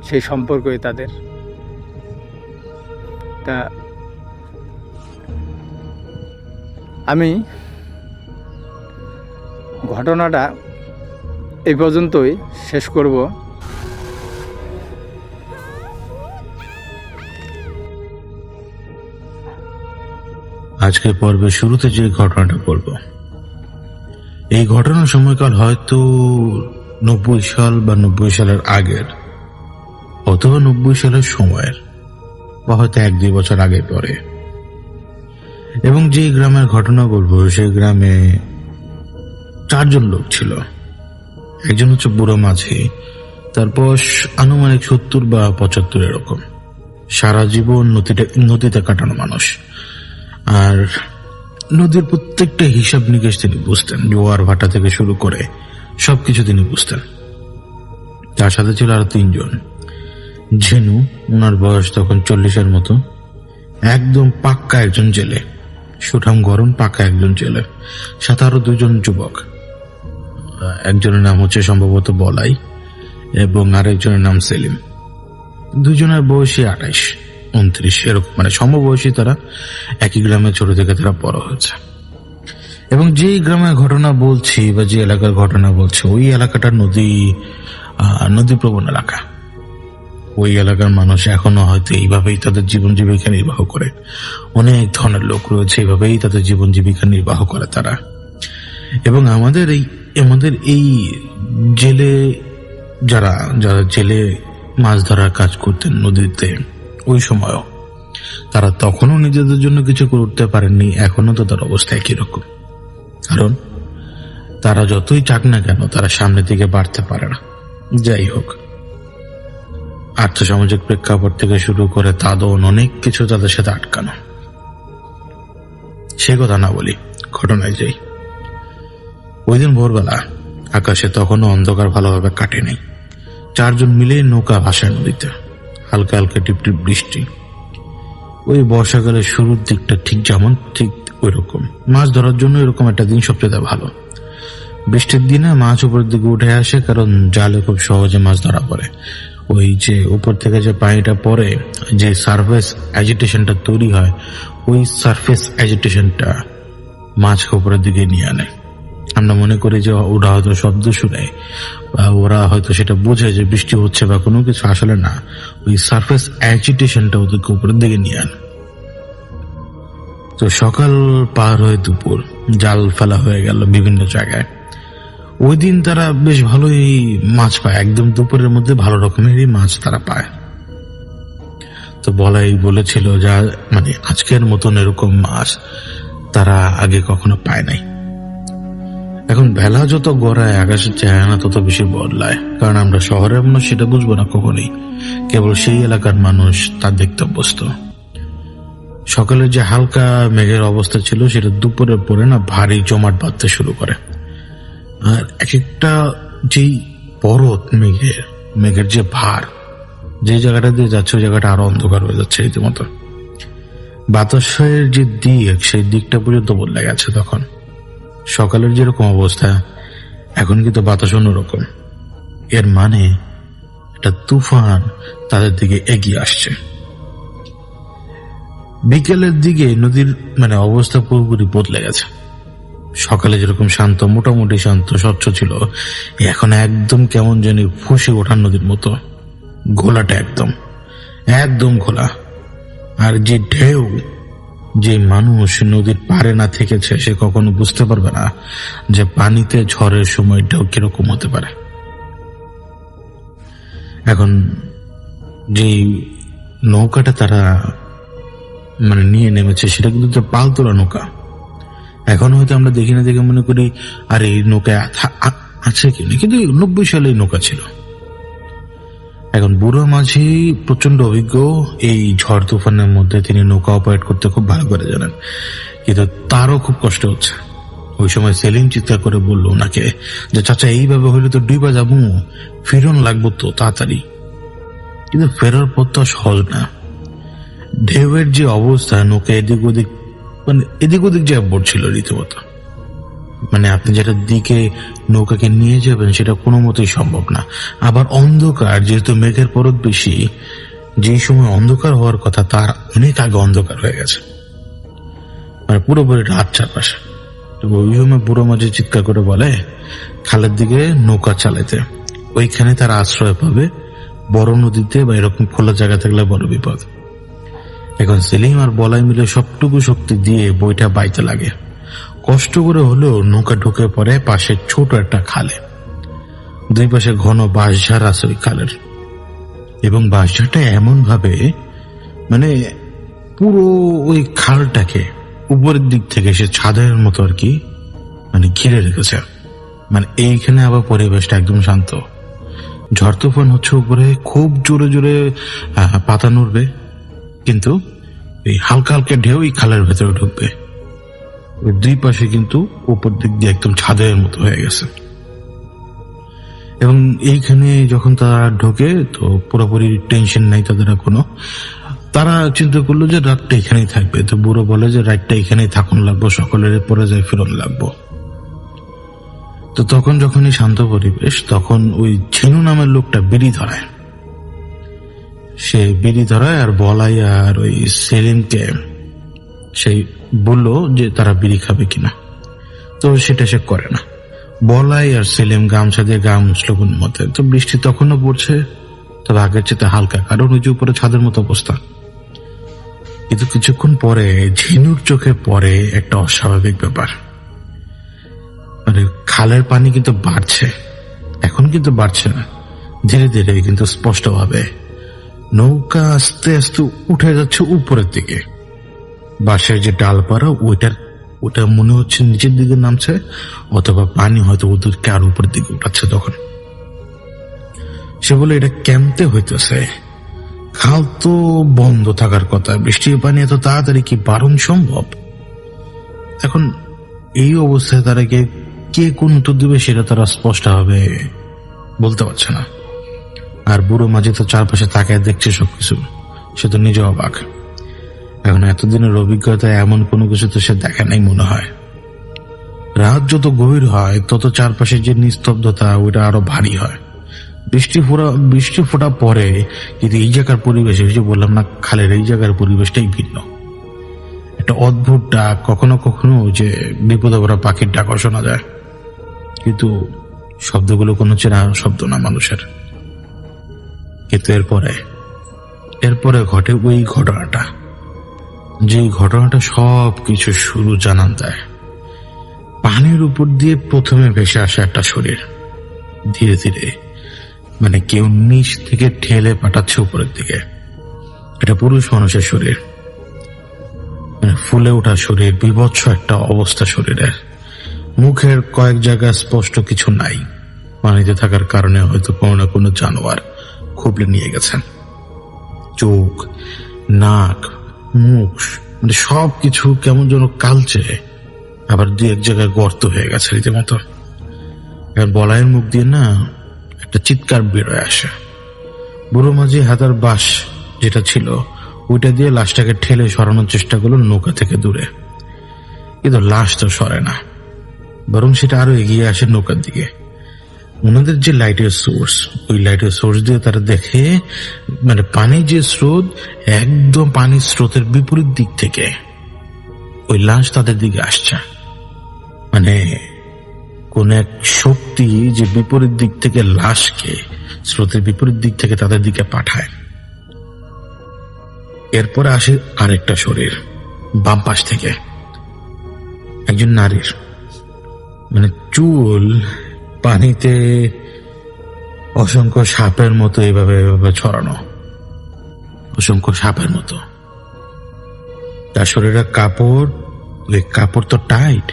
S3: সেই সম্পর্কই তাদের। তা আমি ঘটনাটা এই পর্যন্তই শেষ করব।
S4: আজকের পর্বের শুরুতে যে ঘটনাটা বলবো, এই ঘটনার সময়কাল হয়তো 90 সাল বা 90 সালের আগের, অথবা 90 সালের সময়ের, বা হয়তো 1-2 বছর আগে পরে। এবং যে গ্রামের ঘটনা বলবো, সেই গ্রামে 4 জন লোক ছিল। একজন হচ্ছে বুড়ো মাঝি, তার বয়স আনুমানিক 70 বা 75 এরকম। সারা জীবন নদীতে কাটানো মানুষ, আর নদীর প্রত্যেকটা হিসাব নিকেশ তিনি বুঝতেন, জোয়ার ভাটা থেকে শুরু করে সবকিছু তিনি বুঝতেন। তার সাথে ছিল আর 3 জন। ঝিনু, ওনার বয়স তখন 40-এর মতো, একদম পাক্কা একজন জেলে, সুঠাম গরম পাক্কা একজন জেলে। সাথে আরো 2 জন যুবক, একজনের নাম হচ্ছে সম্ভবত বলাই এবং আরেকজনের নাম সেলিম। 2 জনের বয়সী 28-29 এরকম, মানে সমবয়সী তারা। একই গ্রামে ছোট থেকে তারা বড় হয়েছে। এবং যে গ্রামের ঘটনা বলছি বা যে এলাকার ঘটনা বলছি, ওই এলাকাটা নদী প্রবণ এলাকা। ওই এলাকার মানুষ এখনো হয়তো এইভাবেই তাদের জীবন জীবিকা নির্বাহ করে। অনেক ধরনের লোক রয়েছে, এইভাবেই তাদের জীবন জীবিকা নির্বাহ করে তারা। এবং আমাদের এই জেলে যারা জেলে মাছ ধরার কাজ করতেন নদীতে, ওই সময়ও তারা তখনও নিজেদের জন্য কিছু করতে পারেননি। এখনো তো তার অবস্থা একই রকম, কারণ তারা যতই চাক না কেন তারা সামনের দিকে বাড়তে পারে না। যাই হোক, আর্থসামাজিক প্রেক্ষাপট থেকে শুরু করে তাদন অনেক কিছু তাদের সাথে আটকানো। সে কথা না বলি, ঘটনায় যাই। ওই দিন ভোরবেলা আকাশে তখনও অন্ধকার ভালোভাবে কাটেনি। 4 জন মিলে নৌকা ভাসায় নদীতে। হালকা হালকা টিপটিপ বৃষ্টি। ওই বর্ষাকালের শুরুর দিকটা ঠিক ওই রকম। মাছ ধরার জন্য এরকম একটা দিন সবচেয়ে ভালো। বৃষ্টির দিনে মাছ উপরের দিকে উঠে আসে, কারণ জালে খুব সহজে মাছ ধরা পড়ে। ওই যে উপর থেকে যে পানিটা পড়ে, যে সারফেস অ্যাজিটেশনটা তৈরি হয়, ওই সারফেস অ্যাজিটেশনটা মাছকে উপরের দিকে নিয়ে আনে। আমরা মনে করি যে ওরা হয়তো শব্দ শুনে বা ওরা হয়তো সেটা বোঝে যে বৃষ্টি হচ্ছে বা কোনো কিছু, আসলে না। ওই সারফেস অ্যাজিটেশনটা ওদেরকে উপরের দিকে নিয়ে আনে। তো সকাল পার হয়ে দুপুর, জাল ফেলা হয়ে গেল বিভিন্ন জায়গায়। ওই দিন তারা বেশ ভালোই মাছ পায়, একদম দুপুরের মধ্যে ভালো রকমেরই মাছ তারা পায়। তো বলাই বলেছিল যা, মানে আজকের মতন এরকম মাছ তারা আগে কখনো পায় নাই। এখন বেলা যত গড়ায়, আকাশের চেহারা তত বেশি বদলায়, কারণ আমরা শহরের মানুষ সেটা বুঝবো না কখনোই, কেবল সেই এলাকার মানুষ তা দেখতে অভ্যস্ত। সকালে যে হালকা মেঘের অবস্থা ছিল, সেটা দুপুরের পরে না ভারী জমাট বাঁধতে শুরু করে। আর এক একটা যেই পরত মেঘের যে ভার, যে জায়গাটা দিয়ে যাচ্ছে ওই জায়গাটা আরো অন্ধকার হয়ে যাচ্ছে রীতিমতো। বাতাসের যে দিক, সেই দিকটা পর্যন্ত বদলে গেছে। তখন সকালের যেরকম অবস্থা, এখন কিন্তু বাতাস অন্যরকম। এর মানে একটা তুফান তাদের দিকে এগিয়ে আসছে। বিকেলের দিকে নদীর অবস্থা পুরোপুরি বদলে গেছে। সকালে যেরকম শান্ত, মোটামুটি শান্ত স্বচ্ছ ছিল, এখন একদম কেমন জানি ফুঁসে ওঠার নদীর মতো। ঘোলাটা একদম ঘোলা। আর যে ঢেউ, যে মানুষ নদীর পাড়ে না থেকেছে সে কখনো বুঝতে পারবে না যে পানিতে ঝড়ের সময়টাও কিরকম হতে পারে। এখন যে নৌকাটা তারা নিয়ে নেমেছে সেটা কিন্তু পাল তোলা নৌকা। এখন হয়তো আমরা দেখি না, দেখে মনে করি আর এই নৌকায় আছে কিনা, কিন্তু 90 সালে এই নৌকা ছিল। এখন বুড়ো মাঝি প্রচন্ড অভিজ্ঞ, এই ঝড় তুফানের মধ্যে তিনি নৌকা অপারেট করতে খুব ভালো করে জানেন, কিন্তু তারও খুব কষ্ট হচ্ছে। ওই সময় সেলিম চিৎকার করে বলল ওনাকে যে চাচা এইভাবে হইলে তো ডুবা যাবো, ফিরন লাগবো তো তাড়াতাড়ি। কিন্তু ফেরার পথ তো সহজ না। ঢেউয়ের যে অবস্থা, নৌকা এদিক ওদিক যে পড়ছিল রীতিমতো, আপনি যেটা দিকে নৌকাকে নিয়ে যাবেন সেটা কোনো মতেই সম্ভব না। আবার অন্ধকার, যেহেতু মেঘের পরত বেশি, যে সময় অন্ধকার হওয়ার কথা তার অনেক আগে অন্ধকার হয়ে গেছে, পুরোপুরি রাত চারপাশে। ওই সময় বুড়ো মাঝি চিৎকার করে বলে খালের দিকে নৌকা চালাইতে, ওইখানে তার আশ্রয় পাবে। বড় নদীতে বা এরকম খোলা জায়গা থাকলে বড় বিপদ। এখন সেলিম আর বলাই মিলে সবটুকু শক্তি দিয়ে বইটা বাইতে লাগে। কষ্ট করে হলেও নৌকা ঢুকে পড়ে পাশে ছোট একটা খালে। দুই পাশে ঘন বাঁশঝাড় আছে ওই খালের, এবং বাঁশঝাড়টা এমন ভাবে পুরো ওই খালটাকে উপরের দিক থেকে সে ছাদের মতো আর কি ঘিরে রেখেছে। এইখানে আবার পরিবেশটা একদম শান্ত। ঝড় তুফান হচ্ছে উপরে, খুব জোরে জোরে পাতা নড়বে, কিন্তু এই হালকা হালকা ঢেউ এই খালের ভেতরে ঢুকবে। দুই পাশে কিন্তু উপর দিক দিয়ে একদম ছাদের মতো হয়ে গেছে। এবং এইখানে যখন তারা ঢোকে তো পুরোপুরি টেনশন নাই তাদের কোনো। তারা চিন্তা করলো যে রাতটা এখানেই থাকবে। তো বুড়ো বলে যে রাতটা এখানেই থাকুন লাগবো, সকলের পরে যায় ফিরন লাগবো। তো তখন যখনই শান্ত পরিবেশ, তখন ওই ঝিনু নামের লোকটা বিড়ি ধরায়। সে বিড়ি ধরায় আর বলাই আর ওই সেলিমকে সেই বললো যে তারা বিড়ি খাবে কিনা, তো সেটা সে করে না। বলাই আর সেলিম গামছা দিয়ে গা মুছলো কোন মতে। তো বৃষ্টি তখনও পড়ছে, তবে আগের চেয়ে হালকা, কারণ ওই যে উপরে ছাদের মতো অবস্থা। কিন্তু কিছুক্ষণ পরে ঝিনুর চোখে পড়ে একটা অস্বাভাবিক ব্যাপার। খালের পানি কিন্তু বাড়ছে, এখন কিন্তু বাড়ছে না, ধীরে ধীরে কিন্তু স্পষ্ট ভাবে নৌকা আস্তে আস্তে উঠে যাচ্ছে উপরের দিকে। বাঁশের যে ডালপাড়া ওটা মনে হচ্ছে নিচের দিকে নামছে, অথবা পানি হয়তো ওদেরকে আর উপরের দিকে উঠাচ্ছে। তখন সে বলে এটা কেমতে হইতেছে, খাল তো বন্ধ থাকার কথা, বৃষ্টির পানি এত তাড়াতাড়ি কি বারণ সম্ভব? এখন এই অবস্থায় তারা কে কোন উত্তর দিবে সেটা তারা স্পষ্ট ভাবে বলতে পারছে না। আর বুড়ো মাঝি তো চারপাশে তাকায় দেখছে সবকিছু, সে তো নিজে অবাক। এখন এতদিনের অভিজ্ঞতায় এমন কোনো কিছু তো সে দেখে নাই মনে হয়। রাত যত গভীর হয় তত চারপাশে যে নিস্তব্ধতা ওইটা আরো ভারী হয়। বৃষ্টি ফোটা পরে, কিন্তু এই জায়গার পরিবেশ, বললাম না খালের এই জায়গার পরিবেশটাই ভিন্ন। একটা অদ্ভুত ডাক, কখনো কখনো যে বিপদে পড়া পাখির ডাকও শোনা যায়, কিন্তু শব্দগুলো কোনো চেনা শব্দ না মানুষের। কিন্তু এরপরে ঘটে ওই ঘটনাটা, যে ঘটনাটা সব কিছু শুরু জানান দেয়। পানির উপর দিয়ে প্রথমে ভেসে আসে একটা শরীর, ধীরে ধীরে কেউ নিচ থেকে ঠেলে পাঠাচ্ছে উপরের দিকে। এটা পুরুষ মানুষের শরীর, ফুলে ওঠা শরীর, বিভৎস একটা অবস্থা শরীরের। মুখের কয়েক জায়গায় স্পষ্ট কিছু নাই, পানিতে থাকার কারণে হয়তো কোনো না কোনো জানোয়ার খুবলে নিয়ে গেছেন। চোখ, নাক, মুখ সবকিছু কেমন যেন কালচে, আবার দু এক জায়গায় গর্ত হয়ে গেছে রীতিমতো। বলাইয়ের মুখ দিয়ে না একটা চিৎকার বেরোয় আসে। বুড়ো মাঝি হাতার বাঁশ যেটা ছিল ওইটা দিয়ে লাশটাকে ঠেলে সরানোর চেষ্টা করলো নৌকা থেকে দূরে, কিন্তু লাশ তো সরে না, বরং সেটা আরো এগিয়ে আসে নৌকার দিকে। ওনাদের যে লাইটের সোর্স, ওই লাইটের সোর্স দিয়ে তারা দেখে পানির যে স্রোত, একদম পানির স্রোতের বিপরীত দিক থেকে ওই লাশ তাদের দিকে আসছে। কোন এক শক্তি যে বিপরীত দিক থেকে লাশকে স্রোতের বিপরীত দিক থেকে তাদের দিকে পাঠায়। এরপরে আসে আরেকটা শরীর, বাম পাশ থেকে একজন নারীর, মানে চুল পানিতে অসংখ্য সাপের মতো এইভাবে ছড়ানো, অসংখ্য সাপের মতো। তার শরীরের কাপড়, ওই কাপড় তো টাইট,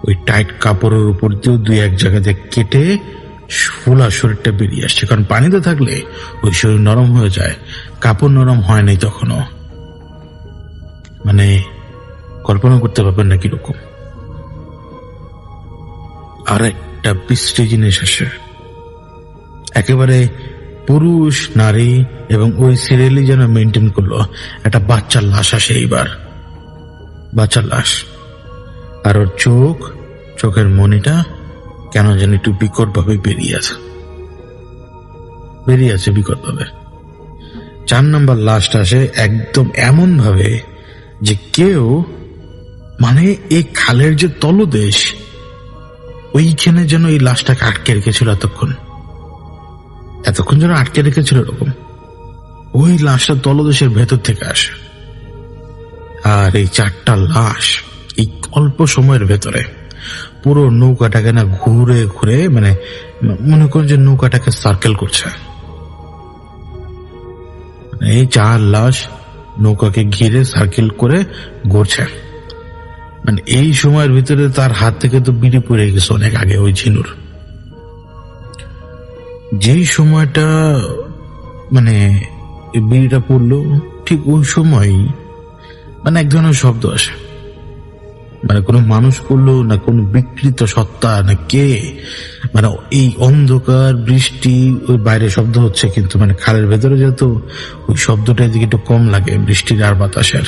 S4: ওই টাইট কাপড়ের উপর দিয়েও দুই এক জায়গাতে কেটে ফুলা শরীরটা বেরিয়ে আসছে। কারণ পানিতে থাকলে ওই শরীর নরম হয়ে যায়, কাপড় নরম হয় নাই তখনও। মানে কল্পনা করতে পারবেন না কিরকম। আর একটা বিশ্রী জিনিস আসে, একেবারে পুরুষ নারী এবং ওই সিরিয়ালি যেন মেনটেন করলো, একটা বাচ্চার লাশ আসে এইবার, বাচ্চার লাশ। আর ওর চোখের মনিটা কেন জানি একটু বিকট ভাবে বেরিয়ে আছে বিকট ভাবে। 4 নম্বর লাশটা আসে একদম এমন ভাবে যে কেউ, মানে এই খালের যে তলদেশ, ওইখানে যেন এই লাশটাকে আটকে রেখেছিল এতক্ষণ যেন আটকে রেখেছিল এরকম। ওই লাশটা তলদেশের ভেতর থেকে আসে। আর এই 4টা লাশ এই অল্প সময়ের ভেতরে পুরো নৌকাটাকে না ঘুরে ঘুরে, মানে মনে করেন যে নৌকাটাকে সার্কেল করছে। এই 4 লাশ নৌকাকে ঘিরে সার্কেল করে ঘুরছে। মানে এই সময়ের ভিতরে তার হাত থেকে তো বিড়ি পড়ে গেছে অনেক আগে ওই ঝিনুর। যেই সময়টা মানে বিড়িটা পড়লো, ঠিক ওই সময় মানে এক ধরনের শব্দ আসে, মানে কোনো মানুষ করলো না কোনো বিকৃত সত্তা না কে, মানে এই অন্ধকার বৃষ্টি, ওই বাইরে শব্দ হচ্ছে কিন্তু মানে খালের ভেতরে যেহেতু ওই শব্দটা এদিকে একটু কম লাগে, বৃষ্টির আর বাতাসের,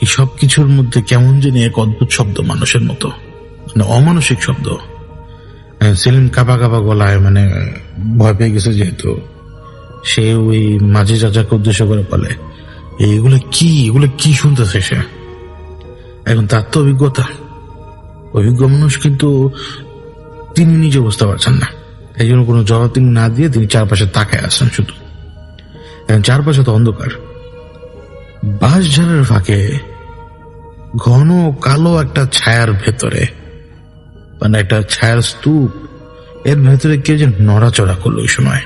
S4: এই সব কিছুর মধ্যে কেমন জানি এক অদ্ভুত শব্দ, মানুষের মতো, মানে অমানসিক শব্দ। সেলিম কাঁপা কাঁপা গলায়, মানে ভয় পেয়ে গেছে যেহেতু, সে ওই মাঝি চাচাকে উদ্দেশ্য করে বলে, এগুলো কি শুনতেছে সে। এখন তার তো অভিজ্ঞ মানুষ, কিন্তু তিনি নিজে বুঝতে পারছেন না। এই জন্য কোনো জবাব তিনি না দিয়ে তিনি চারপাশে তাকায় আছেন শুধু। এখন চারপাশে তো অন্ধকার, বাঁশঝাড়ের ফাঁকে ঘন কালো একটা ছায়ার ভেতরে, মানে একটা ছায়ার স্তূপ, এর ভেতরে কেউ যে নড়াচড়া করলো ওই সময়,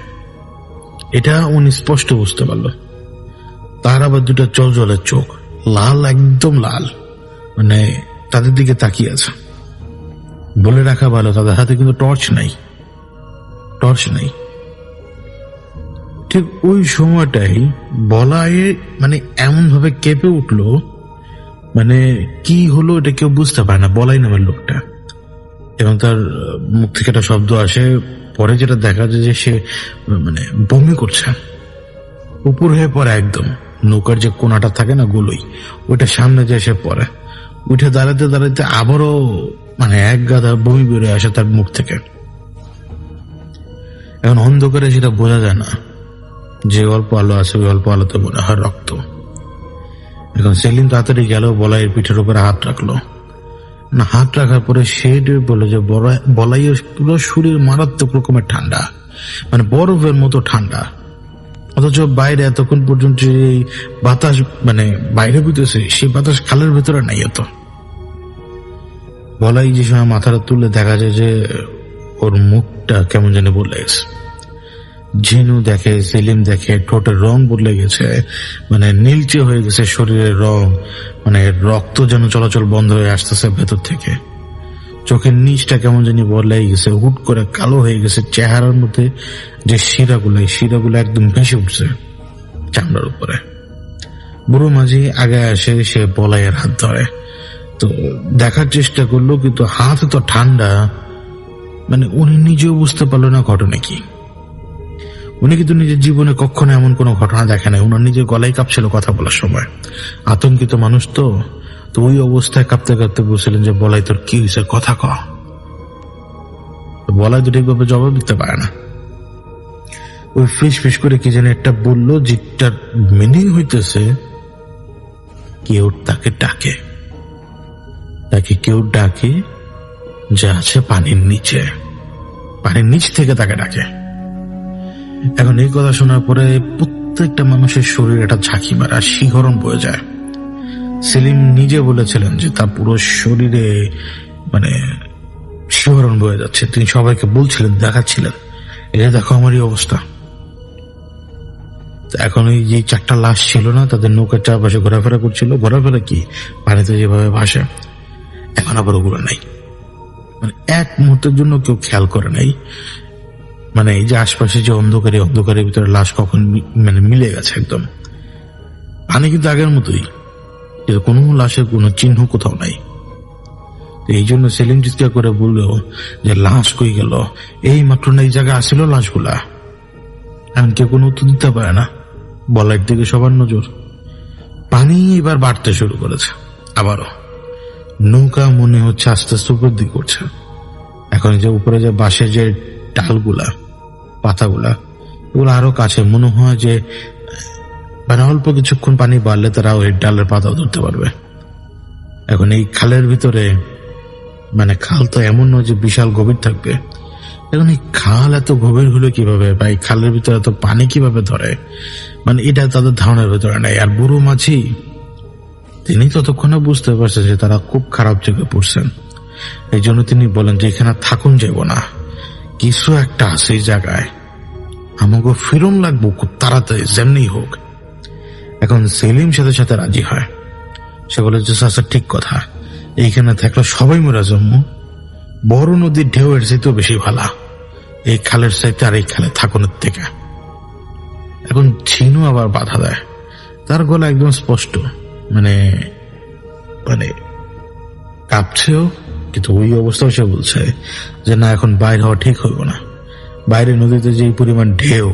S4: এটা উনি স্পষ্ট বুঝতে পারলো। তার আবার 2টা জলজলের চোখ, লাল, একদম লাল, মানে তাদের দিকে তাকিয়ে আছে। বলে রাখা ভালো, তাদের হাতে কিন্তু টর্চ নাই। ঠিক ওই সময়টাই বলায়ে মানে এমন ভাবে কেঁপে উঠলো, মানে কি হলো এটা কেউ বুঝতে পারে না, বলাই নামের লোকটা। এবং তার মুখ থেকে একটা শব্দ আসে, পরে যেটা দেখা যায় যে সে মানে বমি করছে, উপর হয়ে পড়ে একদম। নৌকার যে কোনাটা থাকে না গোলই, ওইটা সামনে যে সে পড়ে, উঠে দাঁড়াতে দাঁড়াতে আবারও মানে এক গাদা বমি বেরোয় আসে তার মুখ থেকে। এখন অন্ধকারে সেটা বোঝা যায় না, যে অল্প আলো আছে ওই অল্প আলোতে মনে হয় রক্ত। এখন সেলিম তাড়াতাড়ি গেল, বলাইয়ের পিঠের উপরে হাত রাখলো। না, হাত রাখার পরে সে বলে যে বলাইয়ের পুরো শরীর মারাত্মক রকমের ঠান্ডা, মানে বরফের মতো ঠান্ডা। অথচ বাইরে এতক্ষণ পর্যন্ত এই বাতাস মানে বাইরে বুঝতেছে, সেই বাতাস খালের ভেতরে নাই এত। বলাই যে সময় মাথাটা তুলে দেখা যায় যে ওর মুখটা কেমন জানি বলে গেছে। ঝিনু দেখে, সেলিম দেখে, ঠোঁটের রং বদলে গেছে, মানে নীলচে হয়ে গেছে শরীরের রং, মানে রক্ত যেন চলাচল বন্ধ হয়ে আসতেছে ভেতর থেকে। চোখের নিচটা কেমন জানি বদলাই গেছে, হুট করে কালো হয়ে গেছে। চেহারার মধ্যে যে শিরাগুলো একদম ভেসে উঠছে চামড়ার উপরে। বুড়ো মাঝি আগে আসে, সে বলাইয়ের হাত ধরে, তো দেখার চেষ্টা করলো, কিন্তু হাত তো ঠান্ডা, মানে উনি নিজেও বুঝতে পারলো না ঘটনা কি। উনি কিন্তু নিজের জীবনে কখনো এমন কোনো ঘটনা দেখে নাই। উনার নিজের গলায় কাঁপছিল কথা বলার সময়, আতঙ্কিত মানুষ তো ওই অবস্থায় কাঁপতে কাঁপতে বলছিলেন যে বলাই তোর কি হয়েছে, কথা ক। বলাই তো ঠিকভাবে জবাব দিতে পারে না। ওই ফিস করে কি যেন একটা বললো, যেটার মিনিং হইতেছে কেউ তাকে ডাকে, কেউ ডাকে যা আছে পানির নিচ থেকে তাকে ডাকে। এখন এই কথা শোনার পরে প্রত্যেকটা মানুষের শরীর একটা ঝাঁকি মারা শিহরণ বয়ে যায়। সেলিম নিজে বলেছিলেন যে তার পুরো শরীরে মানে শিহরণ বয়ে যাচ্ছে। তিনি সবাইকে বলছিলেন, দেখাচ্ছিলেন, এটা দেখো আমারই অবস্থা। এখন ওই যে 4টা লাশ ছিল না, তাদের নৌকার চারপাশে ঘোরাফেরা করছিল। ঘোরাফেরা কি, পানিতে যেভাবে ভাসে, এখন আবার ওগুলো নাই। মানে এক মুহূর্তের জন্য কেউ খেয়াল করে নাই, মানে এই যে আশপাশে যে অন্ধকারের ভিতরে লাশ কখন মানে মিলে গেছে একদম। পানি কিন্তু আগের মতোই, কিন্তু কোনো লাশের কোনো চিহ্ন কোথাও নাই। এই জন্য সেলিম চিৎকার করে বললো যে লাশ কই গেল, এই মাত্র না এই জায়গায় আসছিল লাশগুলা। এখন কেউ কোনো উত্তর দিতে পারে না। বলার দিকে সবার নজর। পানি এবার বাড়তে শুরু করেছে আবারও। নৌকা মনে হচ্ছে আস্তে আস্তে উপর দিক করছে। এখন যে উপরে যে বাঁশের যে ডালগুলা, পাতাগুলা, এগুলো আরো কাছে। মনে হয় যে মানে অল্প কিছুক্ষণ পানি বাড়লে তারা ওই ডালের পাতাও ধরতে পারবে। এখন এই খালের ভিতরে, মানে খাল তো এমন নয় যে বিশাল গভীর থাকবে। এখন এই খাল এত গভীর হলো কিভাবে, বা এই খালের ভিতরে এত পানি কিভাবে ধরে, মানে এটা তাদের ধারণার ভিতরে নাই। আর বুড়ো মাঝি তিনি ততক্ষণে বুঝতে পারছেন যে তারা খুব খারাপ জায়গায় পড়ছেন। এই জন্য তিনি বলেন যে এখানে থাকুন যাব না, কিছু একটা আছে এই জায়গায়, আমাকে ফিরন লাগবো খুব তাড়াতাড়ি, যেমনি হোক। এখন সেলিম সাথে সাথে রাজি হয়। সে বলে যে চাচা ঠিক কথা, এইখানে থাকলে সবাই মরা জন্ম, বড় নদীর ঢেউ এর চাইতেও বেশি ভালো এই খালের চাইতে আর এই খালে থাকুনের থেকে। এখন ঝিনু আবার বাধা দেয়। তার গলা একদম স্পষ্ট, মানে মানে কাঁপছেও, কিন্তু ওই অবস্থাও সে বলছে যে না, এখন বাইরে হওয়া ঠিক হইব না। বাইরে নদীতে যে পরিমাণ ঢেউ,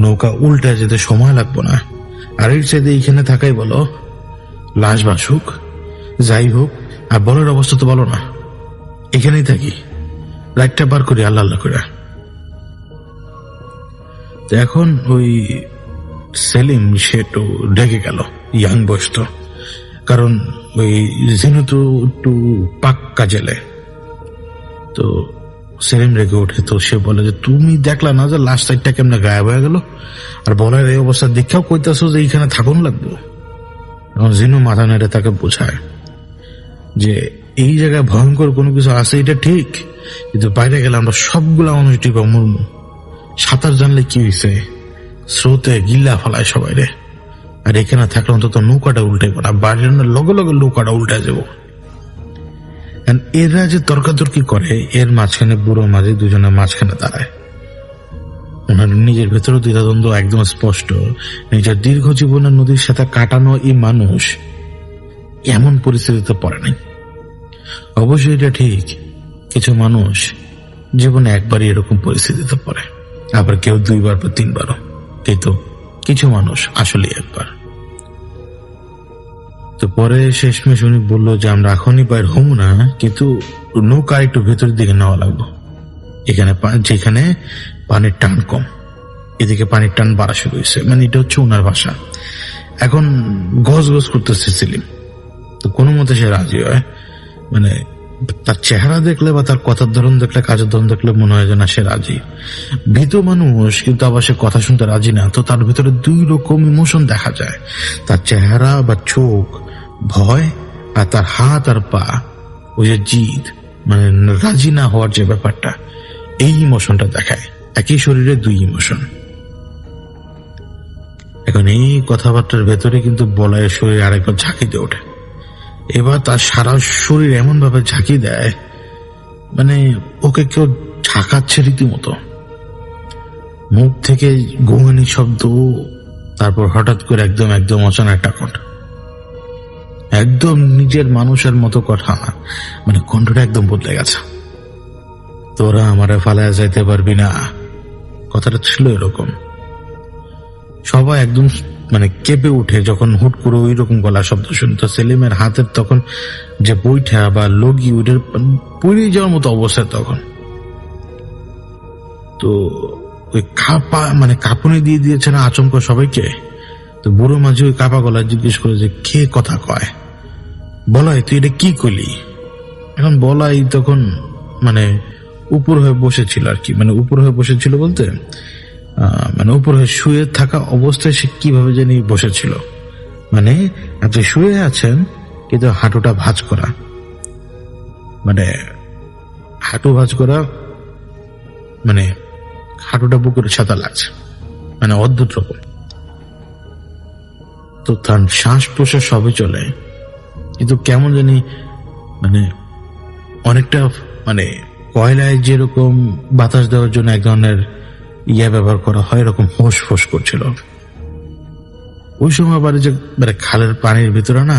S4: নৌকা উল্টা যেতে সময় লাগবো না। আর এর চাইতে এইখানে থাকাই বলো, লাশ বাসুক যাই হোক, আর বলের অবস্থা তো বলো না, এখানেই থাকি, লাইটটা বার করি আল্লাহ আল্লাহ করে। এখন ওই সেলিম সে তো ঢেকে গেল, ইয়াং বয়স তো, কারণ ওই জিনু তো একটু পাক্কা জেলে। তো সেলিম রেগে ওঠে। তো সে বলে যে তুমি দেখলা না যে লাস্ট সাইডটা কেমনে গায়েব হয়ে গেল, আর বলার এই অবস্থা দেখাও কইতাছো যে এইখানে থাকুন লাগবো। এখন জিনু মাথা নেড়ে তাকে বোঝায় যে এই জায়গায় ভয়ঙ্কর কোনো কিছু আছে এটা ঠিক, কিন্তু বাইরে গেলে আমরা সবগুলা মানুষ টিপা মরমু। সাঁতার জানলে কি হয়েছে, স্রোতে গিল্লা ফেলায় সবাই রে। আর এখানে থাকলে অন্তত নৌকাটা উল্টে না, বাইরে লগে লগে নৌকাটা উল্টে যাব। এরা যে তর্কাতর্কি করে, এর মাঝখানে বুড়ো মাঝি দুজনের মাঝখানে দাঁড়ায়। ওনার নিজের ভেতরে দ্বিধাদ্বন্দ্ব একদম স্পষ্ট। নিজের দীর্ঘ জীবনের নদীর সাথে কাটানো এই মানুষ এমন পরিস্থিতিতে পড়ে নাই। অবশ্যই এটা ঠিক, কিছু মানুষ জীবনে একবারই এরকম পরিস্থিতিতে পড়ে, আবার কেউ 2বার বা 3বারও, কিন্তু কিছু মানুষ আসলে একবার। তো পরে শেষমেশ উনি বললো যে আমরা এখনই বাইর হবো না, কিন্তু নৌকা একটু ভেতরের দিকে নেওয়া লাগলো। এখানে যেখানে পানির টান কম, এদিকে পানির টান বাড়া শুরু হয়েছে। মানে এটা হচ্ছে ওনার ভাষা। এখন গজ গজ করতেছে সেলিম। তো কোনো মতে সে রাজি হয়। মানে তার চেহারা দেখলে বা তার কথার ধরন দেখলে, কাজের ধরন দেখলে মনে হয় যে না, সে রাজি। ভীত মানুষ, কিন্তু আবার সে কথা শুনতে রাজি না। তো তার ভিতরে 2 রকম ইমোশন দেখা যায়। তার চেহারা বা চোখ ভয়, আর তার হাত আর পা ওই যে জিদ, মানে রাজি না হওয়ার যে ব্যাপারটা, এই ইমোশনটা দেখায়। একই শরীরে 2 ইমোশন। এখন এই কথাবার্তার ভেতরে কিন্তু বলয়ের শরীর আরেকবার ঝাঁকি দিয়ে ওঠে। এবার তার সারা শরীর এমন ভাবে ঝাঁকি দেয়, মানে ওকে কেউ ঝাঁকাচ্ছে রীতিমতো। মুখ থেকে গোঙানি শব্দ, তারপর হঠাৎ করে একদম একদম অচেনা একটা কণ্ঠ, একদম নিজের মানুষের মতো কথা, মানে কণ্ঠটা একদম বদলে গেছে। তোরা আমারে ফালায় যাইতে পারবি না, কথাটা ছিল এরকম। সবাই একদম মানে কেঁপে উঠে যখন হুট করে ওই রকম গলা শব্দ শুনতো। সেলিমের হাতের তখন যে বৈঠা বা লগি, ওইটার পড়ে যাওয়ার মতো অবস্থা তখন। তো ওই মানে কাঁপুনি দিয়ে দিয়েছে না আচমকা সবাইকে। তো বুড়ো মাঝি ওই কাপা গলায় জিজ্ঞেস করে যে কে কথা কয়, বলাই তুই এটা কি করলি? এখন বলাই তখন মানে উপর হয়ে বসেছিল আর কি, মানে উপর হয়ে বসেছিল বলতে মানে উপর হয়ে শুয়ে থাকা অবস্থায় সে কিভাবে জানি বসেছিল, মানে আপনি শুয়ে আছেন কিন্তু হাঁটুটা ভাঁজ করা, মানে হাঁটু ভাঁজ করা, মানে হাঁটুটা বুকের ছাতা লাগছে, মানে অদ্ভুত রকম। তো তার শ্বাস প্রশ্বাস সবই চলে, কিন্তু কেমন জানি মানে অনেকটা মানে কয়লায় যেরকম বাতাস দেওয়ার জন্য এক ধরনের ব্যবহার করা হয়, এরকম হোস ফোস করছিল। ওই সময় আবার যে মানে খালের পানির ভিতরে না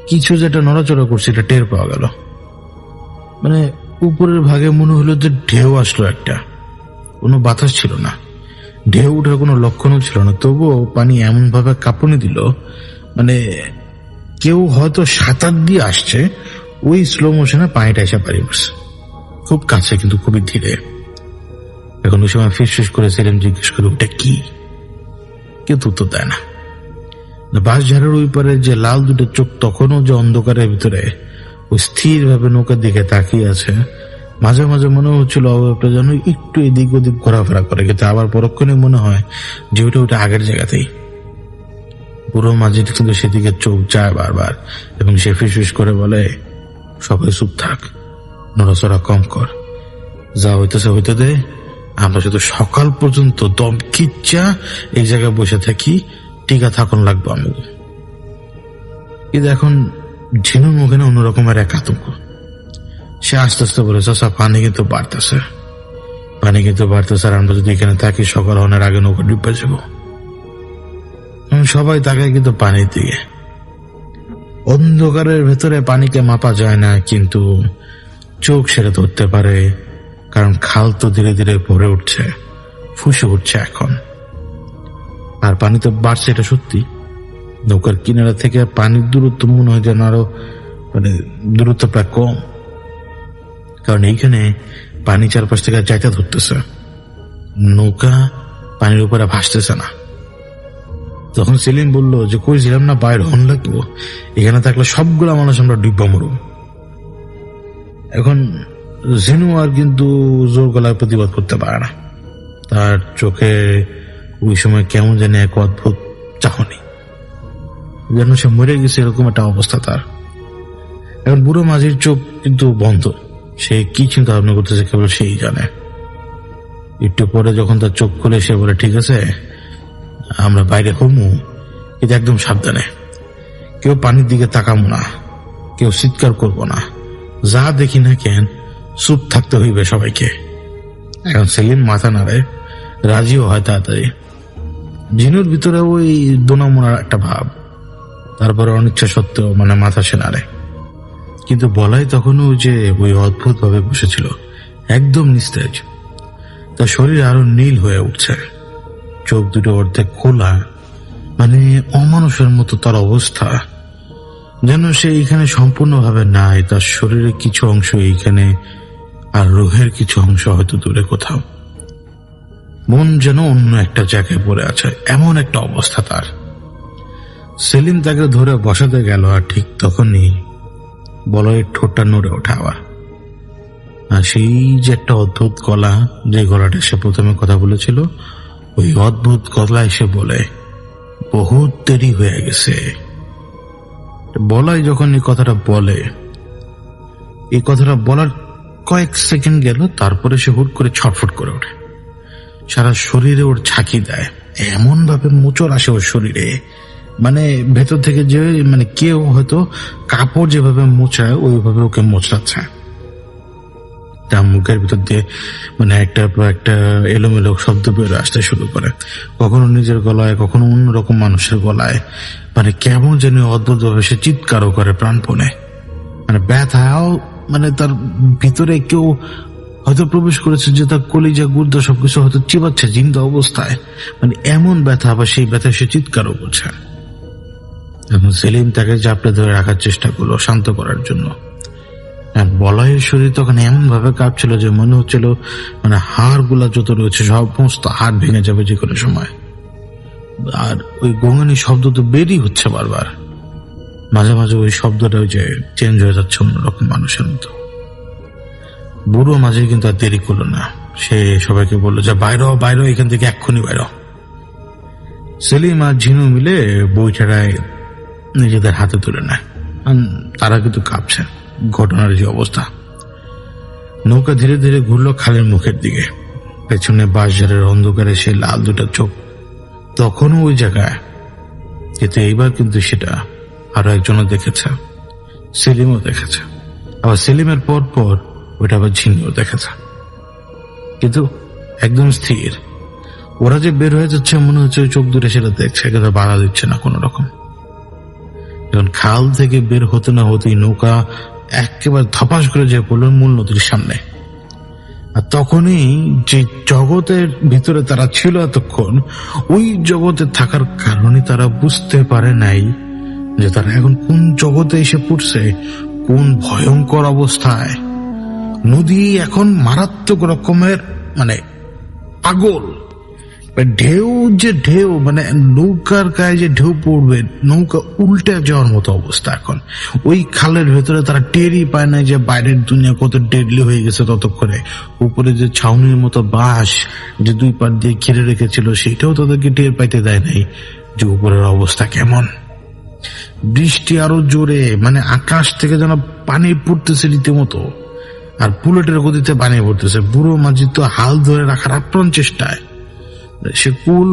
S4: কিছু যেটা নড়াচড়া করছে এটা টের পাওয়া গেল। মানে উপরের ভাগে মনে হলো যে ঢেউ আসলো একটা, কোনো বাতাস ছিল না, ঢেউ ওঠার কোনো লক্ষণও ছিল না, তবুও পানি এমন ভাবে কাঁপুনি দিল মানে কেউ হয়তো সাঁতার দিয়ে আসছে, ওই স্লো মোশনে পানিটা এসে পারি বসে খুব কাছে কিন্তু খুবই ধীরে। এখন ওই সময় ফিস করে সেলিম জিজ্ঞেস করে ওটা কি, কেউ উত্তর দেয় না। বাস ঝাড়ের ওই পারে যে লাল দুটো চোখ তখনও যে অন্ধকারের ভিতরে ওই স্থির ভাবে নৌকার দিকে তাকিয়ে আছে, মাঝে মাঝে মনে হচ্ছিল অবয়বটা যেন একটু এদিক ওদিক ঘোরাফেরা করে, কিন্তু আবার পরক্ষণে মনে হয় যে ওটা আগের জায়গাতেই। পুরো মাঝে কিন্তু সেদিকে চোখ যায় বারবার, এবং সে ফিস করে বলে সবাই চুপ থাক, নড়াচড়া কম কর, যা হইতেছে হইতে দে, আমরা শুধু সকাল পর্যন্ত দম খিচ্চা এই জায়গায় বসে থাকি, টিকা থাকুন লাগবো আমাকে। কিন্তু এখন ঝিনুর মুখে না অন্যরকমের এক আতঙ্ক। সে আস্তে আস্তে বলে চাচা পানি কিন্তু বাড়তেছে, আর আমরা যদি এখানে থাকি সকাল হওয়ার আগে নৌকা ডুবে যাবো। সবাই তাকায় কিন্তু পানির দিকে। অন্ধকারের ভেতরে পানিকে মাপা যায় না, কিন্তু চোখ সেরে ধরতে পারে, কারণ খাল তো ধীরে ধীরে ভরে উঠছে, ফুসে উঠছে এখন। আর পানি তো বাড়ছে, এটা সত্যি। নৌকার কিনারা থেকে পানির দূরত্ব মনে হয় যেন আরো মানে দূরত্ব প্রায় কম, কারণ এইখানে পানি চারপাশ থেকে যাইতে ধরতেছে, নৌকা পানির উপরে ভাসতেছে না। তখন সেলিম বলল যে কইছিলাম না বাইরে হন লাগবো, এখানে থাকলে সবগুলা মানুষ আমরা ডুববা মরব। এখন জিনু আর কিন্তু জোর গলায় প্রতিবাদ করতে পারে না, তার চোখে ওই সময় কেমন জানি এক অদ্ভুত চাহনি, যেন সে মরে গেছে এরকম একটা অবস্থা তার। এখন বুড়ো মাঝির চোখ কিন্তু বন্ধ, সে কি চিন্তা ভাবনা করতেছে কেবল সেই জানে। একটু পরে যখন তার চোখ খুলে সে বলে ঠিক আছে আমরা বাইরে হমু, কিন্তু একদম সাবধানে, কেউ পানির দিকে তাকাবো না, কেউ চিৎকার করবো না, যা দেখি না কেন চুপ থাকতে হইবে সবাইকে। এখন সেলিম মাথা নাড়ে, রাজিও হয় তাড়াতাড়ি। জিনুর ভিতরে ওই দোনামোনার একটা ভাব, তারপরে অনিচ্ছা সত্ত্বেও মানে মাথা সে নাড়ে। কিন্তু বলাই তখনও যে ওই অদ্ভুত ভাবে বসেছিল, একদম নিস্তেজ। তার শরীর আরো নীল হয়ে উঠছে, চোখ দুটো অর্ধেক খোলা, মানে অমানুষের মতো তার অবস্থা, যেন সে এইখানে সম্পূর্ণভাবে নাই। তার শরীরের কিছু অংশ এইখানে, আর রুহের কিছু অংশ হয়তো দূরে কোথাও। মন যেন অন্য একটা জায়গায় পড়ে আছে, এমন একটা অবস্থা তার। সেলিম তাকে ধরে বসাতে গেল, আর ঠিক তখনই বলয়ের ঠোঁটটা নড়ে ওঠে আবার। আর সেই যে একটা অদ্ভুত গলা, যে গলাটা সে প্রথমে কথা বলেছিল, ওই অদ্ভুত গলায় সে বলে বহুত দেরি হয়ে গেছে। বলাই যখন এই কথাটা বলে, এই কথাটা বলার কয়েক সেকেন্ড গেল, তারপরে সে হুট করে ছটফট করে ওঠে, সারা শরীরে ওর ঝাঁকি দেয়, এমন ভাবে মোচড় আসে ওর শরীরে, মানে ভেতর থেকে যে মানে কেউ হয়তো কাপড় যেভাবে মোচড়ায় ওইভাবে ওকে মোচড়াচ্ছে। তার মুখের ভিতর দিয়ে মানে একটা পর একটা এলোমেলো শব্দ বেরো আসতে শুরু করে, কখনো নিজের গলায়, কখনো অন্যরকম মানুষের গলায়, মানে কেমন যেন অদ্ভুত ভাবে সে চিৎকারও করে প্রাণপণে, মানে ব্যথাও, মানে তার ভিতরে কেউ হয়তো প্রবেশ করেছে যে তার কলিজা গুর্দা সবকিছু হয়তো চিবাচ্ছে জিন্দা অবস্থায়, মানে এমন ব্যথা, আবার সেই ব্যথা সে চিৎকারও করছে। এখন সেলিম তাকে চাপড়ে ধরে রাখার চেষ্টা করলো শান্ত করার জন্য। বলয়ের শরীর তখন এমন ভাবে কাঁপছিল যে মনে হচ্ছিল মানে হাড় গুলা যত রয়েছে সমস্ত হাড় ভেঙে যাবে যে কোনো সময়। আর ওই গঙ্গানি শব্দ তো বেরই হচ্ছে বারবার, মাঝে মাঝে ওই শব্দটা ওই যে চেঞ্জ হয়ে যাচ্ছে অন্যরকম মানুষের মতো। বুড়ো মাঝে কিন্তু আর দেরি করলো না, সে সবাইকে বললো যে বাইরে বাইরে, এখান থেকে এক্ষুনি বাইরে। সেলিম আর ঝিনু মিলে বৈঠাটায় নিজেদের হাতে তুলে নেয়। তারা কিন্তু কাঁপছে ঘটনার যে অবস্থা। নৌকা ধীরে ধীরে ঘুরলো খালের মুখের দিকে। পেছনে বাঁশঝাড়ের অন্ধকারে সে লাল দুটা চোখ তখনও ওই জায়গায়, কিন্তু এইবার কিন্তু সেটা আরো একজনও দেখেছে, সেলিমও দেখেছে। আবার সেলিমের পর পর ওইটা আবার ঝিনুও দেখেছে, কিন্তু একদম স্থির। ওরা যে বের হয়ে যাচ্ছে মনে হচ্ছে ওই চোখ দূরে সেটা দেখছে, কিন্তু বাধা দিচ্ছে না কোন রকম। যখন খাল থেকে বের হতে না হতেই নৌকা একেবারে ধপাস করে যে পড়ল মূল নদীর সামনে। আর তখনই যে জগতের ভিতরে তারা ছিল এতক্ষণ, ওই জগতে থাকার কারণে তারা বুঝতে পারে নাই যে তারা এখন কোন জগতে এসে পড়ছে, কোন ভয়ঙ্কর অবস্থায়। নদী এখন মারাত্মক রকমের পাগল। ঢেউ যে ঢেউ, নৌকার গায়ে যে ঢেউ পড়বে, নৌকা উল্টে যাওয়ার মতো অবস্থা এখন। ওই খালের ভেতরে তারা টেরই পায় না যে বাইরের দুনিয়া কত ডেডলি হয়ে গেছে ততক্ষণে। উপরে যে ছাউনির মতো বাঁশ যে দুই পার দিয়ে ঘিরে রেখেছিল, সেটাও তাদেরকে টের পাইতে দেয় নাই যে উপরের অবস্থা কেমন। বৃষ্টি আরো জোরে, আকাশ থেকে যেন পানি পড়তেছে রীতিমতো, আর বুলেটের গতিতে পানি পড়তেছে। বুড়ো মাঝি তো হাল ধরে রাখার আপ্রাণ চেষ্টায়। সে কুল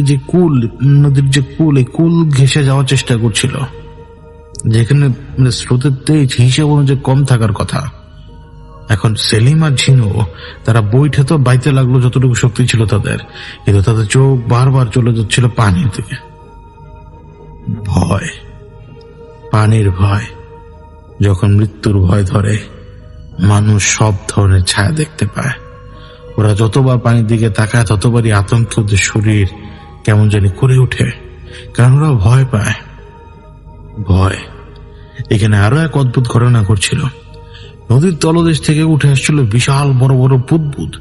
S4: যে কুল, নদীর যে কুল, এই কুল ঘেঁষে যাওয়ার চেষ্টা করছিল, যেখানে স্রোতের তেজ হিসেব অনুযায়ী কম থাকার কথা। এখন সেলিম আর ঝিনু তারা বইটা তো বাইতে লাগলো যতটুকু শক্তি ছিল তাদের, কিন্তু তাদের চোখ বারবার চলে যাচ্ছিল পানির দিকে। ভয়, পানির ভয়। যখন মৃত্যুর ভয় ধরে, মানুষ সব ধরনের ছায়া দেখতে পায়। ওরা যতবার পানির দিকে তাকায় ততবারই আতঙ্কে ওদের শরীর কেমন জানি করে ওঠে, কারণ ওরা ভয় পায়। ভয়। এখানে আরো এক অদ্ভুত ঘটনা ঘটছিল। নদীর তলদেশ থেকে উঠে আসছিল বিশাল বড় বড় বুদবুদ।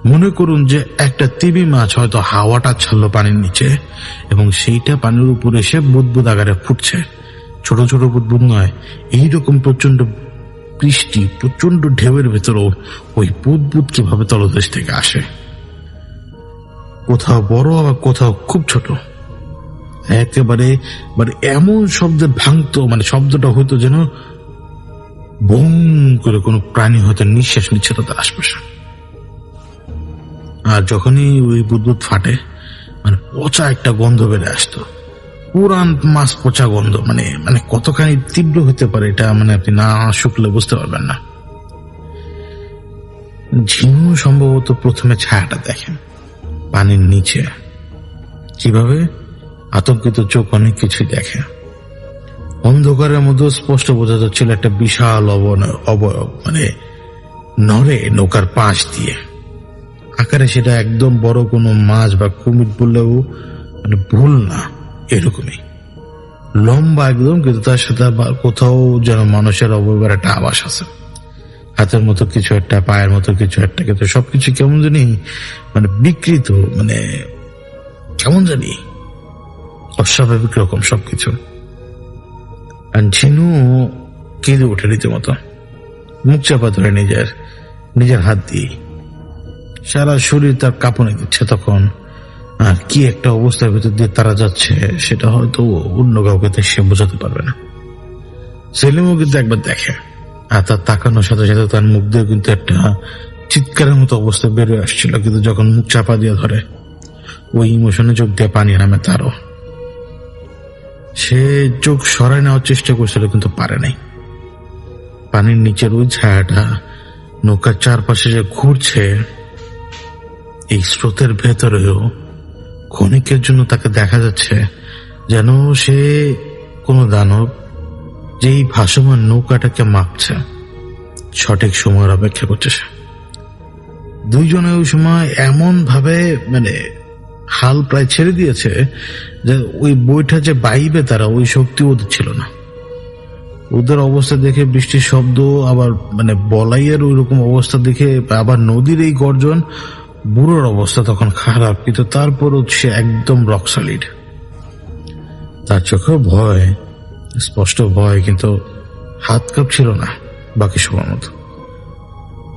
S4: মনে করুন যে একটা তিমি মাছ হয়তো হাওয়াটা ছাড়লো পানির নিচে, এবং সেইটা পানির উপরে এসে বুদবুদ আকারে ফুটছে। ছোট ছোট বুদবুদ নয়, এইরকম প্রচন্ড বৃষ্টি, প্রচন্ড ঢেউয়ের ভেতরেও ওই বুদবুদ কিভাবে তলদেশ থেকে আসে। কোথাও বড়, আবার কোথাও খুব ছোট। একেবারে এমন শব্দে ভাঙতো, শব্দটা হইতো যেন বুম করে কোনো প্রাণী হয়তো নিঃশ্বাস নিচ্ছে তাদের আশপাশে। আর যখনই ওই বুদবুদ ফাটে, পচা একটা গন্ধ বেড়ে আসতো, পুরান মাছ পচা গন্ধ। কতখানি তীব্র হতে পারে এটা আপনি না শুকলে বুঝতে পারবেন না। ঝিনু সম্ভবত প্রথমে ছায়াটা দেখেন পানির নিচে। কিভাবে? আতঙ্কিত চোখ অনেক কিছুই দেখে। অন্ধকারের মধ্যে স্পষ্ট বোঝা যাচ্ছিল একটা বিশাল অবয়ব নড়ে নৌকার পাশ দিয়ে। আকারে সেটা একদম বড় কোনো মাছ বা কুমির বললেও ভুল না, এরকমই লম্বা একদম, কিন্তু তার সাথে আবার কোথাও যেন মানুষের অবয়বের একটা আভাস আছে। হাতের মতো কিছু একটা, পায়ের মতো কিছু একটা, কিন্তু সবকিছু কেমন জানি বিকৃত, কেমন জানি অস্বাভাবিক রকম সবকিছু। আর ঝিনু কেঁদে ওঠে রীতিমতো, মুখ চাপা ধরে নিজের হাত দিয়ে। সারা শরীর তার কাঁপুনি দিচ্ছে তখন। কি একটা অবস্থার ভেতর দিয়ে তারা যাচ্ছে সেটা হয়তো অন্য কাউকে সে বোঝাতে পারবে না। সেলিমও কিন্তু একবার দেখে, আর তার তাকানোর সাথে সাথে তার মুখ দিয়ে কিন্তু একটা চিৎকারের মতো অবস্থা বেরিয়ে আসছিল। কিন্তু যখন মুখ চাপা দিয়ে ধরে, ওই ইমোশনে চোখ দিয়ে পানি নামে তারও। সে চোখ সরাই নেওয়ার চেষ্টা করছিল, কিন্তু পারে নাই। পানির নিচের ওই ছায়াটা নৌকার চারপাশে যে ঘুরছে, এই স্রোতের ভেতরেও ক্ষণিকের জন্য তাকে দেখা যাচ্ছে যেন সে কোনো দানব, যেই ভাসমান নৌকাটাকে মাপছে, সঠিক সময়ের অপেক্ষা করছে সে। দুইজনে ওই সময় এমন ভাবে হাল প্রায় ছেড়ে দিয়েছে যে ওই বইটা যে বাইবে তারা, ওই শক্তি ওদের ছিল না। ওদের অবস্থা দেখে, বৃষ্টির শব্দ, আবার বলাইয়ের ওই রকম অবস্থা দেখে, আবার নদীর এই গর্জন, বুড়োর অবস্থা তখন খারাপ, কিন্তু তারপরও সে একদম রক সলিড। তার চোখে ভয়, স্পষ্ট ভয়, কিন্তু হাত কাঁপছিল না বাকি সময় মতো।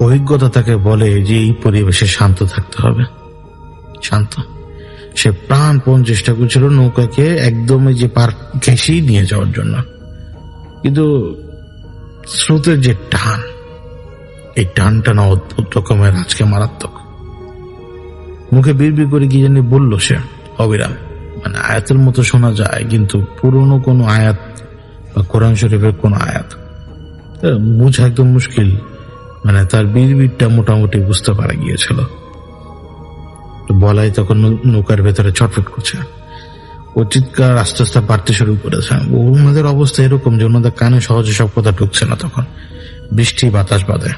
S4: অভিজ্ঞতা তাকে বলে যে এই পরিবেশে শান্ত থাকতে হবে। শান্ত, সে প্রাণপণ চেষ্টা করছিল নৌকাকে একদম এই যে পার ঘেঁষেই নিয়ে যাওয়ার জন্য, কিন্তু স্রোতের যে টান, এই টানটা না অদ্ভুত রকমের আজকে মারাত্মক। মুখে বিড়বিড় করে কি জানি বলল সে অবিরাম, মানে আয়াতের মতো শোনা যায় কিন্তু পুরনো কোনো আয়াত বা কোরআন শরীফের কোন আয়াত বুঝা একদম মুশকিল। মানে তার বিড়বিড়টা মোটামুটি বুঝতে পারা গিয়েছিল। বলাই তখন নৌকার ভেতরে ছটফট করছে, ও চিৎকার আস্তে আস্তে বাড়তে শুরু করেছে। ওনাদের অবস্থা এরকম যে ওনাদের কানে সহজে সব কথা ঢুকছে না। তখন বৃষ্টি বাতাস বাদে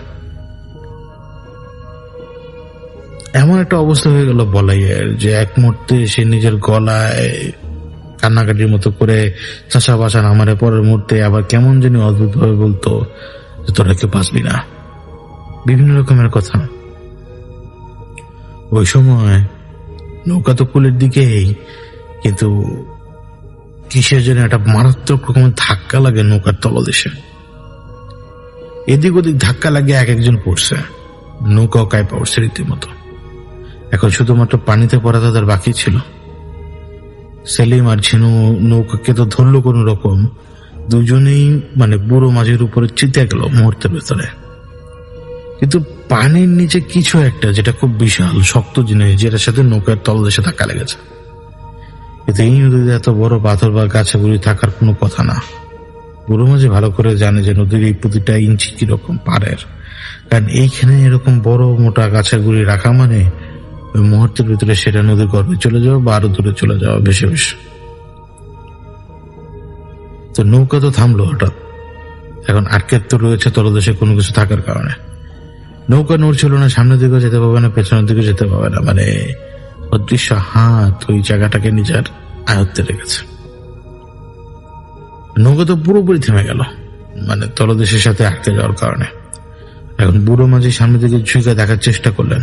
S4: এমন একটা অবস্থা হয়ে গেল বলাইয়ের যে এক মুহূর্তে সে নিজের গলায় কান্নাকাটির মতো করে চাষা বাসা নামারে, পরের মুহূর্তে আবার কেমন যেন অদ্ভুত ভাবে বলতো যে তোরা কেউ বাঁচবি না, বিভিন্ন রকমের কথা। ওই সময় নৌকা তো কুলের দিকেই, কিন্তু কিসের জন্য একটা মারাত্মক রকমের ধাক্কা লাগে নৌকার তলদেশে। এদিক ওদিক ধাক্কা লাগে, এক একজন পড়ছে, নৌকাও কাঁপা উঠছে রীতিমতো। এখন শুধুমাত্র পানিতে পড়া তাদের বাকি ছিল। সেলিম আর ঝিনু নৌকাকে তো ধরলো কোন রকম, দুজনেই মানে বুড়ো মাঝির উপরে চিতে গেল মুহূর্তের ভেতরে। কিন্তু পানির নিচে কিছু একটা যেটা খুব বিশাল শক্ত জিনিস, যেটার সাথে নৌকার তলদেশে ধাক্কা লেগেছে। কিন্তু এই নদীতে এত বড় পাথর বা গাছাগুড়ি থাকার কোনো কথা না। বুড়ো মাঝি ভালো করে জানে যে নদীর এই প্রতিটা ইঞ্চি কিরকম পাড়ের, কারণ এইখানে এরকম বড় মোটা গাছাগুড়ি রাখা মানে ওই মুহূর্তের ভিতরে সেটা নদীর গর্ভে চলে যাওয়া বা আরো দূরে চলে যাওয়া ভেসে ভেসে। তো নৌকা তো থামলো হঠাৎ, এখন আটকে তো রয়েছে তলদেশে কোনো কিছু থাকার কারণে। নৌকা নড়ছিল না, সামনের দিকেও যেতে পারবে না, পেছনের দিকে যেতে পারবে না, মানে অদৃশ্য হাত ওই জায়গাটাকে নিজের আয়ত্তে রেখেছে। নৌকা তো পুরোপুরি থেমে গেল, মানে তলদেশের সাথে আটকে যাওয়ার কারণে। এখন বুড়ো মাঝি সামনের দিকে ঝুঁকে দেখার চেষ্টা করলেন,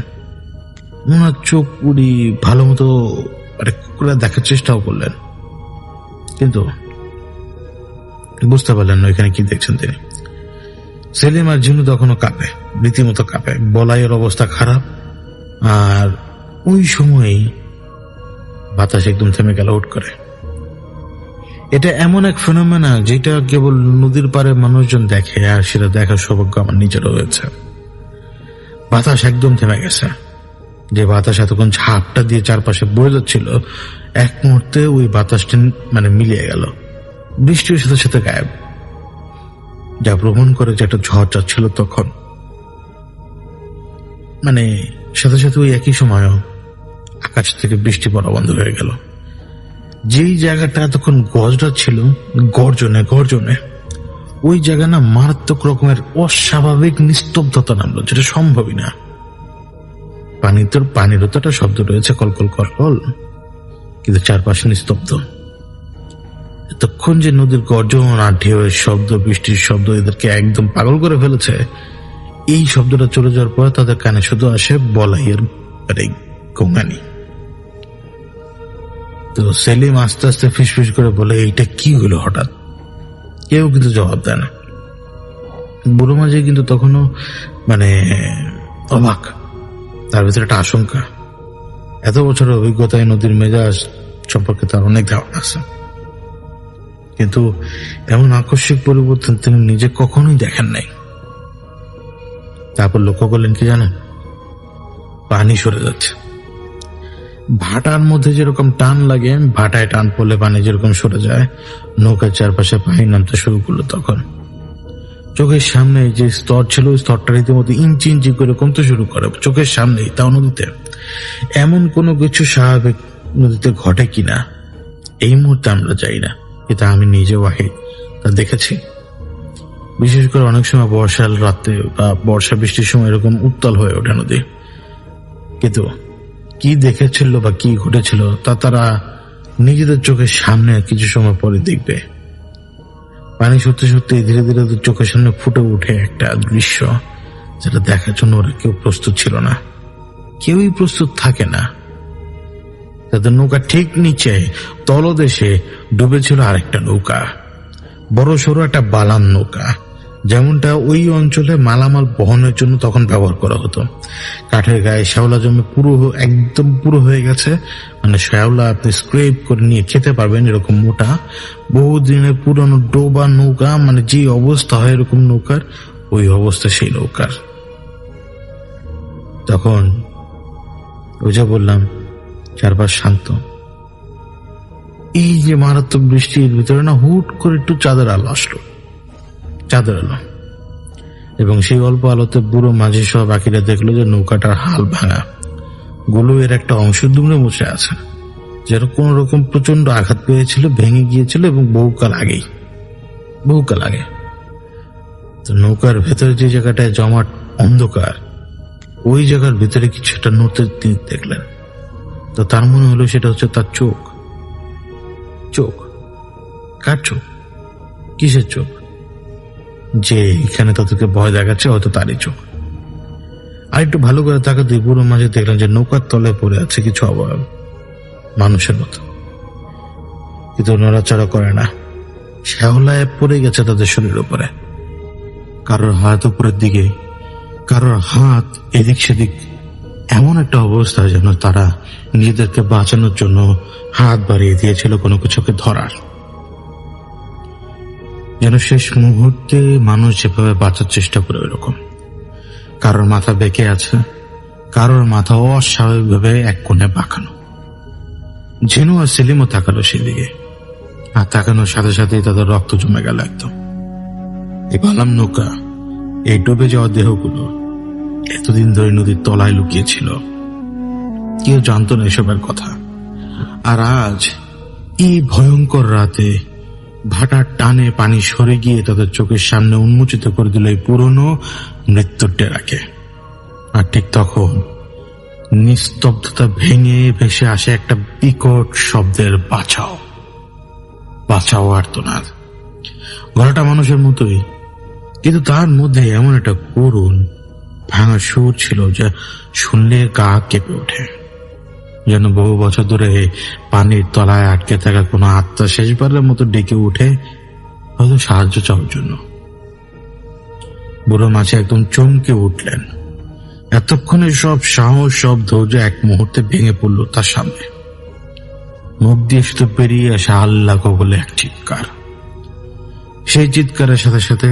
S4: ওনার চোখ পুরি ভালো মতো করে দেখার চেষ্টাও করলেন, কিন্তু বুঝতে পারলেন না এখানে কি দেখছেন তিনি। সেলিম আর ঝিনু তখনও কাঁপে, রীতিমতো কাঁপে, বলাইয়ের অবস্থা খারাপ। আর ওই সময়ই বাতাস একদম থেমে গেল হুট করে। এটা এমন এক ফেনোমেনা যেটা কেবল নদীর পাড়ে মানুষজন দেখে, আর সেটা দেখার সৌভাগ্য আমার নিজেরও হয়েছে। বাতাস একদম থেমে গেছে। যে বাতাস এতক্ষণ ঝাপটা দিয়ে চারপাশে বয়ে যাচ্ছিল, এক মুহূর্তে ওই বাতাসটা মানে মিলিয়ে গেল, বৃষ্টির সাথে সাথে গায়েব। যা প্রমাণ করে যে একটা ঝড় যাচ্ছিল তখন, মানে সাথে সাথে ওই একই সময়ও আকাশ থেকে বৃষ্টি পড়া বন্ধ হয়ে গেল। যেই জায়গাটা এতক্ষণ গজরা ছিল গর্জনে গর্জনে, ওই জায়গা না মারাত্মক রকমের অস্বাভাবিক নিস্তব্ধতা নামলো, যেটা সম্ভবই না। পানিরও তো একটা শব্দ রয়েছে, কলকল কলকল, কিন্তু চারপাশে নিস্তব্ধ। এতক্ষণ যে নদীর গর্জন আর ঢেউয়ের শব্দ, বৃষ্টির শব্দ এদেরকে একদম পাগল করে ফেলেছে, এই শব্দটা চলে যাওয়ার পর তাদের কানে শুধু আসে বলাইয়ের গোঙানি। তো সেলিম আস্তে আস্তে ফিসফিস করে বলে, এইটা কি হলো হঠাৎ? কেউ কিন্তু জবাব দেয় না। বুড়ো মাঝি কিন্তু তখনও মানে অবাক, তার ভিতরে একটা আশঙ্কা। এত বছরের অভিজ্ঞতায় নদীর মেজাজ সম্পর্কে তার অনেক ধারণা আছে, কিন্তু এমন আকস্মিক পরিবর্তন তিনি নিজে কখনোই দেখেন নাই। তারপর লক্ষ্য করলেন কি জানেন, পানি সরে যাচ্ছে। ভাটার মধ্যে যেরকম টান লাগে, ভাটায় টান পড়লে পানি যেরকম সরে যায়, নৌকার চারপাশে পানি নামতে শুরু করলো। তখন চোখের সামনে যে স্তর ছিল, ওই স্তরটা রীতিমতো ইঞ্চি ইঞ্চি করে কমতে শুরু করে চোখের সামনেই, তাও নদীতে। এমন কোনো কিছু স্বাভাবিক নদীতে ঘটে কিনা এই মুহূর্তে আমরা জানি না, কিন্তু আমি নিজে ওয়াহিদ তা দেখেছি। বিশেষ করে অনেক সময় বর্ষার রাতে বা বর্ষা বৃষ্টির সময় এরকম উত্তাল হয়ে ওঠে নদী। কিন্তু কি দেখেছিল বা কি ঘটেছিল তা তারা নিজেদের চোখের সামনে কিছু সময় পরে দেখবে। পানি সত্যি সত্যি ধীরে ধীরে চোখের সামনে ফুটে উঠে একটা দৃশ্য, যেটা দেখার জন্য ওরা কেউ প্রস্তুত ছিল না, কেউই প্রস্তুত থাকে না। তাদের নৌকা ঠিক নিচে তলদেশে ডুবেছিল আরেকটা নৌকা, বড় সড়ো একটা বালান নৌকা, যেমনটা ওই অঞ্চলে মালামাল বহনের জন্য তখন ব্যবহার করা হতো। কাঠের গায়ে শ্যাওলা জমে একদম পুরো হয়ে গেছে, মানে শ্যাওলা আপনি স্ক্রেপ করে নিয়ে খেতে পারবেন, এরকম মোটা বহুদিনের পুরনো ডোবা নৌকা, মানে যে অবস্থা হয় এরকম নৌকার, ওই অবস্থা সেই নৌকার। তখন ওই যা বললাম, চারপাশ শান্ত। এই যে মারাত্মক বৃষ্টির ভিতরে না হুট করে একটু চাঁদের আলো আসলো, চাঁদের আলো, এবং সেই অল্প আলোতে বুড়ো মাঝি সহ বাকিরা দেখলো যে নৌকাটার হাল ভাঙা, গুলো এর একটা অংশ দুমড়ে মুছে আছে, যেন কোন রকম প্রচন্ড আঘাত পেয়েছিল, ভেঙে গিয়েছিল, এবং বহুকাল আগে। তো নৌকার ভেতরে যে জায়গাটায় জমাট অন্ধকার, ওই জায়গার ভিতরে কিছু একটা নড়তে তিনি দেখলেন। তো তার মনে হলো সেটা হচ্ছে তার চোখ। কার চোখ? কিসের চোখ? যে এখানে তাদেরকে ভয় দেখাচ্ছে, হয়তো তারই চোখ। আর একটু ভালো করে তাকাতে বুড়ো মাঝে দেখলেন যে নৌকার তলে পড়ে আছে কিছু অবয়ব, মানুষের মতো, কিন্তু নড়াচড়া করে না। শ্যাওলায় পড়ে গেছে তাদের শরীরের উপরে। কারোর হাত উপরের দিকে, কারোর হাত এদিক সেদিক, এমন একটা অবস্থা যেন তারা নিজেদেরকে বাঁচানোর জন্য হাত বাড়িয়ে দিয়েছিল কোনো কিছুকে ধরার। যেন শেষ মুহূর্তে মানুষ যেভাবে বাঁচার চেষ্টা করে ওইরকম। কারোর মাথা বেঁকে আছে, কারোর মাথা অস্বাভাবিকভাবে এক কোণে বাঁকানো। ঝিনু আর সেলিমও তাকালো সেদিকে, আর তাকানোর সাথে সাথেই তাদের রক্ত জমে গেল একদম। এই বালাম নৌকা, এই ডুবে যাওয়া দেহগুলো এতদিন ধরে নদীর তলায় লুকিয়েছিল, কেউ জানতো না এসবের কথা। আর আজ এই ভয়ঙ্কর রাতে ভাটার টানে পানি সরে গিয়ে তাদের চোখের সামনে উন্মোচিত করে দিল এই পুরনো মৃত্যুর ডেরাকে। আর ঠিক তখন নিস্তব্ধতা ভেঙে ভেসে আসে একটা বিকট শব্দের বাঁচাও আর্তনাদ। গলাটা মানুষের মতোই, কিন্তু তার মধ্যে এমন একটা করুণ ভাঙা সুর ছিল যা শুনলে গা কেঁপে ওঠে, যেন বহু বছর ধরে পানির তলায় আটকে থাকা কোনো আত্মা শেষবারের মতো ডেকে উঠে, হয়তো সাহায্য চাওয়ার জন্য। বুড়ো মাঝে একদম চমকে উঠলেন। এতক্ষণে সব সাহস, সব ধৈর্য এক মুহূর্তে ভেঙে পড়ল তার সামনে। মুখ দিয়ে শুধু পেরিয়ে আসা আল্লাহ বলে এক চিৎকার। সেই চিৎকারের সাথে সাথে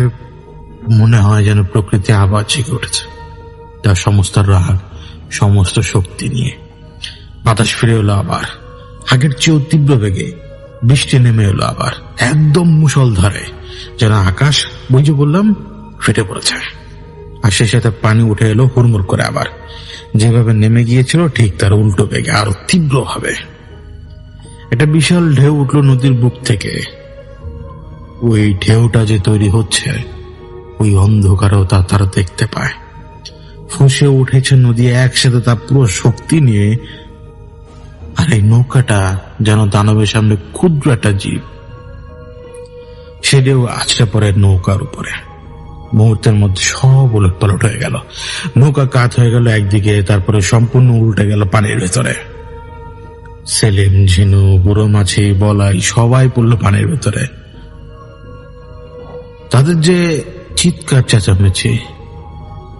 S4: মনে হয় যেন প্রকৃতি আবার জেগে উঠেছে, তার সমস্ত রাগ, সমস্ত শক্তি নিয়ে। বাতাস ফিরে এলো আবার, আগের চেয়েও তীব্র বেগে। বৃষ্টি নেমে এলো আবার, একদম মুষলধারে, যেন আকাশ, বুঝে বললাম, ফেটে পড়েছে। আর সে সাথে পানি উঠে এলো হুড়মুড় করে আবার, যেভাবে নেমে গিয়েছিল ঠিক তার উল্টো বেগে, আরো তীব্র ভাবে। একটা বিশাল ঢেউ উঠলো নদীর বুক থেকে। ওই ঢেউটা যে তৈরি হচ্ছে, ওই অন্ধকারেও তারা দেখতে পায়। ফুঁসে উঠেছে নদী একসাথে তার পুরো শক্তি নিয়ে। আর এই নৌকাটা যেন দানবের সামনে ক্ষুদ্র একটা জীব। সেটাও আছড়ে পড়ে নৌকার উপরে। মুহূর্তের মধ্যে সব উলটপালট হয়ে গেল। নৌকা কাত হয়ে গেল একদিকে, তারপরে সম্পূর্ণ উল্টে গেল পানির ভেতরে। সেলিম, ঝিনু, বুড়ো মাছি, বলাই সবাই পড়লো পানির ভেতরে। তাদের যে চিৎকার চেঁচামেচি,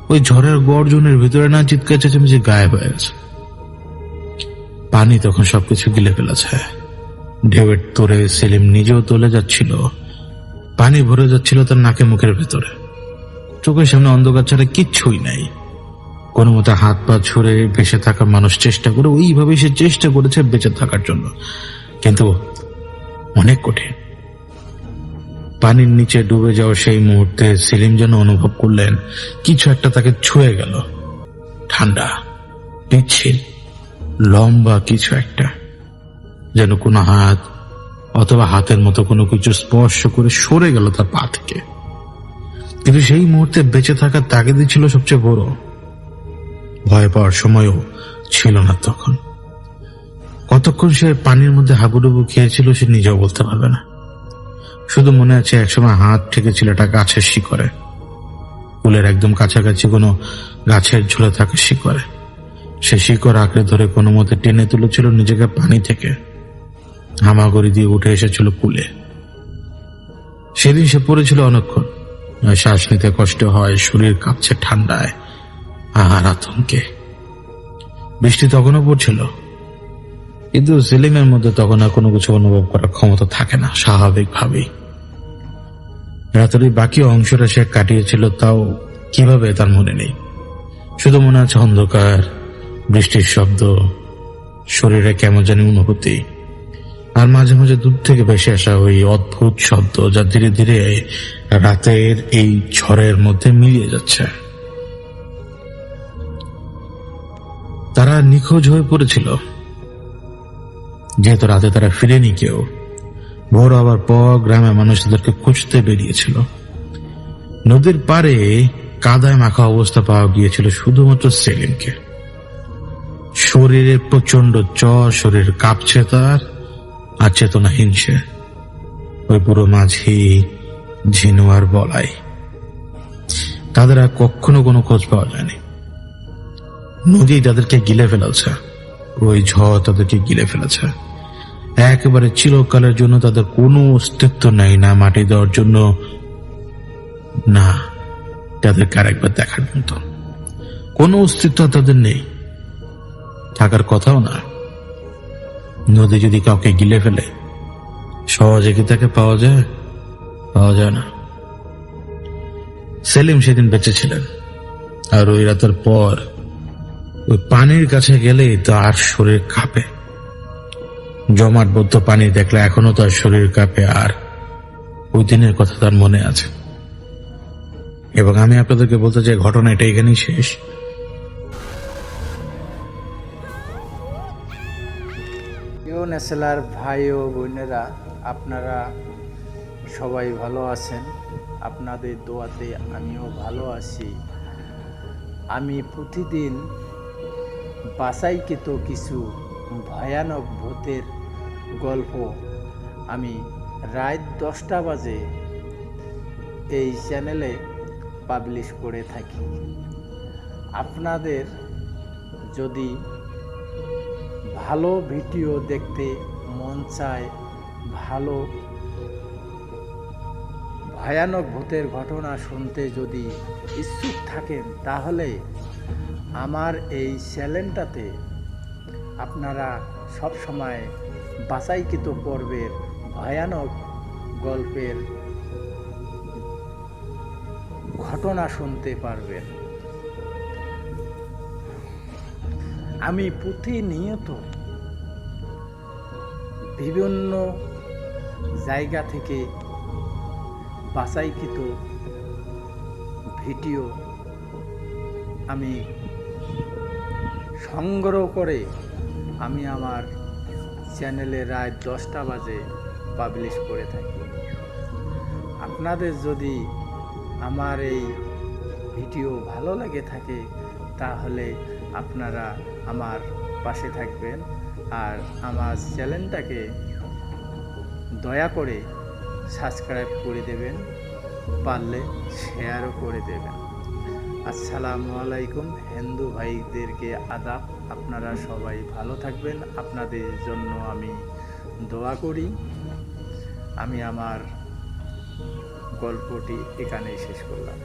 S4: ওই ঝড়ের গর্জনের ভিতরে না চিৎকার চেঁচামেচি গায়েব হয়ে গেছে। পানি তখন সবকিছু গিলে ফেলেছে। ঢেউয়ের তোরে সেলিম নিজেও তোলে যাচ্ছিল, পানি ভরে যাচ্ছিল তার নাকে মুখের ভেতরে। চোখের সামনে অন্ধকার ছাড়া কিচ্ছুই নাই। কোনো মতে হাত পা ছুড়ে বেঁচে থাকা মানুষ চেষ্টা করে, ওইভাবে সে চেষ্টা করেছে বেঁচে থাকার জন্য, কিন্তু অনেক কঠিন। পানির নিচে ডুবে যাওয়া সেই মুহূর্তে সেলিম যেন অনুভব করলেন কিছু একটা তাকে ছুঁয়ে গেল। ঠান্ডা, পিচ্ছিল, লম্বা কিছু একটা, যেন কোনো হাত অথবা হাতের মতো কোনো কিছু স্পর্শ করে সরে গেল তার পা থেকে। কিন্তু সেই মুহূর্তে বেঁচে থাকার তাগিদই ছিল সবচেয়ে বড়। ভয় পাওয়ার সময়ও ছিল না তখন। কতক্ষণ সে পানির মধ্যে হাবুডুবু খেয়েছিল সে নিজেও বলতে পারবে না। শুধু মনে আছে একসময় হাত ঠেকেছিল একটা গাছের শিকড়ে, কুলের একদম কাছাকাছি কোনো গাছের ঝুলে থাকা শিকড়ে। সে শিকড় আঁকড়ে ধরে কোনো মতে টেনে তুলেছিল নিজেকে পানি থেকে, হামাগুড়ি দিয়ে উঠে এসেছিল কুলে। সেদিন সে পড়েছিল অনেকক্ষণ, শ্বাস নিতে কষ্ট হয়, শরীর কাঁপছে ঠান্ডায় আর আতঙ্কে। বৃষ্টি তখনও পড়ছিল, কিন্তু সেলিমের মধ্যে তখন আর কোনো কিছু অনুভব করার ক্ষমতা থাকে না স্বাভাবিকভাবেই। রাতের ওই বাকি অংশটা সে কাটিয়েছিল, তাও কিভাবে তার মনে নেই। শুধু মনে আছে অন্ধকার, বৃষ্টির শব্দ, শরীরে কেমন জানি অনুভূতি, আর মাঝে মাঝে দূর থেকে ভেসে আসা ওই অদ্ভুত শব্দ যা ধীরে ধীরে রাতের এই ঝড়ের মধ্যে মিলিয়ে যাচ্ছে। তারা নিখোঁজ হয়ে পড়েছিল, যেহেতু রাতে তারা ফিরেনি কেউ। ভোর হবার পর গ্রামের মানুষ তাদেরকে খুঁজতে বেরিয়েছিল। নদীর পাড়ে কাদায় মাখা অবস্থা পাওয়া গিয়েছিল শুধুমাত্র সেলিমকে। শরীরে প্রচন্ড জ্বর, শরীর কাঁপছে তার, আর চেতনাহীন সে। ওই পুরো মাঝি, ঝিনু আর বলাই, তাদের আর কখনো কোনো খোঁজ পাওয়া যায়নি। নদী তাদেরকে গিলে ফেলেছে, ওই ঝড় তাদেরকে গিলে ফেলেছে। একেবারে চিরকালের জন্য তাদের কোনো অস্তিত্ব নাই, না মাটি দেওয়ার জন্য, না তাদেরকে আরেকবার দেখার মতো কোনো অস্তিত্ব তাদের নেই, থাকার কথাও না। নদী যদি কাউকে গিলে ফেলে, সহজে কি তাকে পাওয়া যায়? পাওয়া যায় না। সেলিম সেদিন বেঁচে ছিলেন, আর ওই রাতের পর ওই পানির কাছে গেলেই তার শরীর কাঁপে। জমাট বদ্ধ পানি দেখলে এখনো তার শরীর কাঁপে, আর ওই দিনের কথা তার মনে আছে। এবং আমি আপনাদেরকে বলতে চাই, ঘটনা এটা এখানেই শেষ।
S3: প্রিয় নেসেলার ভাই ও বোনেরা, আপনারা সবাই ভালো আছেন। আপনাদের দোয়াতে আমিও ভালো আছি। আমি প্রতিদিন বাছাইকৃত কিছু ভয়ানক ভূতের গল্প আমি রাত 10টা বাজে এই চ্যানেলে পাবলিশ করে থাকি। আপনাদের যদি ভালো ভিডিও দেখতে মন চায়, ভালো ভয়ানক ভূতের ঘটনা শুনতে যদি ইচ্ছুক থাকেন, তাহলে আমার এই চ্যানেলটাতে আপনারা সব সময় বাছাইকৃত পর্বের ভয়ানক গল্পের ঘটনা শুনতে পারবেন। আমি প্রতিনিয়ত বিভিন্ন জায়গা থেকে বাছাইকৃত ভিডিও আমি সংগ্রহ করে আমি আমার চ্যানেলে রাত 10টা বাজে পাবলিশ করে থাকি। আপনাদের যদি আমার এই ভিডিও ভালো লাগে থাকে, তাহলে আপনারা আমার পাশে থাকবেন, আর আমার চ্যানেলটাকে দয়া করে সাবস্ক্রাইব করে দেবেন, পারলে শেয়ারও করে দেবেন। আসসালামু আলাইকুম। হিন্দু ভাইদেরকে আদাব। আপনারা সবাই ভালো থাকবেন, আপনাদের জন্য আমি দোয়া করি। আমি আমার গল্পটি এখানেই শেষ করলাম।